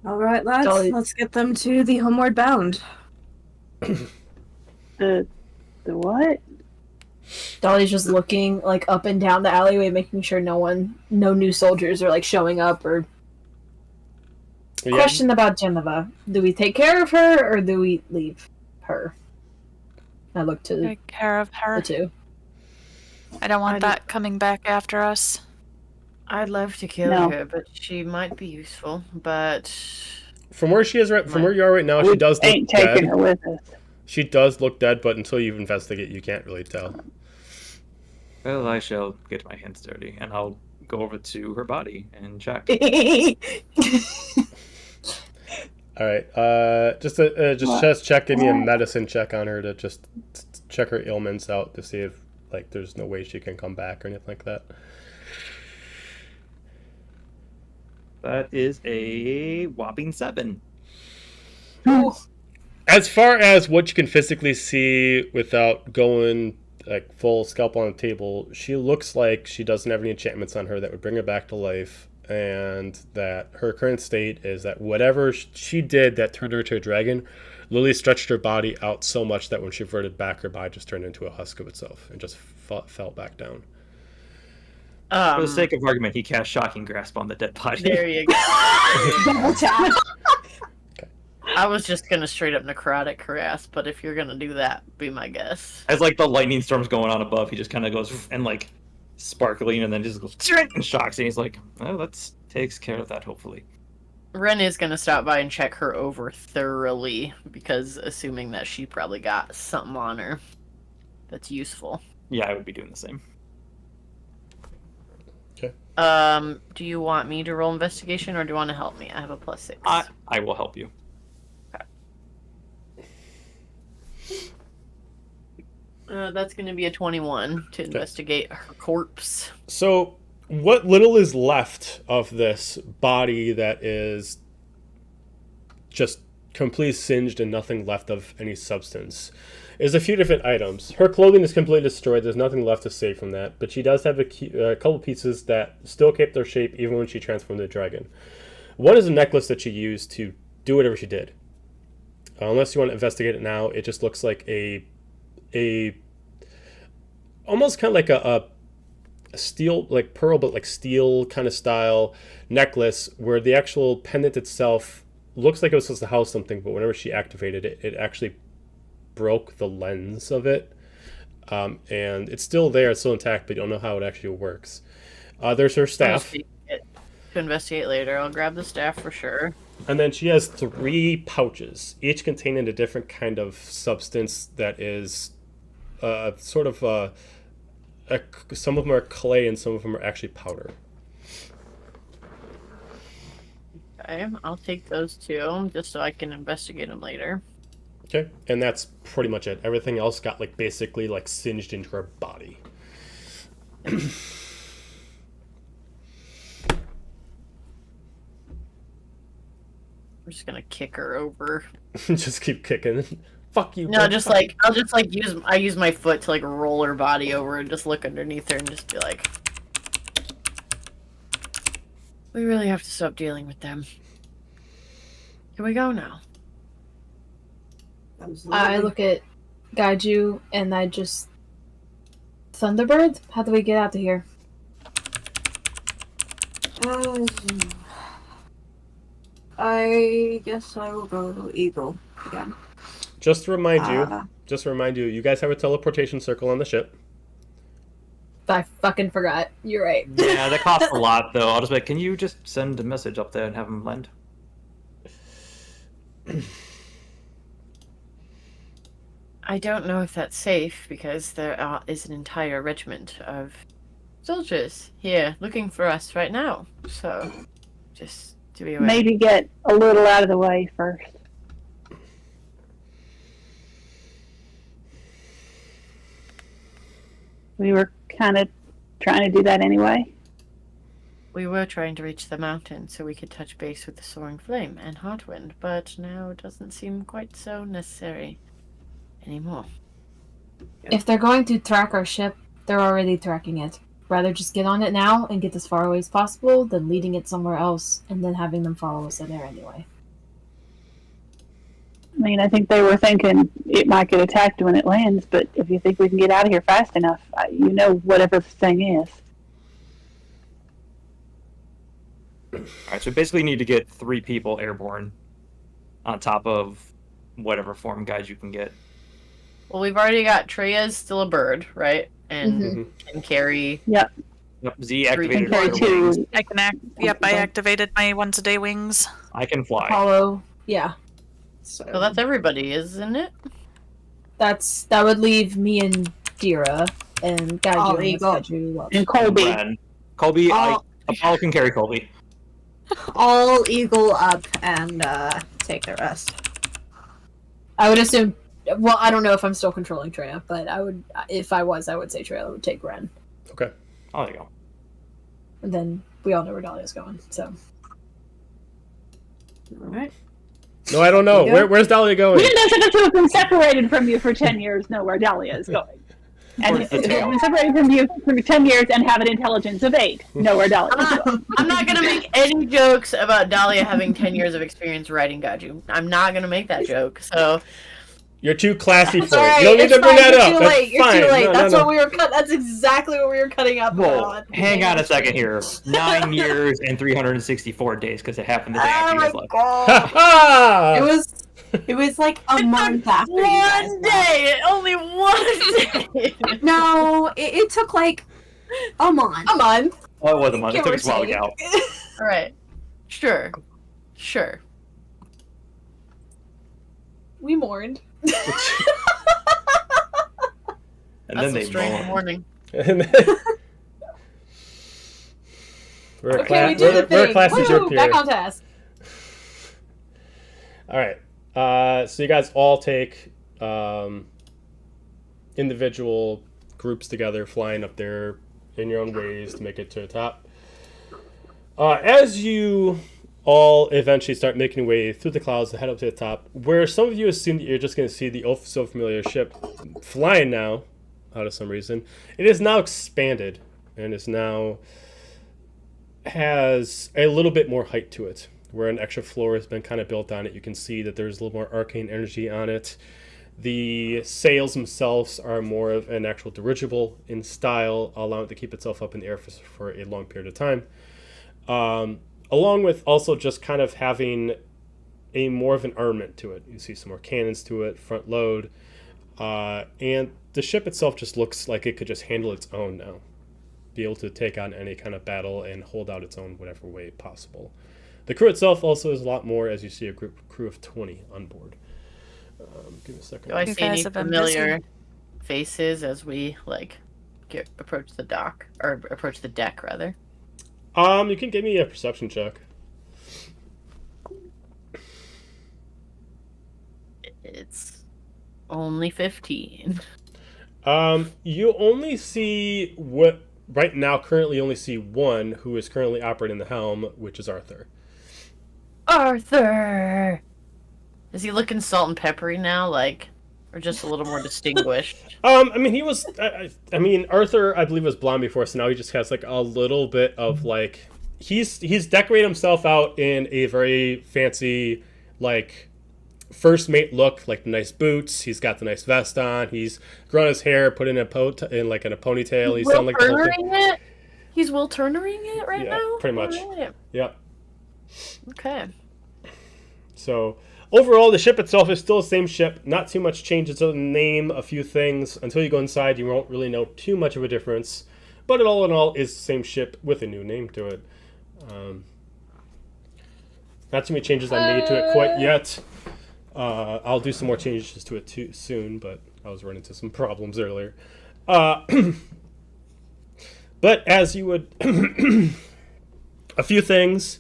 All right, lads. Dolly- Let's get them to the Homeward Bound. The what? Dolly's just looking like up and down the alleyway, making sure no new soldiers are like showing up or. Yeah. Question about Geniva. Do we take care of her or do we leave her? I look to Take care of her. the two. I don't want that coming back after us. I'd love to kill No. her, but she might be useful. But From where she is from where you are right now, We she does look ain't taking dead. her with us. She does look dead, but until you investigate, you can't really tell. Well, I shall get my hands dirty, and I'll go over to her body and check. All right. Just check. Give me a medicine check on her to just check her ailments out to see if like there's no way she can come back or anything like that. That is a whopping 7. As far as what you can physically see without going like full scalpel on the table, she looks like she doesn't have any enchantments on her that would bring her back to life, and that her current state is that whatever she did that turned her to a dragon, Lily stretched her body out so much that when she reverted back, her body just turned into a husk of itself and just fell back down. For the sake of argument, he cast Shocking Grasp on the dead body. there you go. Double tap. I was just gonna straight up necrotic harass, but if you're gonna do that, be my guess. As like the lightning storm's going on above, he just kind of goes and like sparkling, and then just goes and shocks, and he's like, "Oh, that takes care of that, hopefully." Ren is gonna stop by and check her over thoroughly, because assuming that she probably got something on her that's useful. Yeah, I would be doing the same. Do you want me to roll investigation, or do you want to help me? I have a +6. I will help you. That's going to be a 21 to investigate her corpse. So, what little is left of this body that is just completely singed and nothing left of any substance is a few different items. Her clothing is completely destroyed. There's nothing left to save from that. But she does have a couple pieces that still kept their shape even when she transformed into a dragon. One is a necklace that she used to do whatever she did. Unless you want to investigate it now, it just looks like a almost kind of like a steel, like pearl, but like steel kind of style necklace where the actual pendant itself looks like it was supposed to house something, but whenever she activated it, it actually broke the lens of it. And it's still there, it's still intact, but you don't know how it actually works. There's her staff. To investigate later. I'll grab the staff for sure. And then she has 3 pouches, each containing a different kind of substance that is sort of some of them are clay and some of them are actually powder. Okay, I'll take those 2 just so I can investigate them later. Okay, and that's pretty much it. Everything else got like basically like singed into her body. I'm just gonna kick her over. Just keep kicking. Fuck you. No, bro. just like I'll just like use my foot to like roll her body over and just look underneath her and just be like, we really have to stop dealing with them. Here we go now. I look at Gaiju and I just... Thunderbird? How do we get out of here? I guess I will go Eagle again. Just to remind you, you guys have a teleportation circle on the ship. I fucking forgot. You're right. Yeah, that costs a lot, though. I'll just be like, can you just send a message up there and have them land? I don't know if that's safe because there is an entire regiment of soldiers here looking for us right now. So, just to be aware. Maybe get a little out of the way first. We were kind of trying to do that anyway. We were trying to reach the mountain so we could touch base with the Soaring Flame and Heartwind, but now it doesn't seem quite so necessary anymore. If they're going to track our ship, they're already tracking it. Rather just get on it now and get as far away as possible than leading it somewhere else and then having them follow us there anyway. I mean, I think they were thinking it might get attacked when it lands, but if you think we can get out of here fast enough, you know whatever the thing is. Alright, so we basically need to get 3 people airborne on top of whatever form guide you can get. Well, we've already got Treya's still a bird, right? And Mm-hmm. Carrie. Yep. Yep, Z activated Carrie her too. wings. I can Yep, I activated my once a day wings. I can fly. Apollo, yeah. So that's everybody, isn't it? That would leave me and Dira and Gaju. And Colby. Ren. Colby, Apollo can carry Colby. I'll eagle up and take the rest. I would assume. Well, I don't know if I'm still controlling Treya, but if I was, I would say Treya would take Ren. Okay. Oh, there you go. And then we all know where Dahlia's going, so. Alright. No, I don't know. Where's Dahlia going? We didn't have been separated from you for 10 years, know where Dahlia is going. And Towards the tail. been separated from you for 10 years and have an intelligence of 8, know where Dahlia is going. I'm not gonna make any jokes about Dahlia having 10 years of experience riding Gaju. I'm not gonna make that joke. So You're too classy for Alright, it. You don't need to bring that up. You're That's too late. You're fine. too late. No, That's no, what we were. That's exactly what we were cutting up Whoa, on. hang on a second here. 9 years and 364 days because it happened the day after Oh you my guys left. god! Ha It was like a month after you guys one left. day, only one day. No, it took like a month. A month. Well, it wasn't much. It Give took or us a while to take. get out. All right, sure. We mourned. And That's then a they strange moaned. morning. We're a Okay, we do the we're a thing. classy Woo, group here. back on task. All right. So you guys all take individual groups together, flying up there in your own ways to make it to the top. As you all eventually start making your way through the clouds to head up to the top, where some of you assume that you're just going to see the oh so familiar ship flying now, out of some reason, it is now expanded and is now has a little bit more height to it, where an extra floor has been kind of built on it. You can see that there's a little more arcane energy on it. The sails themselves are more of an actual dirigible in style, allowing it to keep itself up in the air for a long period of time. Along with also just kind of having a more of an armament to it. You see some more cannons to it, front load, and the ship itself just looks like it could just handle its own now. Be able to take on any kind of battle and hold out its own whatever way possible. The crew itself also is a lot more, as you see a crew of 20 on board. Give me a second. Do I You see any guys have been familiar busy. faces as we approach the dock or approach the deck rather? You can give me a perception check. It's only 15. You only see what right now currently only see one who is currently operating the helm, which is Arthur. Arthur! Is he looking salt and peppery now, or just a little more distinguished? I mean, he was. I mean, Arthur, I believe, was blonde before, so now he just has like a little bit of like. He's decorated himself out in a very fancy, like, first mate look, like nice boots. He's got the nice vest on. He's grown his hair, put in a in a ponytail. He's done like the whole thing. It? He's Will Turnering it right Yeah, now? pretty much. Alright. Yep. Okay. So overall, the ship itself is still the same ship. Not too much changes to the name, a few things. Until you go inside, you won't really know too much of a difference. But it all in all is the same ship with a new name to it. Not too many changes I made to it quite yet. I'll do some more changes to it too soon, but I was running into some problems earlier. But as you would, a few things.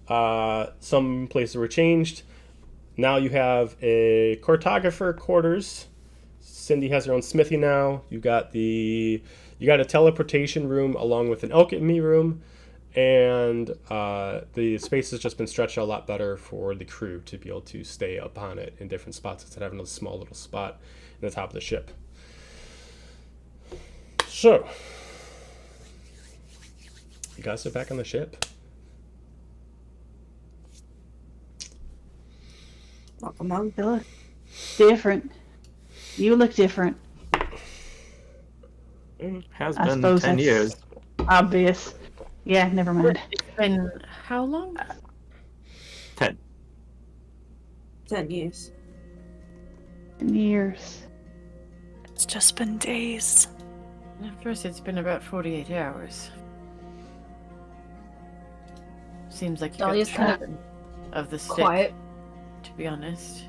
Some places were changed. Now you have a cartographer quarters. Cindy has her own smithy now. You got a teleportation room along with an alchemy room. and the space has just been stretched out a lot better for the crew to be able to stay upon it in different spots instead of having a small little spot in the top of the ship. So, you guys are back on the ship. Welcome home. You look different. You look different. It has I been suppose 10 that's years. Obvious. Yeah, never mind. It's been how long? 10. 10 years. Years. It's just been days. At first, it's been about 48 hours. Seems like you got Dahlia's the kind short of the stick, Quiet. to be honest.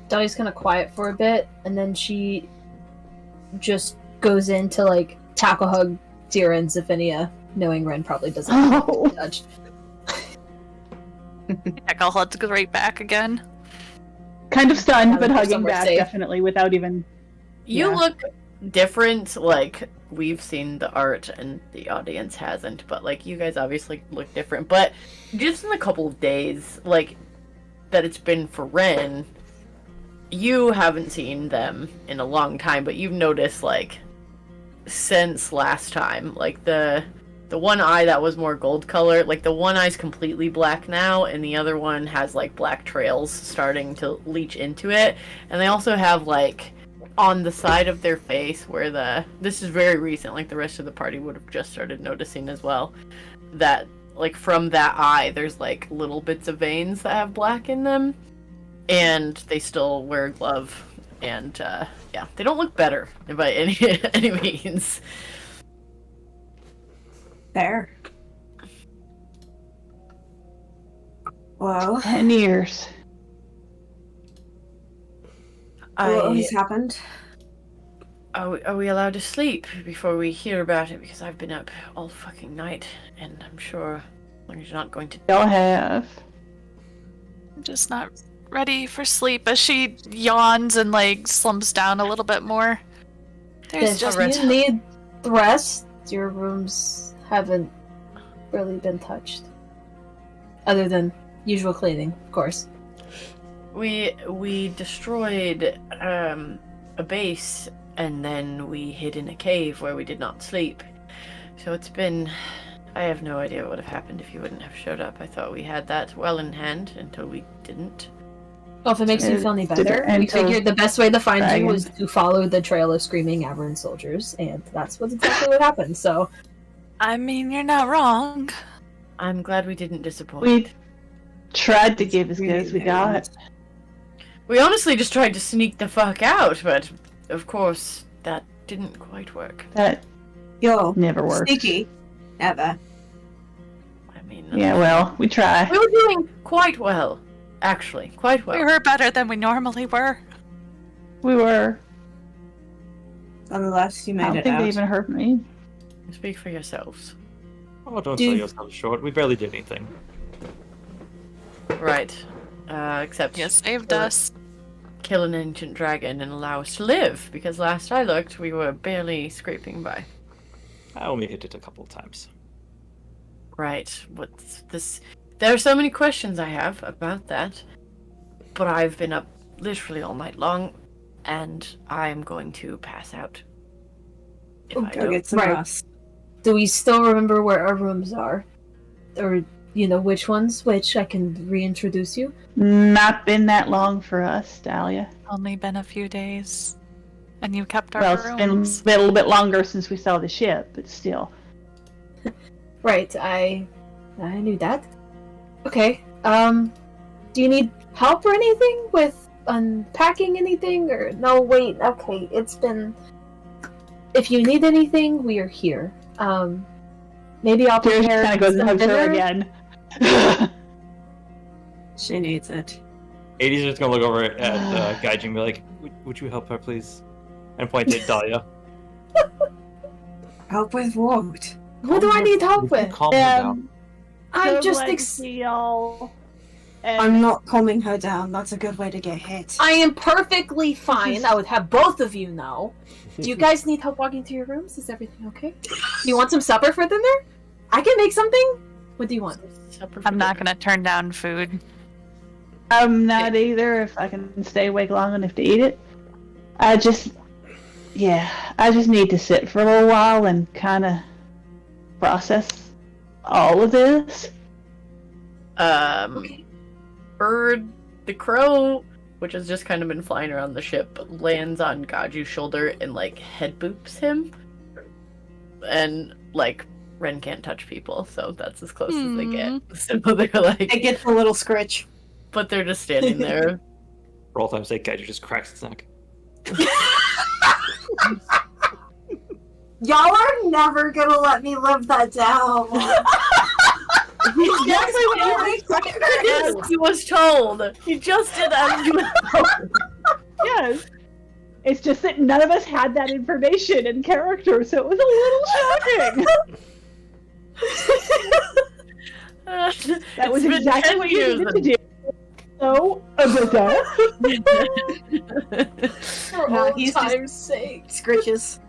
Dahlia's kind of quiet for a bit, and then she just goes in to like tackle hug Zira and Zephania, knowing Ren probably doesn't Oh. get touched. Heck, I'll have to go right back again. Kind of stunned, Yeah, but we're hugging somewhere back safe. definitely without even. You Yeah. look different, like, we've seen the art and the audience hasn't, but, like, you guys obviously look different. But just in a couple of days, like, that it's been for Ren, you haven't seen them in a long time, but you've noticed, like, since last time, like, the one eye that was more gold color, like, the one eye's completely black now, and the other one has, like, black trails starting to leach into it. And they also have, like, on the side of their face where this is very recent, like the rest of the party would have just started noticing as well, that like from that eye there's like little bits of veins that have black in them, and they still wear a glove, and yeah, they don't look better by any means. Fair. Well, 10 years. what has happened? Are we allowed to sleep before we hear about it? Because I've been up all fucking night, and I'm sure you're not going to. Y'all have. I'm just not ready for sleep as she yawns and like slumps down a little bit more. There's If just you need rest, your rooms haven't really been touched. Other than usual cleaning, of course. We destroyed a base, and then we hid in a cave where we did not sleep. So it's been... I have no idea what would have happened if you wouldn't have showed up. I thought we had that well in hand until we didn't. Well, if it makes you feel any better, we figured the best way to find you was to follow the trail of screaming Averant soldiers, and that's exactly what happened, so... I mean, you're not wrong. I'm glad we didn't disappoint. We tried to give as good as we got. We honestly just tried to sneak the fuck out, but of course that didn't quite work. That Yo, never worked. sneaky. Never. I mean, Yeah, well, we try. we were doing quite well, actually, quite well. We were better than we normally were. We were. Nonetheless, you I made don't it think out. they even hurt me. Speak for yourselves. Oh, don't Dude. sell yourself short. We barely did anything. Right. Except You saved us. kill an ancient dragon and allow us to live, because last I looked, we were barely scraping by. I only hit it a couple of times. Right. What's this? There are so many questions I have about that, but I've been up literally all night long, and I'm going to pass out. If I Go don't. get some Right. rest. Do we still remember where our rooms are? Or, you know, which ones? Which I can reintroduce you? Not been that long for us, Dahlia. Only been a few days. And you kept our Well, it's been rooms. a little bit longer since we saw the ship, but still. Right, I knew that. Okay, do you need help or anything with unpacking anything? Or, no, wait, okay, it's been... If you need anything, we are here. Maybe I'll Tears prepare kind of goes and some hugs her dinner. again. She needs it. 80's just gonna look over at Gaijin and be like, would you help her, please? And point at Dahlia. Help with what? What do I need help with? Calm her down. I'm So just glad to see y'all. And I'm not calming her down. That's a good way to get hit. I am perfectly fine. I would have both of you know. Do you guys need help walking to your rooms? Is everything okay? Do you want some supper for dinner? I can make something. What do you want? I'm not gonna turn down food. I'm not either if I can stay awake long enough to eat it. I just need to sit for a little while and kind of process all of this. Bird, the crow, which has just kind of been flying around the ship, lands on Gaju's shoulder and, like, head boops him. And, like, Ren can't touch people, so that's as close as they get. So they're like... It gets a little scritch. But they're just standing there. For all time's sake, Gaju just cracks its neck. Y'all are never gonna let me live that down. Exactly what he was told. He just did as he was told. Yes. It's just that none of us had that information in character, so it was a little shocking. That was exactly what you needed to do. So, For No, old he's time's sake. Scritches.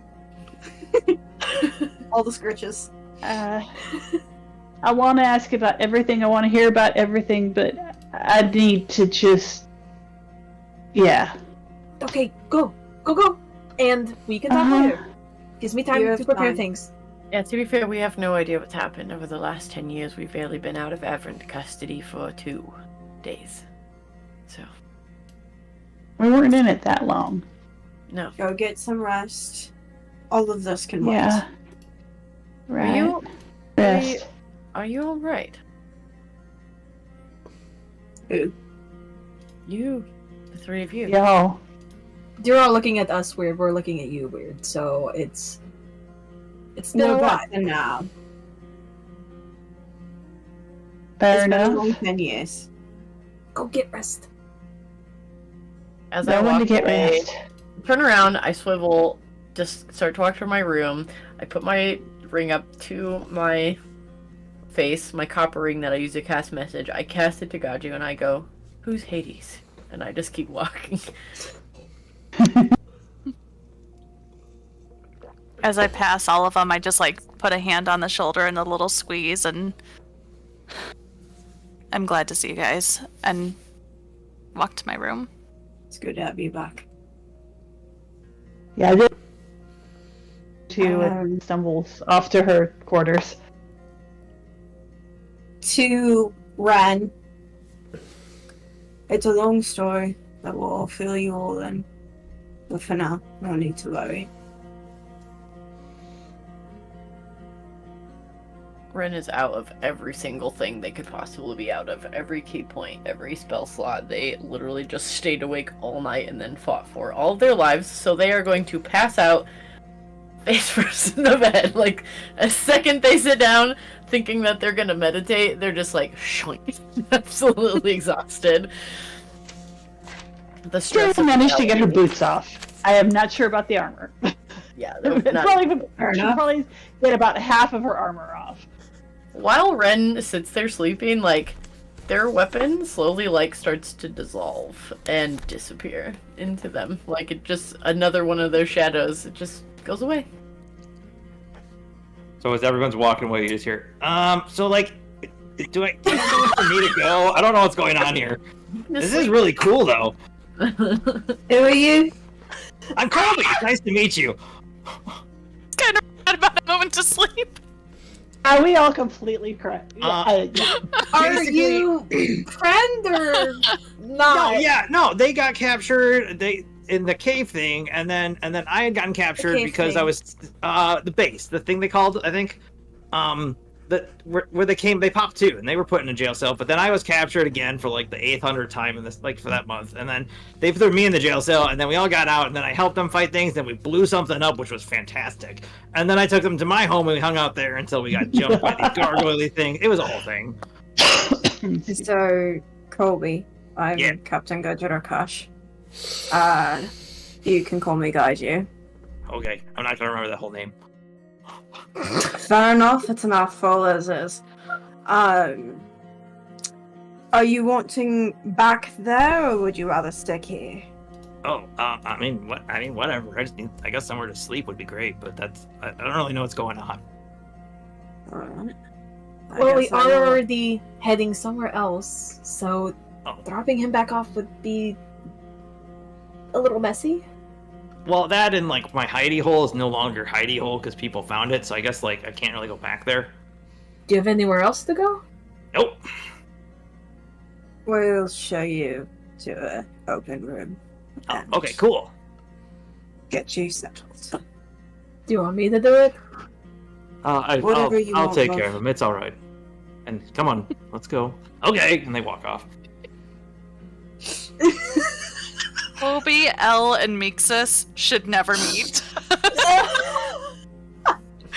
All the scritches. I want to ask about everything. I want to hear about everything, but I need to just... Yeah. Okay, go. And we can talk later. Gives me You time have to prepare time. things. Yeah, to be fair, we have no idea what's happened over the last 10 years. We've barely been out of Averant custody for 2 days. So, We weren't in it that long. no. Go get some rest. All of this can wait. Yeah. Right. you- Rest. Are you alright? Who? You. The 3 of you. Y'all. You're all looking at us weird. We're looking at you weird. So it's been No a while. better now. Fair It's been a enough. long 10 years. Go get rest. As I No one to walk get away, rest. turn around, I swivel, just start to walk toward my room. I put my ring up to my face, my copper ring that I use to cast message. I cast it to Gaju and I go, "Who's Hades?" And I just keep walking. As I pass all of them, I just like put a hand on the shoulder and a little squeeze, and I'm glad to see you guys, and walk to my room. It's good to have you back. Yeah, I did. She stumbles off to her quarters. To Ren. It's a long story that will fill you all in. But for now, no need to worry. Ren is out of every single thing they could possibly be out of. Every key point, every spell slot. They literally just stayed awake all night and then fought for all of their lives. So they are going to pass out face first in the bed. Like, a second they sit down thinking that they're gonna meditate, they're just like, shoink, absolutely exhausted. The stress She of managed to get her reality. boots off. I am not sure about the armor. Yeah, they're not- Fair She'll enough. probably get about half of her armor off. While Ren sits there sleeping, like, their weapon slowly, like, starts to dissolve and disappear into them. Like, it just, another one of those shadows, it just goes away. So as everyone's walking away, you just hear, so like, do I for me to go? I don't know what's going on here. This is really cool though. Who are you? I'm Colby. Nice to meet you. It's kind of bad about a moment to sleep. Are we all completely correct? Yeah. Are Basically- you friend or not? No, they got captured. They in the cave thing, and then I had gotten captured cave because thing. I was the base, the thing they called, I think, where they popped too, and they were put in a jail cell. But then I was captured again for like the 800th time in this, like for that month, and then they threw me in the jail cell, and then we all got out, and then I helped them fight things, then we blew something up, which was fantastic, and then I took them to my home, and we hung out there until we got jumped by the gargoyle thing. It was a whole thing. So, Colby, I'm Yeah. Captain Gajirakash. You can call me Gaiju. Okay, I'm not gonna remember that whole name. Fair enough, it's a mouthful as is. Are you wanting back there, or would you rather stick here? Oh, I mean, whatever. I guess somewhere to sleep would be great, but I don't really know what's going on. Alright. Well, we are already heading somewhere else, so Oh. dropping him back off would be a little messy. Well, that and like my hidey hole is no longer hidey hole because people found it, so I guess like I can't really go back there. Do you have anywhere else to go? Nope. We'll show you to an open room. Oh, and okay, cool. Get you settled. Do you want me to do it? Whatever you I'll want, take love. care of him. It's all right. And come on, let's go. Okay, and they walk off. Colby, Elle, and Mixus should never meet.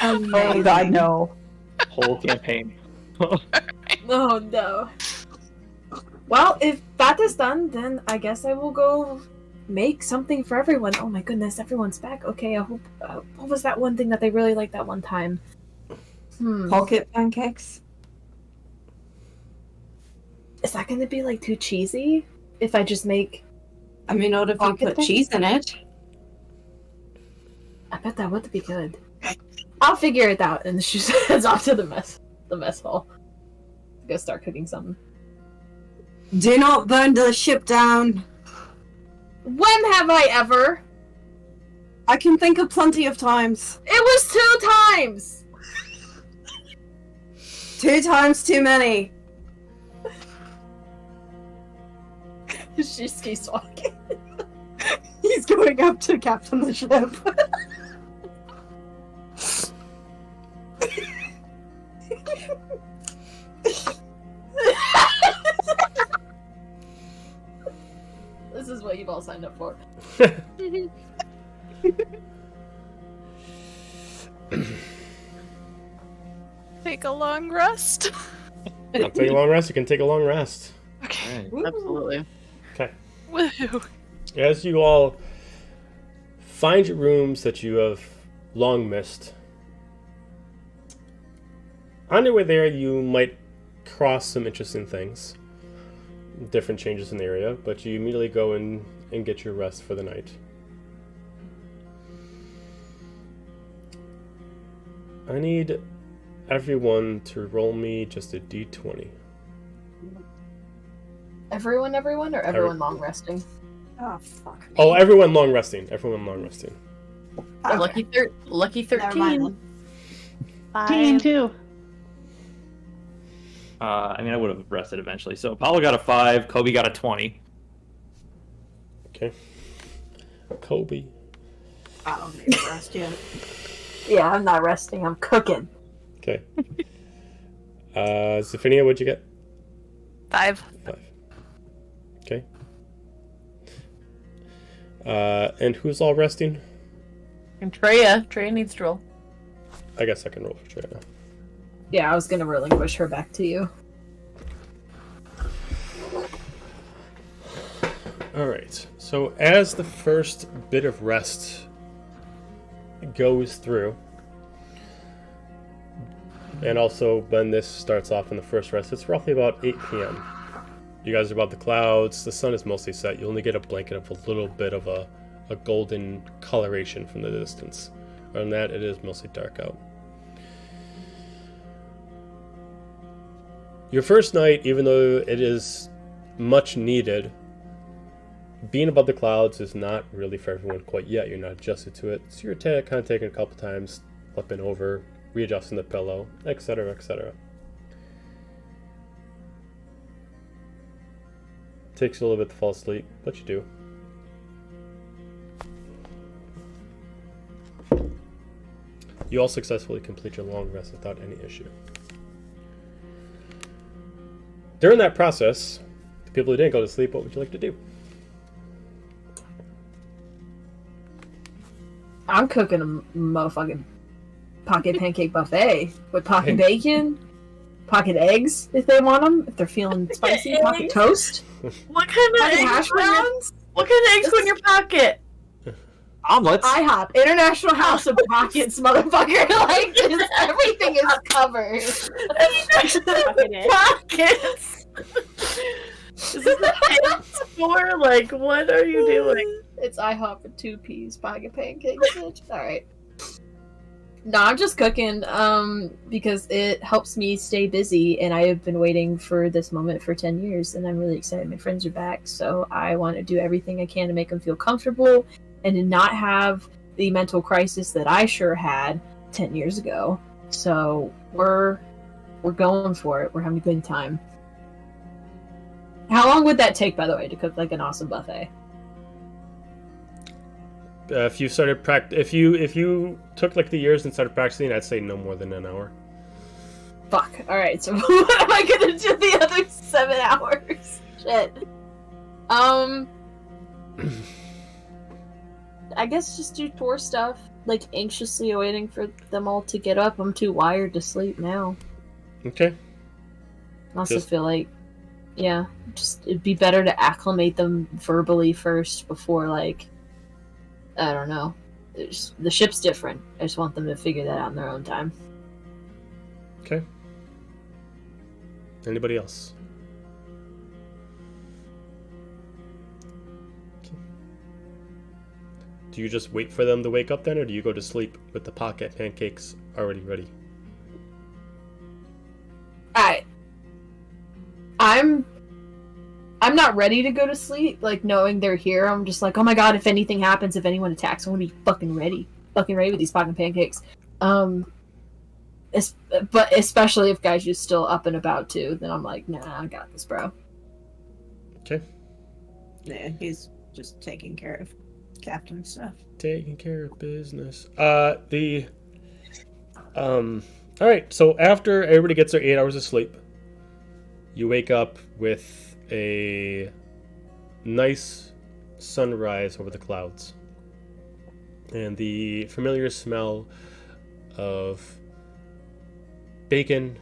Oh God, no. Whole campaign. Oh no. Well, if that is done, then I guess I will go make something for everyone. Oh my goodness, everyone's back. Okay, I hope. What was that one thing that they really liked that one time? Pocket pancakes? Is that going to be like too cheesy? If I just make. I mean, not if you Pocket put things? cheese in it. I bet that would be good. I'll figure it out, and she heads off to the mess hall. Go start cooking something. Do not burn the ship down. When have I ever? I can think of plenty of times. It was 2 times! 2 times too many. She keeps walking. He's going up to captain the ship. This is what you've all signed up for. Take a long rest. I'll take a long rest. You can take a long rest. Okay. Absolutely. Okay. Woohoo. As you all find your rooms that you have long missed, on your way there, you might cross some interesting things, different changes in the area, but you immediately go in and get your rest for the night. I need everyone to roll me just a d20. Everyone, or everyone long resting? Oh, fuck me. Oh, everyone long resting. Everyone long resting. Okay. Lucky Never mind 13. then. Team 2. I mean, I would have rested eventually. So Apollo got a 5, Kobe got a 20. Okay. Kobe. I don't need to rest yet. Yeah, I'm not resting. I'm cooking. Okay. Zephinia, what'd you get? 5. 5. Okay. And who's all resting? And Treya needs to roll. I guess I can roll for Treya. Yeah, I was gonna relinquish her back to you. Alright, so as the first bit of rest goes through, and also when this starts off in the first rest, it's roughly about 8 p.m. You guys are above the clouds, the sun is mostly set, you only get a blanket of a little bit of a golden coloration from the distance. Other than that, it is mostly dark out. Your first night, even though it is much needed, being above the clouds is not really for everyone quite yet. You're not adjusted to it. So you're kind of taking a couple times, flipping over, readjusting the pillow, etc., etc. Takes you a little bit to fall asleep, but you do. You all successfully complete your long rest without any issue. During that process, the people who didn't go to sleep, what would you like to do? I'm cooking a motherfucking pocket pancake buffet with pocket bacon, pocket eggs if they want them, if they're feeling spicy, pocket toast, What kind of pocket eggs? hash browns. What kind of eggs go in your pocket? Omelets. IHOP, International House of Pockets, motherfucker. Like, everything is covered. Pockets. Is this a dance for? Like, what are you doing? It's IHOP with 2 peas, pocket pancakes, bitch. Alright. No, I'm just cooking, because it helps me stay busy, and I have been waiting for this moment for 10 years, and I'm really excited my friends are back, so I want to do everything I can to make them feel comfortable, and to not have the mental crisis that I sure had 10 years ago. So, we're going for it. We're having a good time. How long would that take, by the way, to cook, like, an awesome buffet? If you started if you took like the years and started practicing, I'd say no more than an hour. Fuck. Alright, so what am I gonna do the other 7 hours? Shit. I guess just do tour stuff, like anxiously waiting for them all to get up. I'm too wired to sleep now. Okay. I also feel like, yeah, just it'd be better to acclimate them verbally first before, like, I don't know. The ship's different. I just want them to figure that out in their own time. Okay. Anybody else? Okay. Do you just wait for them to wake up then, or do you go to sleep with the pocket pancakes already ready? I'm not ready to go to sleep, like, knowing they're here. I'm just like, oh my god, if anything happens, if anyone attacks, I'm gonna be fucking ready. Fucking ready with these fucking pancakes. But especially if guys are still up and about, too, then I'm like, nah, I got this, bro. Okay. Yeah, he's just taking care of captain stuff. Taking care of business. Alright, so after everybody gets their 8 hours of sleep, you wake up with a nice sunrise over the clouds and the familiar smell of bacon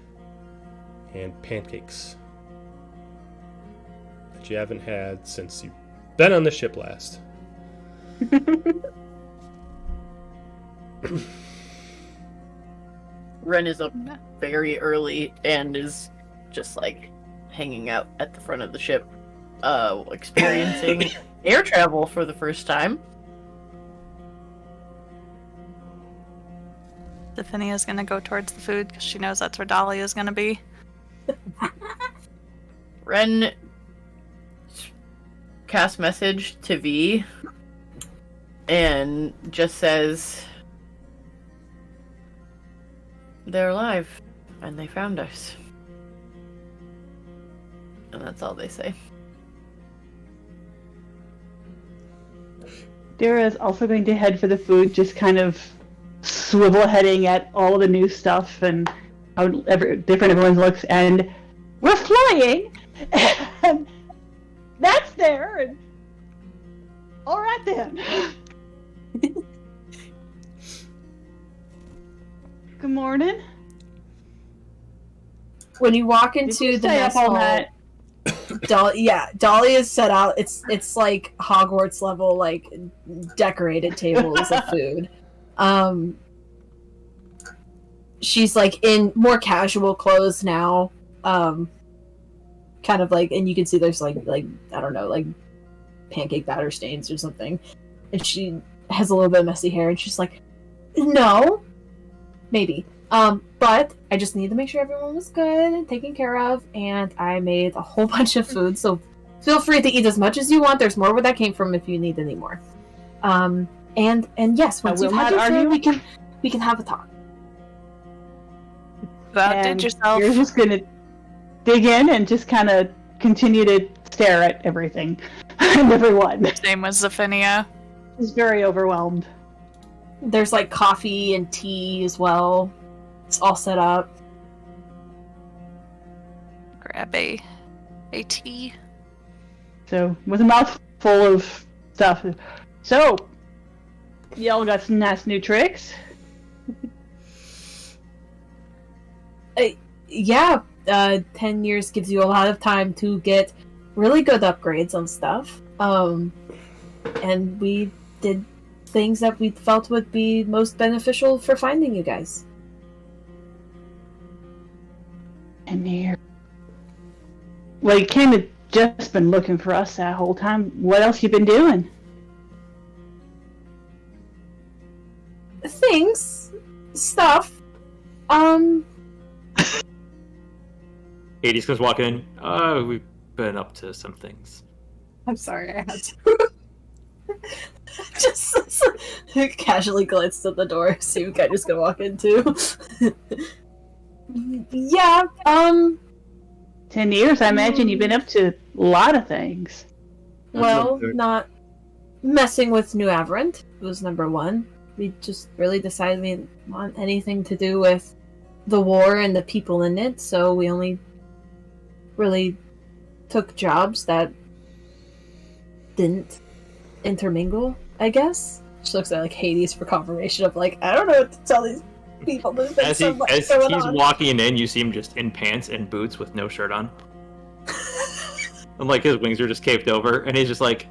and pancakes that you haven't had since you've been on the ship last. Ren is up very early and is just like hanging out at the front of the ship, experiencing air travel for the first time. Stephania's gonna go towards the food because she knows that's where Dolly is gonna be. Ren casts message to V and just says, "They're alive and they found us." And that's all they say. Dara is also going to head for the food, just kind of swivel heading at all of the new stuff and how different everyone looks. And we're flying, and that's there. And all right then. Good morning. When you walk into the mess hall, Dolly is set out. It's like Hogwarts level, like decorated tables of food. She's like in more casual clothes now. Kind of like, and you can see there's like I don't know, like pancake batter stains or something. And she has a little bit of messy hair, and she's like, "No, maybe. But I just need to make sure everyone was good and taken care of, and I made a whole bunch of food, so feel free to eat as much as you want. There's more where that came from if you need any more. And yes, once you've had your food, we can have a talk." Outdid yourself. You're just gonna dig in and just kind of continue to stare at everything and everyone. Same with Zephania. She's very overwhelmed. There's like coffee and tea as well. It's all set up. Grab a tea. So, with a mouth full of stuff. So, y'all got some nice new tricks? Yeah, 10 years gives you a lot of time to get really good upgrades on stuff. And we did things that we felt would be most beneficial for finding you guys. And here. Like, kind of just been looking for us that whole time. What else you been doing? Things. Stuff. Hades comes walking in. We've been up to some things. I'm sorry, I had to. Just casually glanced at the door, see what guy just gonna walk into. Yeah, 10 years, I imagine you've been up to a lot of things. well, not messing with New Averant was number one. We just really decided we didn't want anything to do with the war and the people in it, so we only really took jobs that didn't intermingle, I guess. She looks at like Hades for confirmation of like, I don't know what to tell these people. There's been so much As going he's on. walking in, you see him just in pants and boots with no shirt on. And like his wings are just caved over, and he's just like,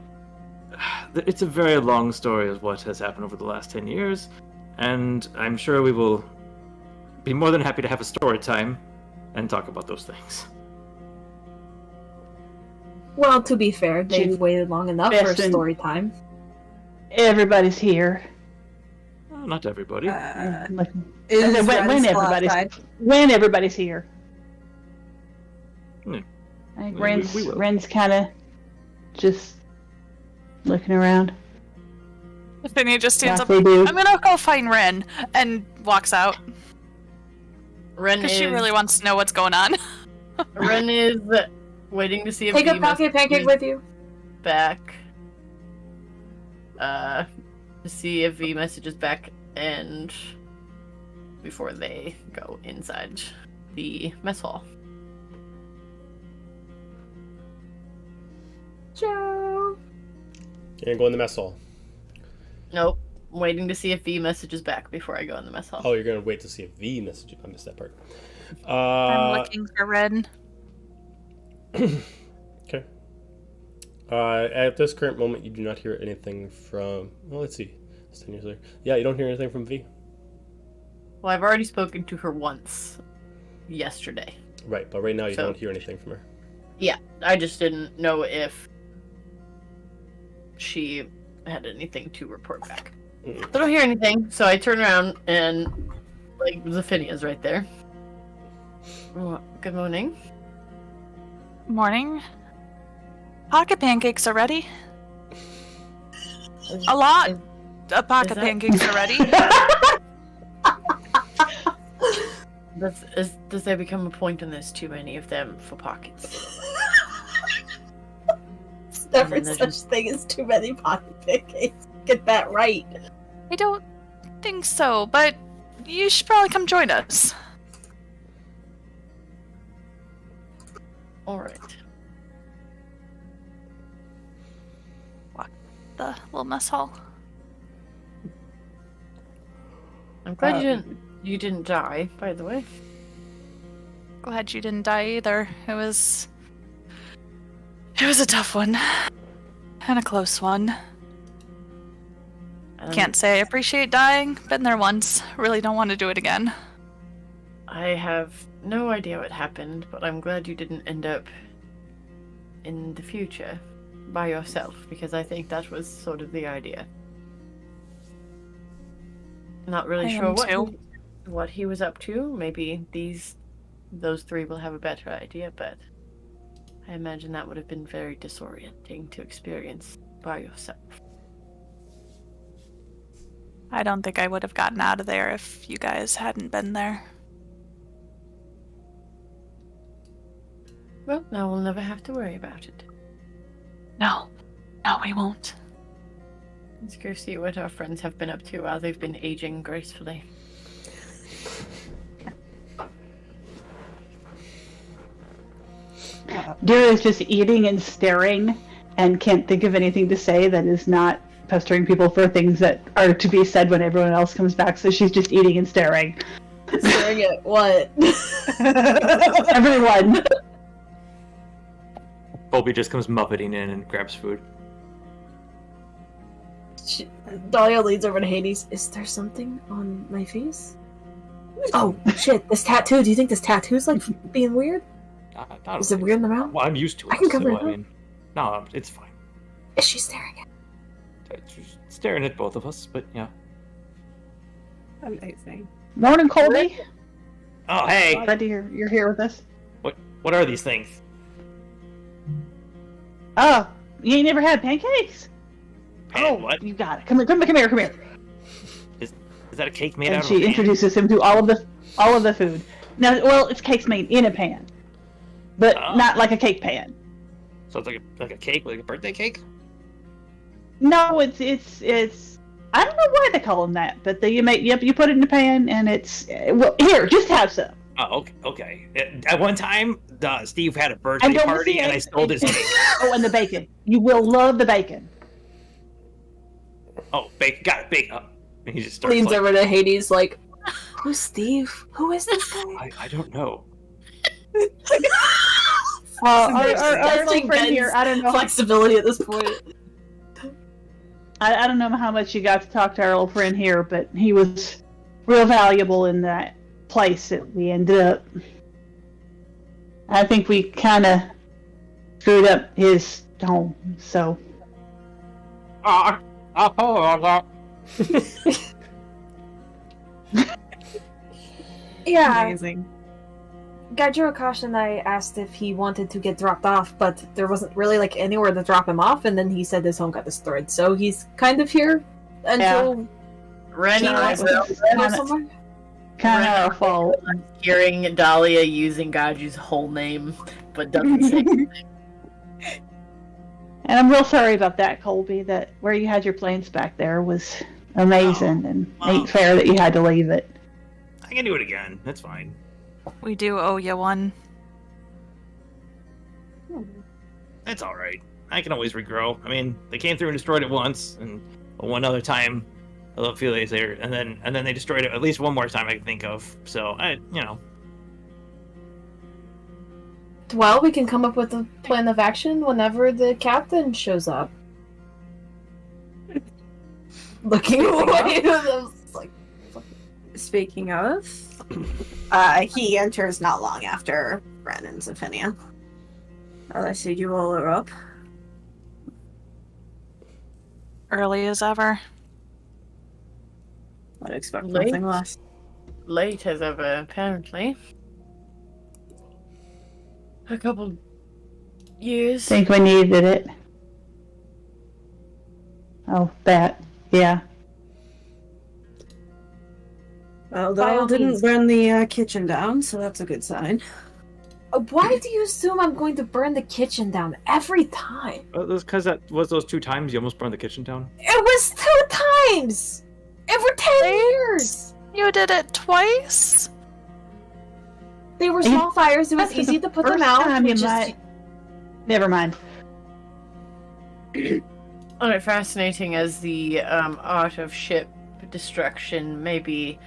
it's a very long story of what has happened over the last 10 years, and I'm sure we will be more than happy to have a story time and talk about those things. Well, to be fair, they've She's waited long enough for best in- story time. Everybody's here. Not everybody. Like, Is when everybody's here. Hmm. I think We will. Ren's kind of just looking around. Finny just stands Yeah, up. they do. I'm gonna go find Ren, and walks out Ren because is she really wants to know what's going on. Ren is waiting to see if Take a V pocket pancake with you. back. To see if V messages back and before they go inside the mess hall. Ciao. You're gonna go in the mess hall. Nope. I'm waiting to see if V messages back before I go in the mess hall. Oh, you're gonna wait to see if V message. I missed that part. I'm looking for Ren. Okay. At this current moment, you do not hear anything from. Well, let's see. It's 10 years later. Yeah, you don't hear anything from V. Well, I've already spoken to her once yesterday. Right, but right now you So- don't hear anything from her. Yeah, I just didn't know if she had anything to report back. Mm-mm. I don't hear anything, so I turn around and like Zephinia's right there. Good morning. Morning. Pocket pancakes are ready. A lot of pocket that- pancakes are ready. Does there become a point when there's too many of them for pockets? There's never And then such thing as too many pocket pancakes. Get that right. I don't think so, but you should probably come join us. Alright. The little mess hall. I'm glad you didn't die, by the way. Glad you didn't die either. It was a tough one. And a close one. Can't say I appreciate dying. Been there once. Really don't want to do it again. I have no idea what happened, but I'm glad you didn't end up in the future by yourself, because I think that was sort of the idea. Not really I sure am too. what he was up to. Maybe those three will have a better idea, but I imagine that would have been very disorienting to experience by yourself. I don't think I would have gotten out of there if you guys hadn't been there. Well, now we'll never have to worry about it. No, we won't. Let's go see what our friends have been up to while they've been aging gracefully. Dira is just eating and staring and can't think of anything to say that is not pestering people for things that are to be said when everyone else comes back, so she's just eating and staring. Staring at what? Everyone. Colby just comes muppeting in and grabs food. Dahlia leans over to Hades. Is there something on my face? Oh shit! This tattoo. Do you think this tattoo's like being weird? not Is it weird in the mouth? Well, I'm used to it. I can cover it I up. mean, no, it's fine. Is she staring at? She's staring at both of us, but yeah. Amazing. Morning, Colby. Oh, hey! Glad to hear you're here with us. What are these things? Oh, you ain't never had pancakes? What? You got it. Come here. Is that a cake made And out of a she pan? introduces him to all of the food. Now, well, it's cakes made in a pan, but not like a cake pan. So it's like a cake, like a birthday cake? No, it's I don't know why they call them that, but you put it in a pan and it's well, here, just have some. Oh, okay. At one time, Steve had a birthday don't party, see and it. I stole his cake. Oh, and the bacon. You will love the bacon. Oh, bacon. Got it. Bacon. And he just starts Leans like, over to Hades like, who's Steve? Who is this guy? I don't know. Our Testing little friend here, Ben's I don't know. flexibility at this point. I don't know how much you got to talk to our old friend here, but he was real valuable in that place that we ended up. I think we kind of screwed up his home, so. Yeah. Amazing. Gaijiro Kashin and I asked if he wanted to get dropped off, but there wasn't really like anywhere to drop him off, and then he said his home got destroyed, so he's kind of here until Ren he wants is to go somewhere. Kind of our fault. hearing Dahlia using Gaju's whole name, but doesn't say anything. And I'm real sorry about that, Colby, that where you had your planes back there was amazing, and ain't fair that you had to leave it. I can do it again. That's fine. We do owe you one. That's all right. I can always regrow. I mean, they came through and destroyed it once, and one other time, a few days later, and then they destroyed it at least one more time I can think of. So Well, we can come up with a plan of action whenever the captain shows up. Looking away, I was like, Speaking of, he enters not long after Ren and Zephinia. Well, I see you all are up. Early as ever. I'd expect Late? nothing less. Late as ever, apparently. A couple years. Think we needed it. Oh, that. Yeah. Well, By all Dahl didn't means. burn the kitchen down, so that's a good sign. why do you assume I'm going to burn the kitchen down every time? that's because that was those 2 times you almost burned the kitchen down. It was 2 times! Every 10 years! You did it twice? They were small fires, it was That's easy the to put them first out. time you which is- might- Never mind. Alright, fascinating as the art of ship destruction may be.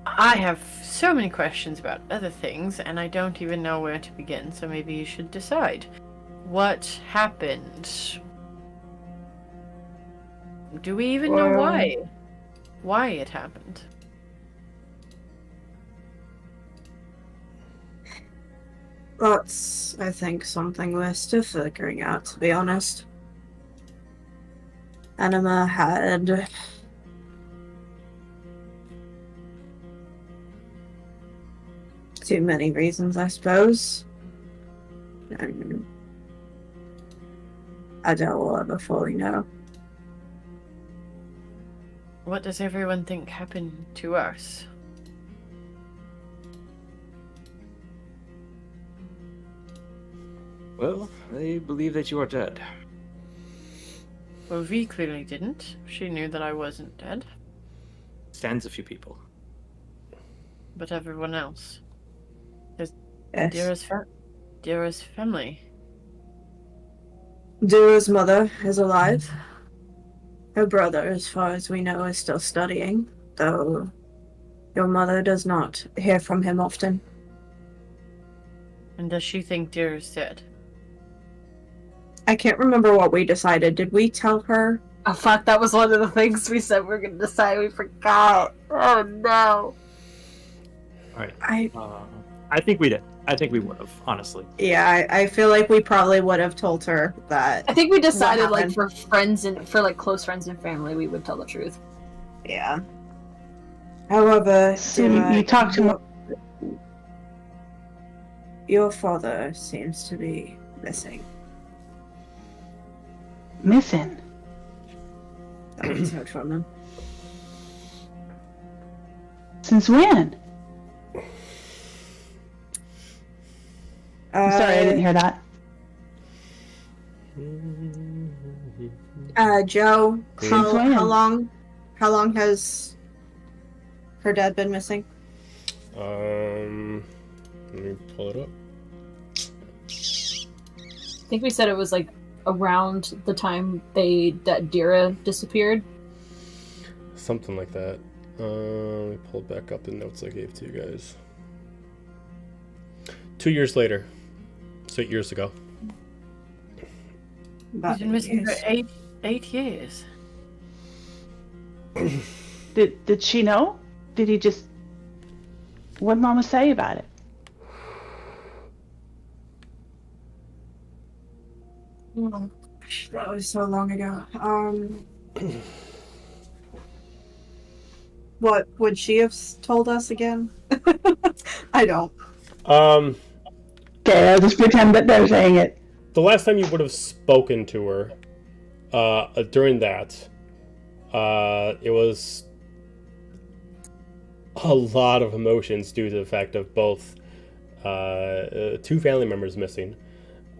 I have so many questions about other things, and I don't even know where to begin, so maybe you should decide. What happened? Do we even know Well- why? Why it happened? That's, I think, something we're still figuring out, to be honest. Anima had too many reasons, I suppose. And I doubt we'll ever fully know. What does everyone think happened to us? Well, they believe that you are dead. Well, V clearly didn't. She knew that I wasn't dead. Stands a few people. But everyone else. Yes. Dira's family. Dura's mother is alive. Her brother, as far as we know, is still studying, though your mother does not hear from him often. And does she think Dira's dead? I can't remember what we decided. Did we tell her? Oh fuck, that was one of the things we said we were gonna decide. We forgot. Oh no. Alright. I I think we did. I think we would have, honestly. Yeah, I feel like we probably would have told her that. I think we decided, What like, happened? for friends and for like close friends and family, we would tell the truth. Yeah. However, So you talked to him. Your father seems to be missing. Missing. I haven't heard from him. Since when? I'm sorry, I didn't hear that. Joe, Since when? how long has her dad been missing? Let me pull it up. I think we said it was like around the time that Dira disappeared. Something like that. Let me pull back up the notes I gave to you guys. 2 years later. So 8 years ago. He's been missing for 8 years. Did she know? Did he just... What'd Mama say about it? That was so long ago. What would she have told us again? I don't. Okay, I'll just pretend that they're saying it. The last time you would have spoken to her, during that, it was a lot of emotions due to the fact of both 2 family members missing,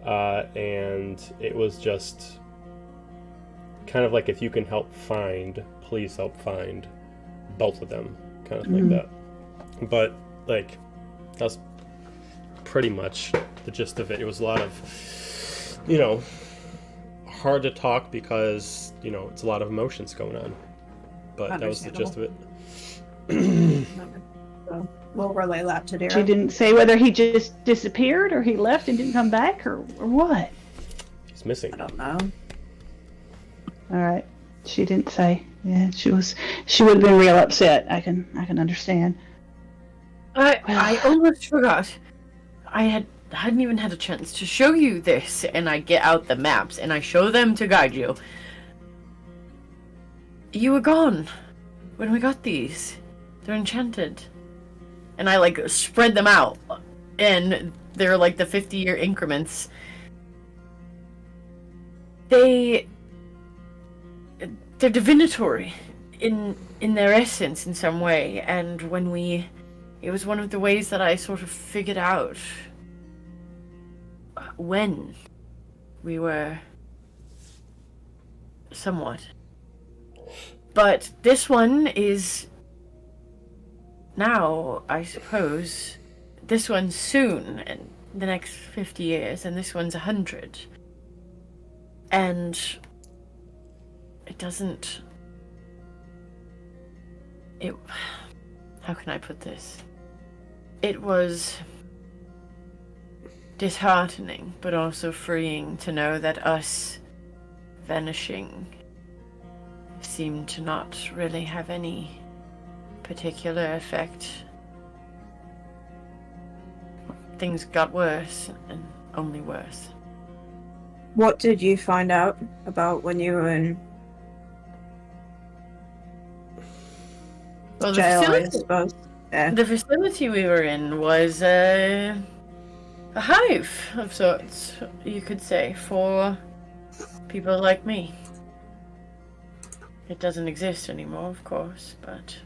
and it was just kind of like, if you can help find, please help find both of them, kind of like that. But like, that's pretty much the gist of it. It was a lot of, hard to talk because, it's a lot of emotions going on. But that was the gist of it. So we'll relay that to Dara. She didn't say whether he just disappeared or he left and didn't come back or what. He's missing. I don't know. All right. She didn't say. Yeah, she would have been real upset. I can understand. I almost forgot. I hadn't even had a chance to show you this, and I get out the maps and I show them to guide you. You were gone when we got these. They're enchanted. And I like spread them out, and they're like the 50-year increments. They're divinatory in their essence in some way, and it was one of the ways that I sort of figured out when we were somewhat. But this one is now, I suppose. This one's soon, in the next 50 years, and this one's 100. And it doesn't... How can I put this? It was disheartening, but also freeing to know that us vanishing seemed to not really have any particular effect. Things got worse, and only worse. What did you find out about when you were in jail, I suppose? Yeah. The facility we were in was a hive of sorts, you could say, for people like me. It doesn't exist anymore, of course, but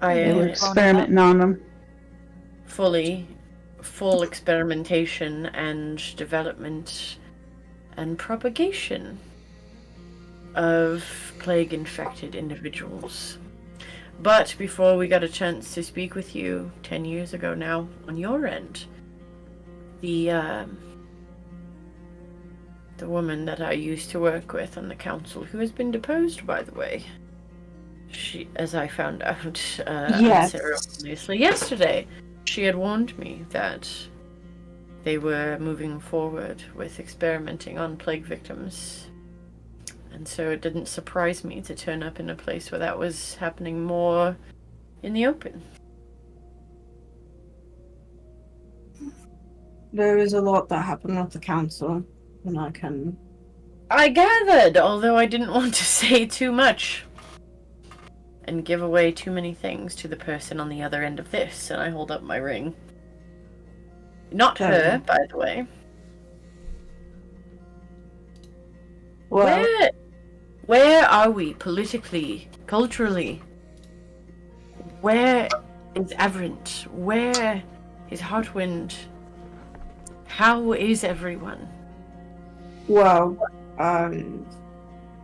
They were experimenting on them. Full experimentation and development and propagation of plague-infected individuals. But before we got a chance to speak with you 10 years ago now, on your end, the woman that I used to work with on the council, who has been deposed, by the way, she, as I found out unceremoniously yesterday, she had warned me that they were moving forward with experimenting on plague victims. And so it didn't surprise me to turn up in a place where that was happening more in the open. There is a lot that happened with the council, and I gathered, although I didn't want to say too much and give away too many things to the person on the other end of this, and I hold up my ring. Not her, by the way. Well, Where are we politically, culturally? Where is Averant? Where is Heartwind? How is everyone? well,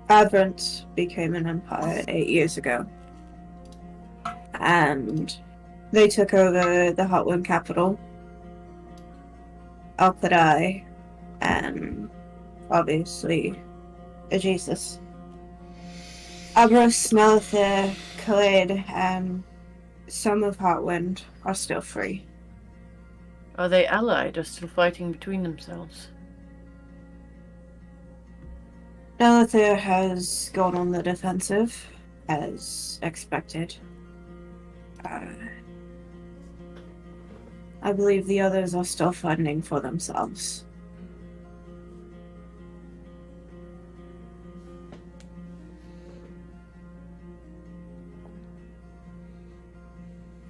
Advent became an empire 8 years ago. And they took over the Heartwind capital, Alkedi, and obviously Jesus. Abras, Malthir, Khalid, and some of Heartwind are still free. Are they allied or still fighting between themselves? Malthir has gone on the defensive, as expected. I believe the others are still fighting for themselves.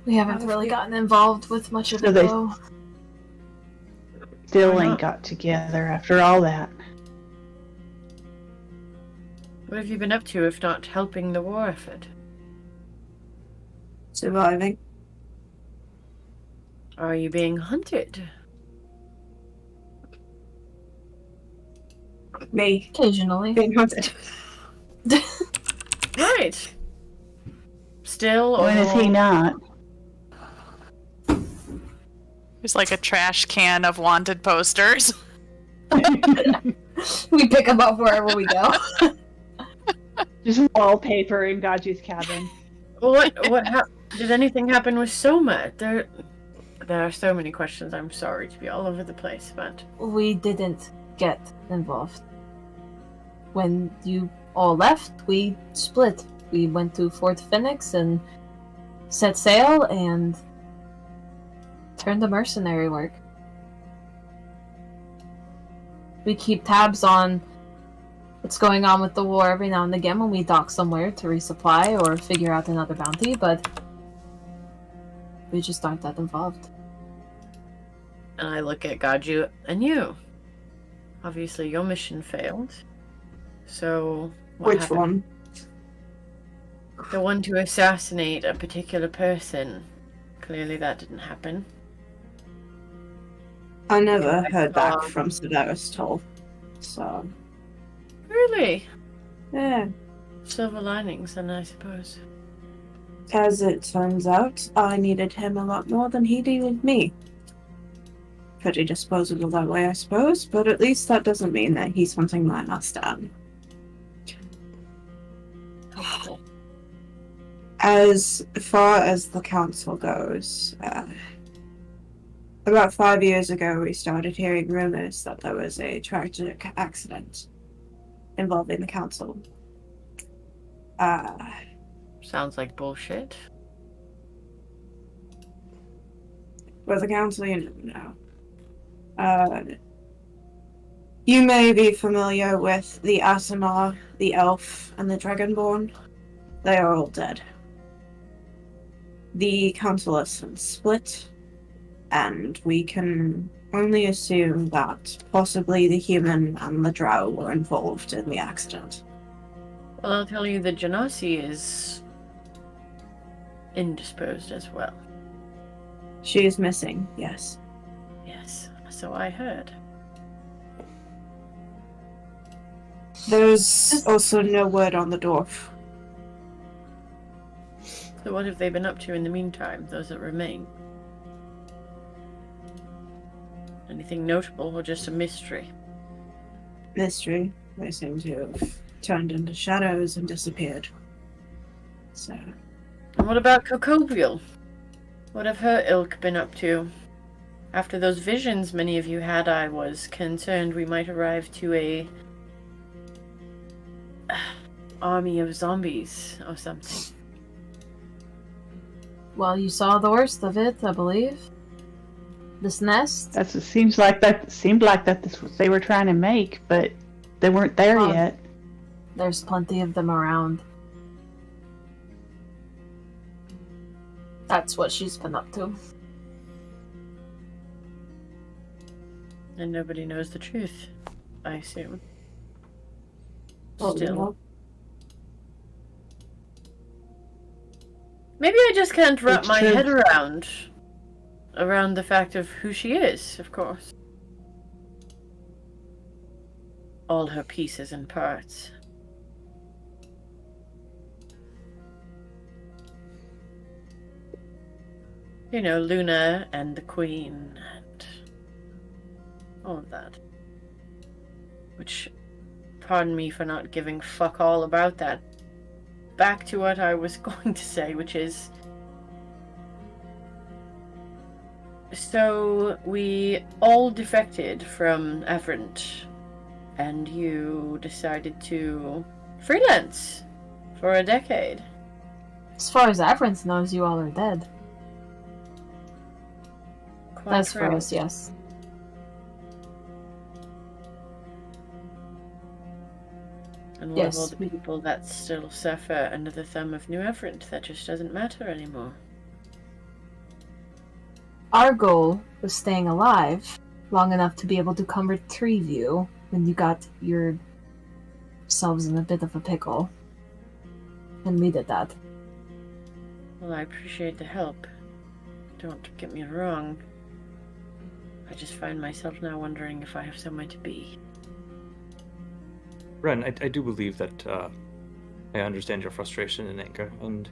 We haven't really gotten involved with much of So it, they- though. Still Why ain't not? got together after all that. What have you been up to if not helping the war effort? Surviving. Are you being hunted? Me Occasionally. being hunted. Right. Still, or When is he not? There's like a trash can of wanted posters. We pick them up wherever we go. Just wallpaper in Gaji's cabin. Did anything happen with Soma? There are so many questions. I'm sorry to be all over the place, but We didn't get involved. When you all left, we split. We went to Fort Phoenix and set sail and turned to mercenary work. We keep tabs on what's going on with the war every now and again when we dock somewhere to resupply or figure out another bounty, but we just aren't that involved. and I look at Gaju and you. Obviously, your mission failed. So what Which happened? one? The one to assassinate a particular person. Clearly, that didn't happen. I never heard back from Sedaris Toll. So, Really? yeah. Silver linings, then I suppose. As it turns out, I needed him a lot more than he needed me. Pretty disposable that way, I suppose, but at least that doesn't mean that he's hunting my ass down. Helpful. As far as the council goes, about 5 years ago we started hearing rumors that there was a tragic accident involving the council. Sounds like bullshit. With the council, you never know. You may be familiar with the Asimar, the Elf, and the Dragonborn. They are all dead. The council has since split, and we can only assume that possibly the human and the drow were involved in the accident. Well, I'll tell you, the Genasi is indisposed as well. She is missing, yes. Yes, so I heard. There's also no word on the dwarf. So what have they been up to in the meantime, those that remain? Anything notable or just a mystery? Mystery. They seem to have turned into shadows and disappeared. So, And what about Cocovial? What have her ilk been up to? After those visions many of you had, I was concerned we might arrive to a army of zombies or something. Well, you saw the worst of it, I believe. This nest? It seemed like that's what they were trying to make, but they weren't there yet. There's plenty of them around. That's what she's been up to. And nobody knows the truth, I assume. Well, Still. you know, Maybe I just can't wrap It's my true. head around the fact of who she is, of course. All her pieces and parts. You know, Luna and the Queen and all of that. Which, pardon me for not giving fuck all about that. Back to what I was going to say, which is... So, we all defected from Averant, and you decided to freelance for a decade. as far as Averant knows, you all are dead. Quite As for right. us, yes. And what Yes, of all the we- people that still suffer under the thumb of New Averant? That just doesn't matter anymore. Our goal was staying alive long enough to be able to come retrieve you when you got yourselves in a bit of a pickle. And we did that. Well, I appreciate the help. Don't get me wrong. I just find myself now wondering if I have somewhere to be. Ren, I do believe that I understand your frustration and anger, and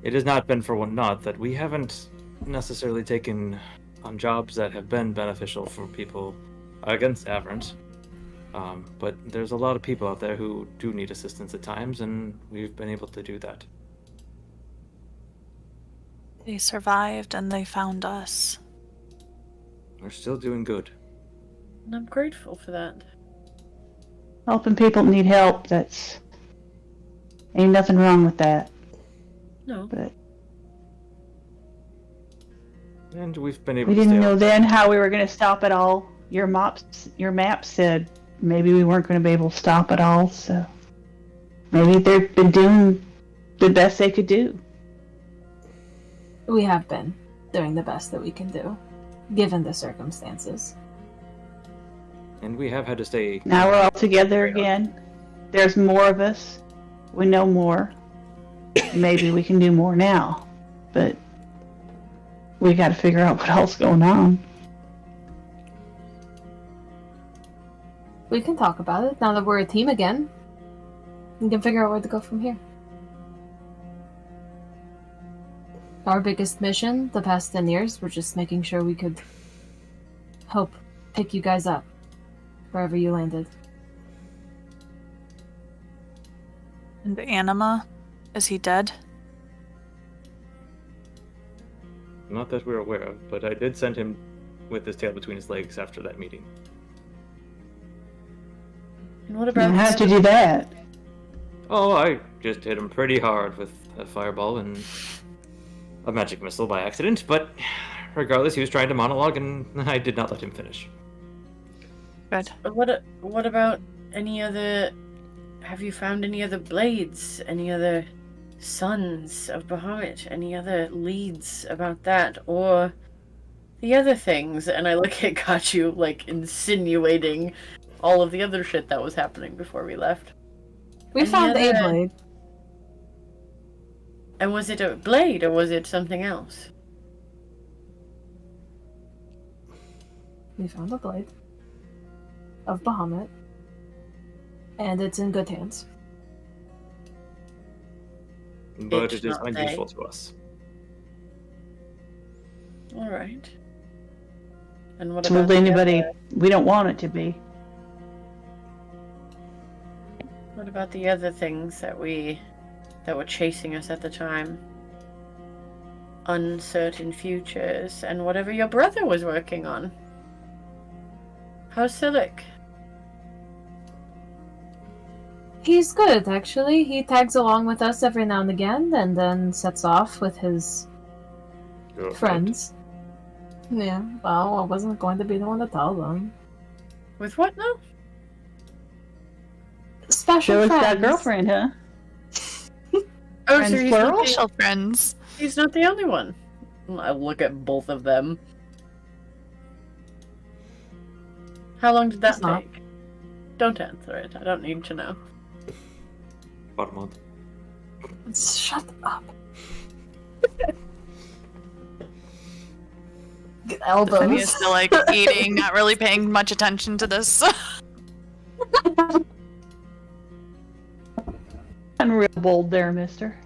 it has not been for one not that we haven't necessarily taken on jobs that have been beneficial for people against Averant. But there's a lot of people out there who do need assistance at times, and we've been able to do that. They survived and they found us. We're still doing good. And I'm grateful for that. Helping people that need help, ain't nothing wrong with that. No. But And we've been able we to didn't stay know out. then how we were going to stop it all. Your map said maybe we weren't going to be able to stop it all, so maybe they've been doing the best they could do. We have been doing the best that we can do, given the circumstances. And we have had to stay. Now we're all together again. There's more of us. We know more. Maybe we can do more now, but we got to figure out what else going on. We can talk about it now that we're a team again. We can figure out where to go from here. Our biggest mission the past 10 years was just making sure we could help pick you guys up wherever you landed. And Anima? Is he dead? Not that we're aware of, but I did send him with his tail between his legs after that meeting. And what about How'd you do that? Oh, I just hit him pretty hard with a fireball and a magic missile by accident, but regardless, he was trying to monologue and I did not let him finish. Good. What about any other... Have you found any other blades? Any other sons of Bahamut? Any other leads about that? Or the other things? And I look at Kachu, like, insinuating all of the other shit that was happening before we left. We Any found a other- blade. And was it a blade, or was it something else? We found a blade of Bahamut. And it's in good hands. But It's it is not unuseful to us. Alright. And what Told about the anybody other- we don't want it to be. What about the other things that were chasing us at the time? Uncertain futures, and whatever your brother was working on. How's Silic? He's good, actually. He tags along with us every now and again, and then sets off with his Good. friends. Yeah, well, I wasn't going to be the one to tell them. With what now? Special So it's friends. that girlfriend, huh? Oh, Friends so he's plural? not, Special friends. he's not the only one. I look at both of them. How long did that He's not. take? Don't answer it. I don't need to know. About a month. Shut up. Get Tiffany elbows. is still like eating, not really paying much attention to this. Unreal bold there, mister.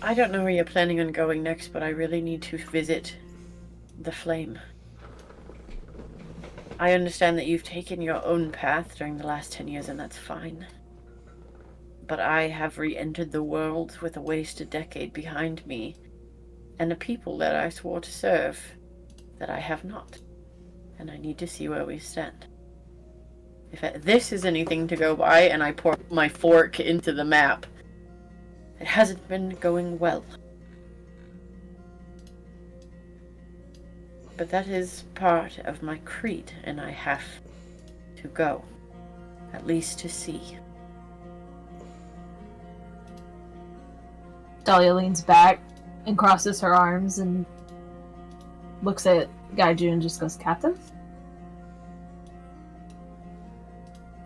I don't know where you're planning on going next, but I really need to visit the flame. I understand that you've taken your own path during the last 10 years, and that's fine. But I have re-entered the world with a wasted decade behind me, and a people that I swore to serve that I have not. And I need to see where we stand. If this is anything to go by, and I pour my fork into the map, it hasn't been going well. But that is part of my creed, and I have to go. At least to see. Dahlia leans back and crosses her arms and looks at Gaiju and just goes, Captain?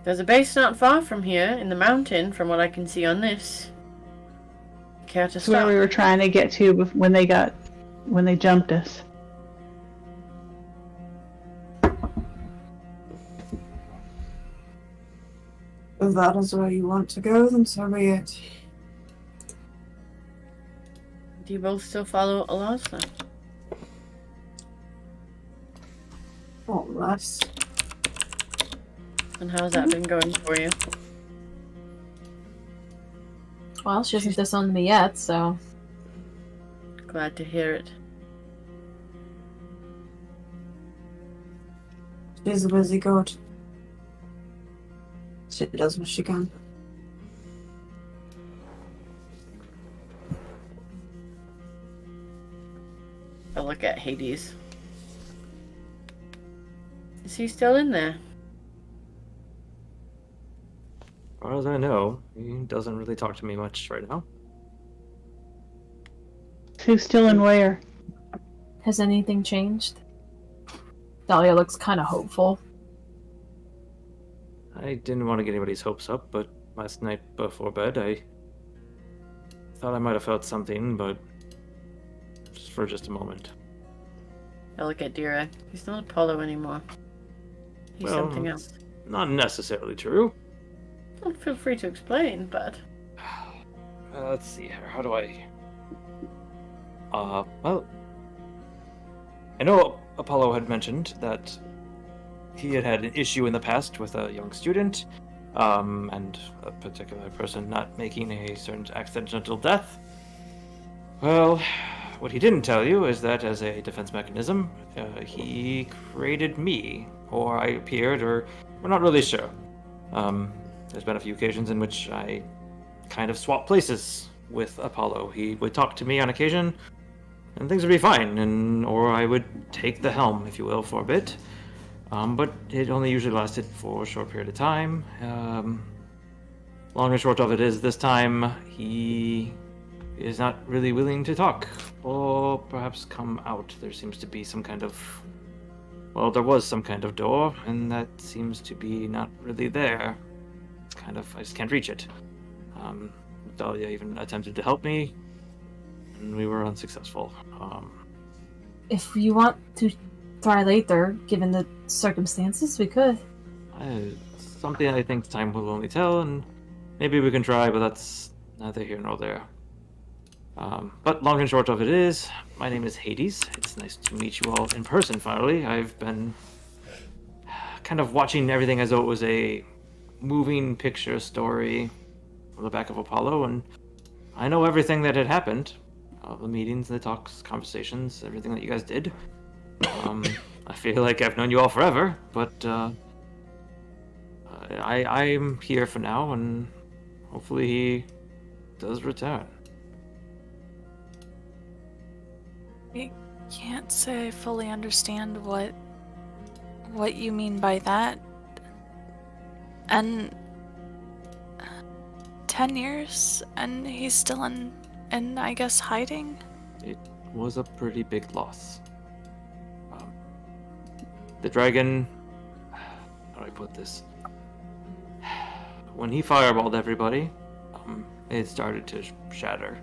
There's a base not far from here, in the mountain, from what I can see on this. Care to That's where stop? we were trying to get to when they jumped us. If that is where you want to go, then so be it. Do you both still follow Alonso? More or less. And how's that been going for you? Well, she hasn't disowned me yet, so... Glad to hear it. She's a busy goat. She does what she can. I look at Hades. Is he still in there? As far as I know, he doesn't really talk to me much right now. Who's still in where? Has anything changed? Dahlia looks kind of hopeful. I didn't want to get anybody's hopes up, but last night before bed, I thought I might have felt something, but just for just a moment. I look at Dira. He's not Apollo anymore. He's Well, something else. Not necessarily true. Well, feel free to explain, but... Let's see here. How do I... well... I know Apollo had mentioned that he had had an issue in the past with a young student, and a particular person not making a certain accidental death. Well, what he didn't tell you is that as a defense mechanism, he created me, or I appeared, or we're not really sure. There's been a few occasions in which I kind of swapped places with Apollo. He would talk to me on occasion, and things would be fine, or I would take the helm, if you will, for a bit. But it only usually lasted for a short period of time. Long and short of it is, this time he is not really willing to talk, or perhaps come out. There seems to be some kind of... Well, there was some kind of door, and that seems to be not really there. It's kind of... I just can't reach it. Dahlia even attempted to help me, and we were unsuccessful. If you want to try later, given the circumstances, we could. Something I think time will only tell, and maybe we can try, but that's neither here nor there. But long and short of it is, my name is Hades. It's nice to meet you all in person, finally. I've been kind of watching everything as though it was a moving picture story on the back of Apollo, and I know everything that had happened. The meetings, the talks, conversations, everything that you guys did. I feel like I've known you all forever, but I'm here for now, and hopefully he does return. I can't say I fully understand what you mean by that. And 10 years, and he's still in I guess, hiding? It was a pretty big loss. The dragon... How do I put this? When he fireballed everybody, it started to shatter.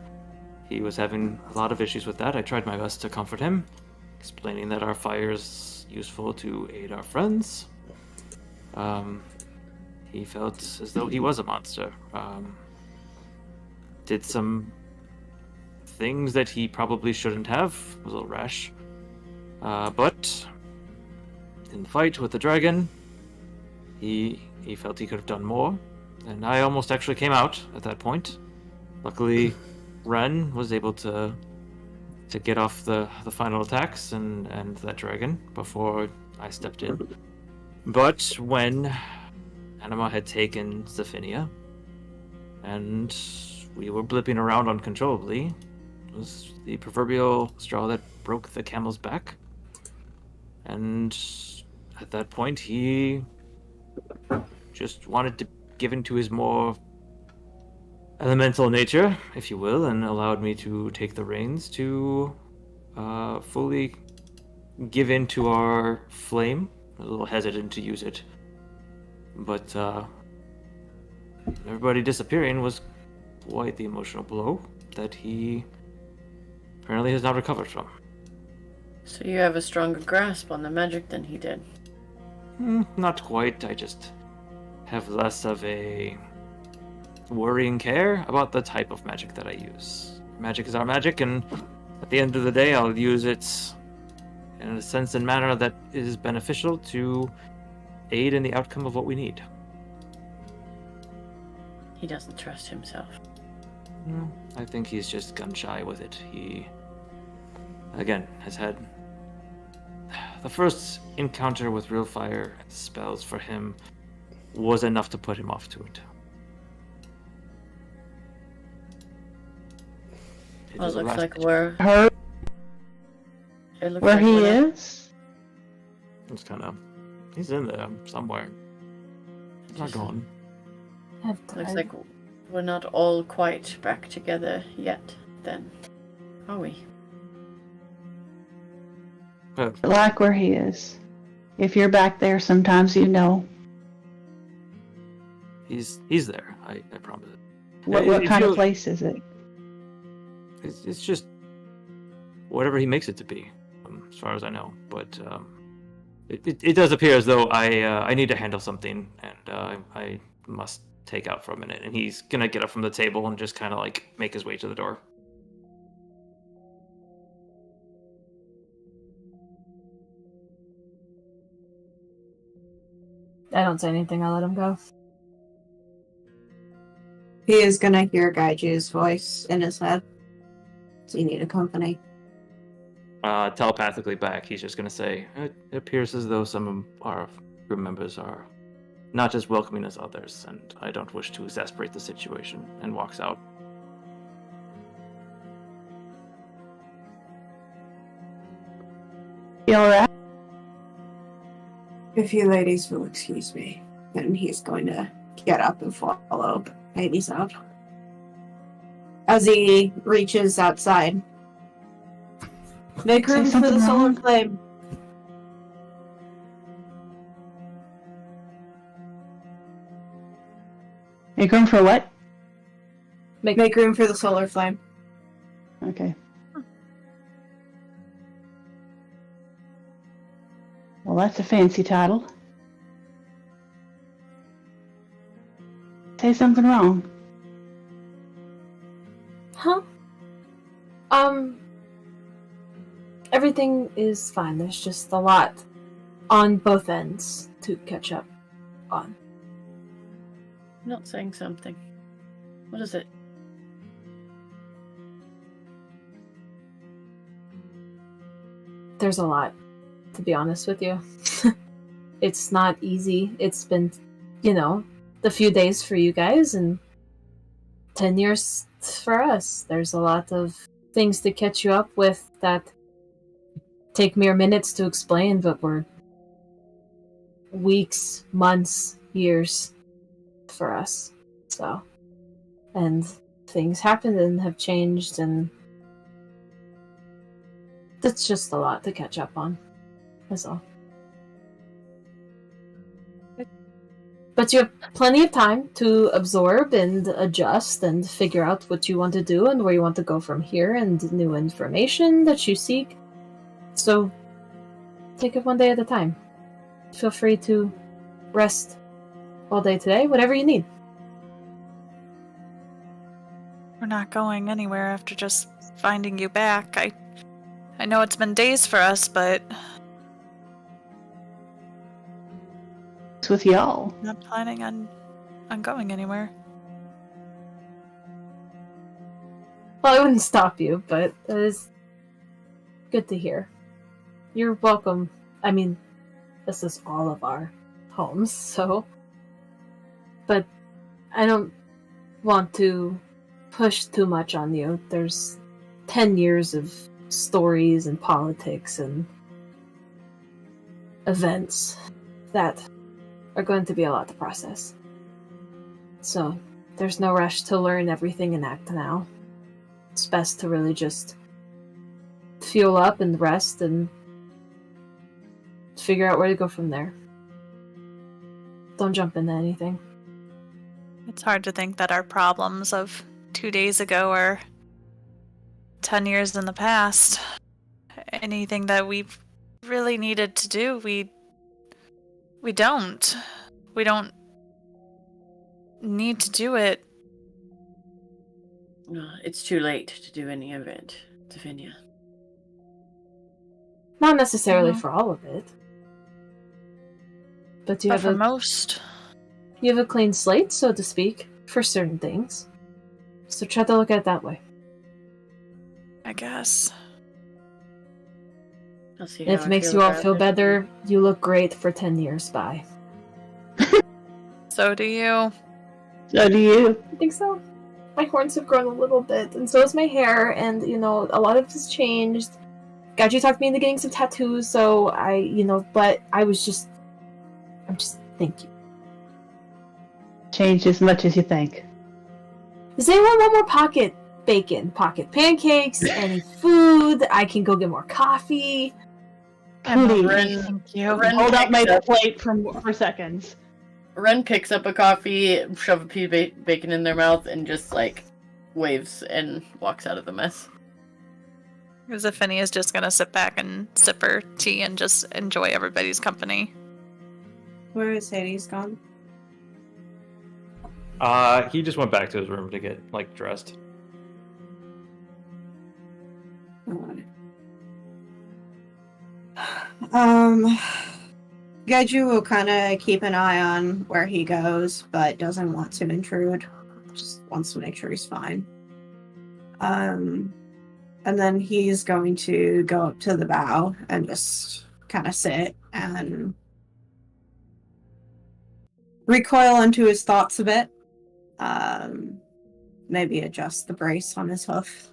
He was having a lot of issues with that. I tried my best to comfort him, explaining that our fire is useful to aid our friends. He felt as though he was a monster. Did some things that he probably shouldn't have. Was a little rash. But in the fight with the dragon, he felt he could have done more. And I almost actually came out at that point. Luckily, Ren was able to get off the final attacks and that dragon before I stepped in. But when Anima had taken Zephinia, and we were blipping around uncontrollably, it was the proverbial straw that broke the camel's back. And at that point, he just wanted to give into his more elemental nature, if you will, and allowed me to take the reins to fully give in to our flame. A little hesitant to use it, but everybody disappearing was quite the emotional blow that he apparently has not recovered from. So you have a stronger grasp on the magic than he did? Not quite. I just have less of a worrying care about the type of magic that I use. Magic is our magic, and at the end of the day, I'll use it in a sense and manner that is beneficial to aid in the outcome of what we need. He doesn't trust himself. I think he's just gun-shy with it. He, again, has had the first encounter with real fire spells for him was enough to put him off to it. Well, it looks like where he is? It's kind of... He's in there somewhere. He's not gone. Looks like we're not all quite back together yet, then. Are we? Like where he is. If you're back there, sometimes you know. He's there, I promise. What kind of place is it? It's just whatever he makes it to be, as far as I know. But it does appear as though I need to handle something, and I must take out for a minute. And he's gonna get up from the table and just kind of like make his way to the door. I don't say anything. I let him go. He is gonna hear Gaiju's voice in his head. So you need a company. Telepathically back, he's just gonna say, it appears as though some of our group members are not as welcoming as others, and I don't wish to exasperate the situation, and walks out. You alright? If you ladies will excuse me, then he's going to get up and follow ladies out. As he reaches outside. Make room for the solar flame. Make room for what? Make room for the solar flame. Okay. Well, that's a fancy title. Say something wrong. Huh? Everything is fine. There's just a lot on both ends to catch up on. I'm not saying something. What is it? There's a lot, to be honest with you. It's not easy. It's been, a few days for you guys and 10 years for us. There's a lot of things to catch you up with that take mere minutes to explain, but were weeks, months, years for us. So, and things happened and have changed, and that's just a lot to catch up on. That's all. But you have plenty of time to absorb and adjust and figure out what you want to do and where you want to go from here and new information that you seek. So, take it one day at a time. Feel free to rest all day today, whatever you need. We're not going anywhere after just finding you back. I know it's been days for us, but It's with y'all. I'm not planning on going anywhere. Well, I wouldn't stop you, but it is good to hear. You're welcome. I mean, this is all of our homes, so... But I don't want to push too much on you. There's 10 years of stories and politics and events that are going to be a lot to process. So, there's no rush to learn everything and act now. It's best to really just fuel up and rest and figure out where to go from there. Don't jump into anything. It's hard to think that our problems of 2 days ago are 10 years in the past. Anything that we really needed to do, we don't. We don't need to do it. No, it's too late to do any of it, Davinia. Not necessarily for all of it. But you But have for most. You have a clean slate, so to speak, for certain things. So try to look at it that way. I guess. I'll see And if it makes you all feel better, you look great for 10 years by. So do you. So do you. I think so. My horns have grown a little bit, and so has my hair, and, a lot of has changed. God, you talked me into getting some tattoos, so but I'm just, thank you. Changed as much as you think. Does anyone want more pocket bacon, pocket pancakes, any food? I can go get more coffee. Please. Thank you. Ren Hold up my picks up- plate for seconds. Ren picks up a coffee, shove a piece of bacon in their mouth, and just, waves and walks out of the mess. Zafini is just gonna sit back and sip her tea and just enjoy everybody's company. Where is Hades gone? He just went back to his room to get, dressed. Gaiju will kind of keep an eye on where he goes, but doesn't want to intrude. Just wants to make sure he's fine. And then he's going to go up to the bow and just kind of sit and recoil into his thoughts a bit. Maybe adjust the brace on his hoof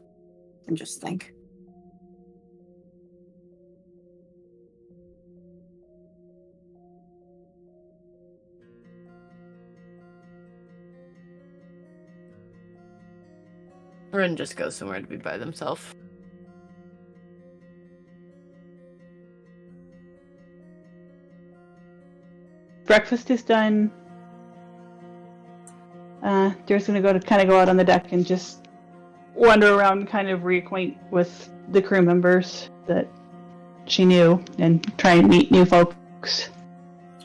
and just think. Ren just goes somewhere to be by themselves. Breakfast is done. Deer's gonna go out on the deck and just wander around and kind of reacquaint with the crew members that she knew and try and meet new folks.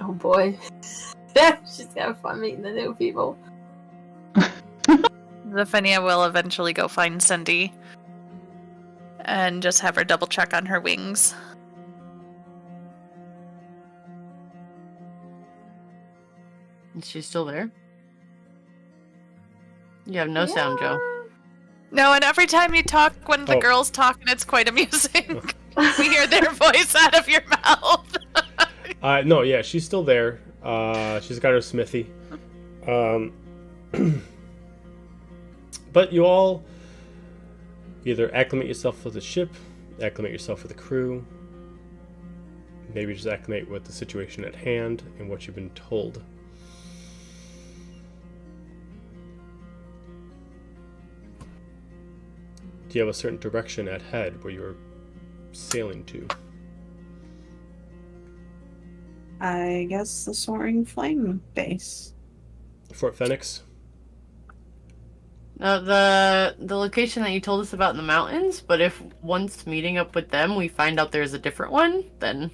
Oh boy. She's gonna have fun meeting the new people. Zafini will eventually go find Cindy and just have her double check on her wings. Is she still there? You have no sound, Joe. No, and every time you talk when the Oh. girls talk, and it's quite amusing. We hear their voice out of your mouth. No, yeah, she's still there. She's got her smithy. But you all either acclimate yourself with the ship, acclimate yourself with the crew, maybe just acclimate with the situation at hand and what you've been told. Do you have a certain direction at head where you're sailing to? I guess the Soaring Flame base. Fort Phoenix? The location that you told us about in the mountains, but if once meeting up with them we find out there's a different one, then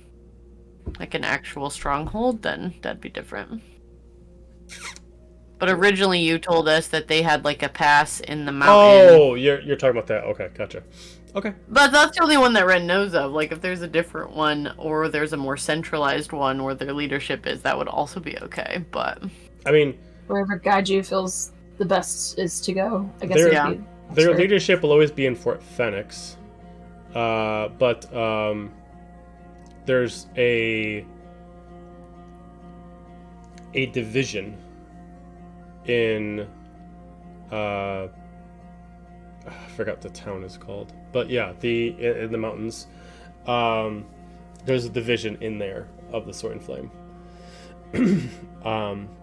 like an actual stronghold, then that'd be different. But originally you told us that they had like a pass in the mountain. Oh, you're talking about that. Okay, gotcha. Okay. But that's the only one that Ren knows of. Like if there's a different one or there's a more centralized one where their leadership is, that would also be okay. But I mean, Wherever Gaiju feels the best is to go. I guess There- it'd be- their Sure. leadership will always be in Fort Phoenix. But there's a division in I forgot what the town is called, but yeah, in the mountains, there's a division in there of the Sword and Flame.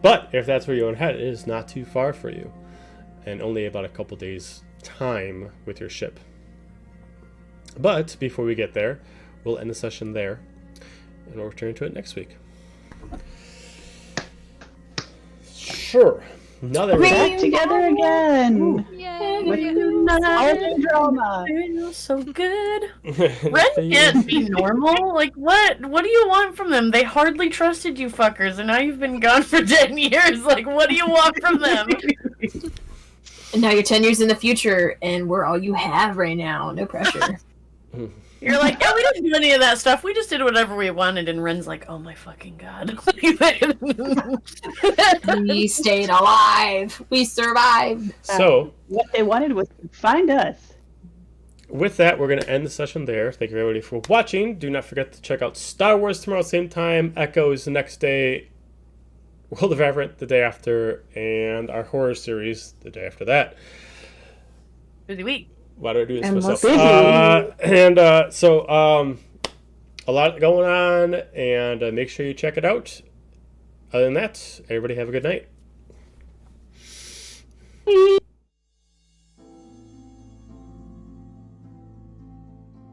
But if that's where you want to head, it is not too far for you, and only about a couple days time with your ship. But before we get there, we'll end the session there, and we'll return to it next week. Sure. Now that we're Back together again. Yay! With all the drama. feels so good. Ren Ren can't be normal. Like what? What do you want from them? They hardly trusted you fuckers, and now you've been gone for 10 years. Like what do you want from them? And now you're 10 years in the future, and we're all you have right now. No pressure. You're like, yeah, we didn't do any of that stuff. We just did whatever we wanted. And Ren's like, oh my fucking god. We stayed alive. We survived. So, What they wanted was to find us. with that, we're going to end the session there. Thank you everybody for watching. Do not forget to check out Star Wars tomorrow, same time. Echoes the next day. World of Averant the day after. And our horror series the day after that. Busy week. Why do I do this And to myself? we'll So, a lot going on. And make sure you check it out. Other than that, everybody have a good night.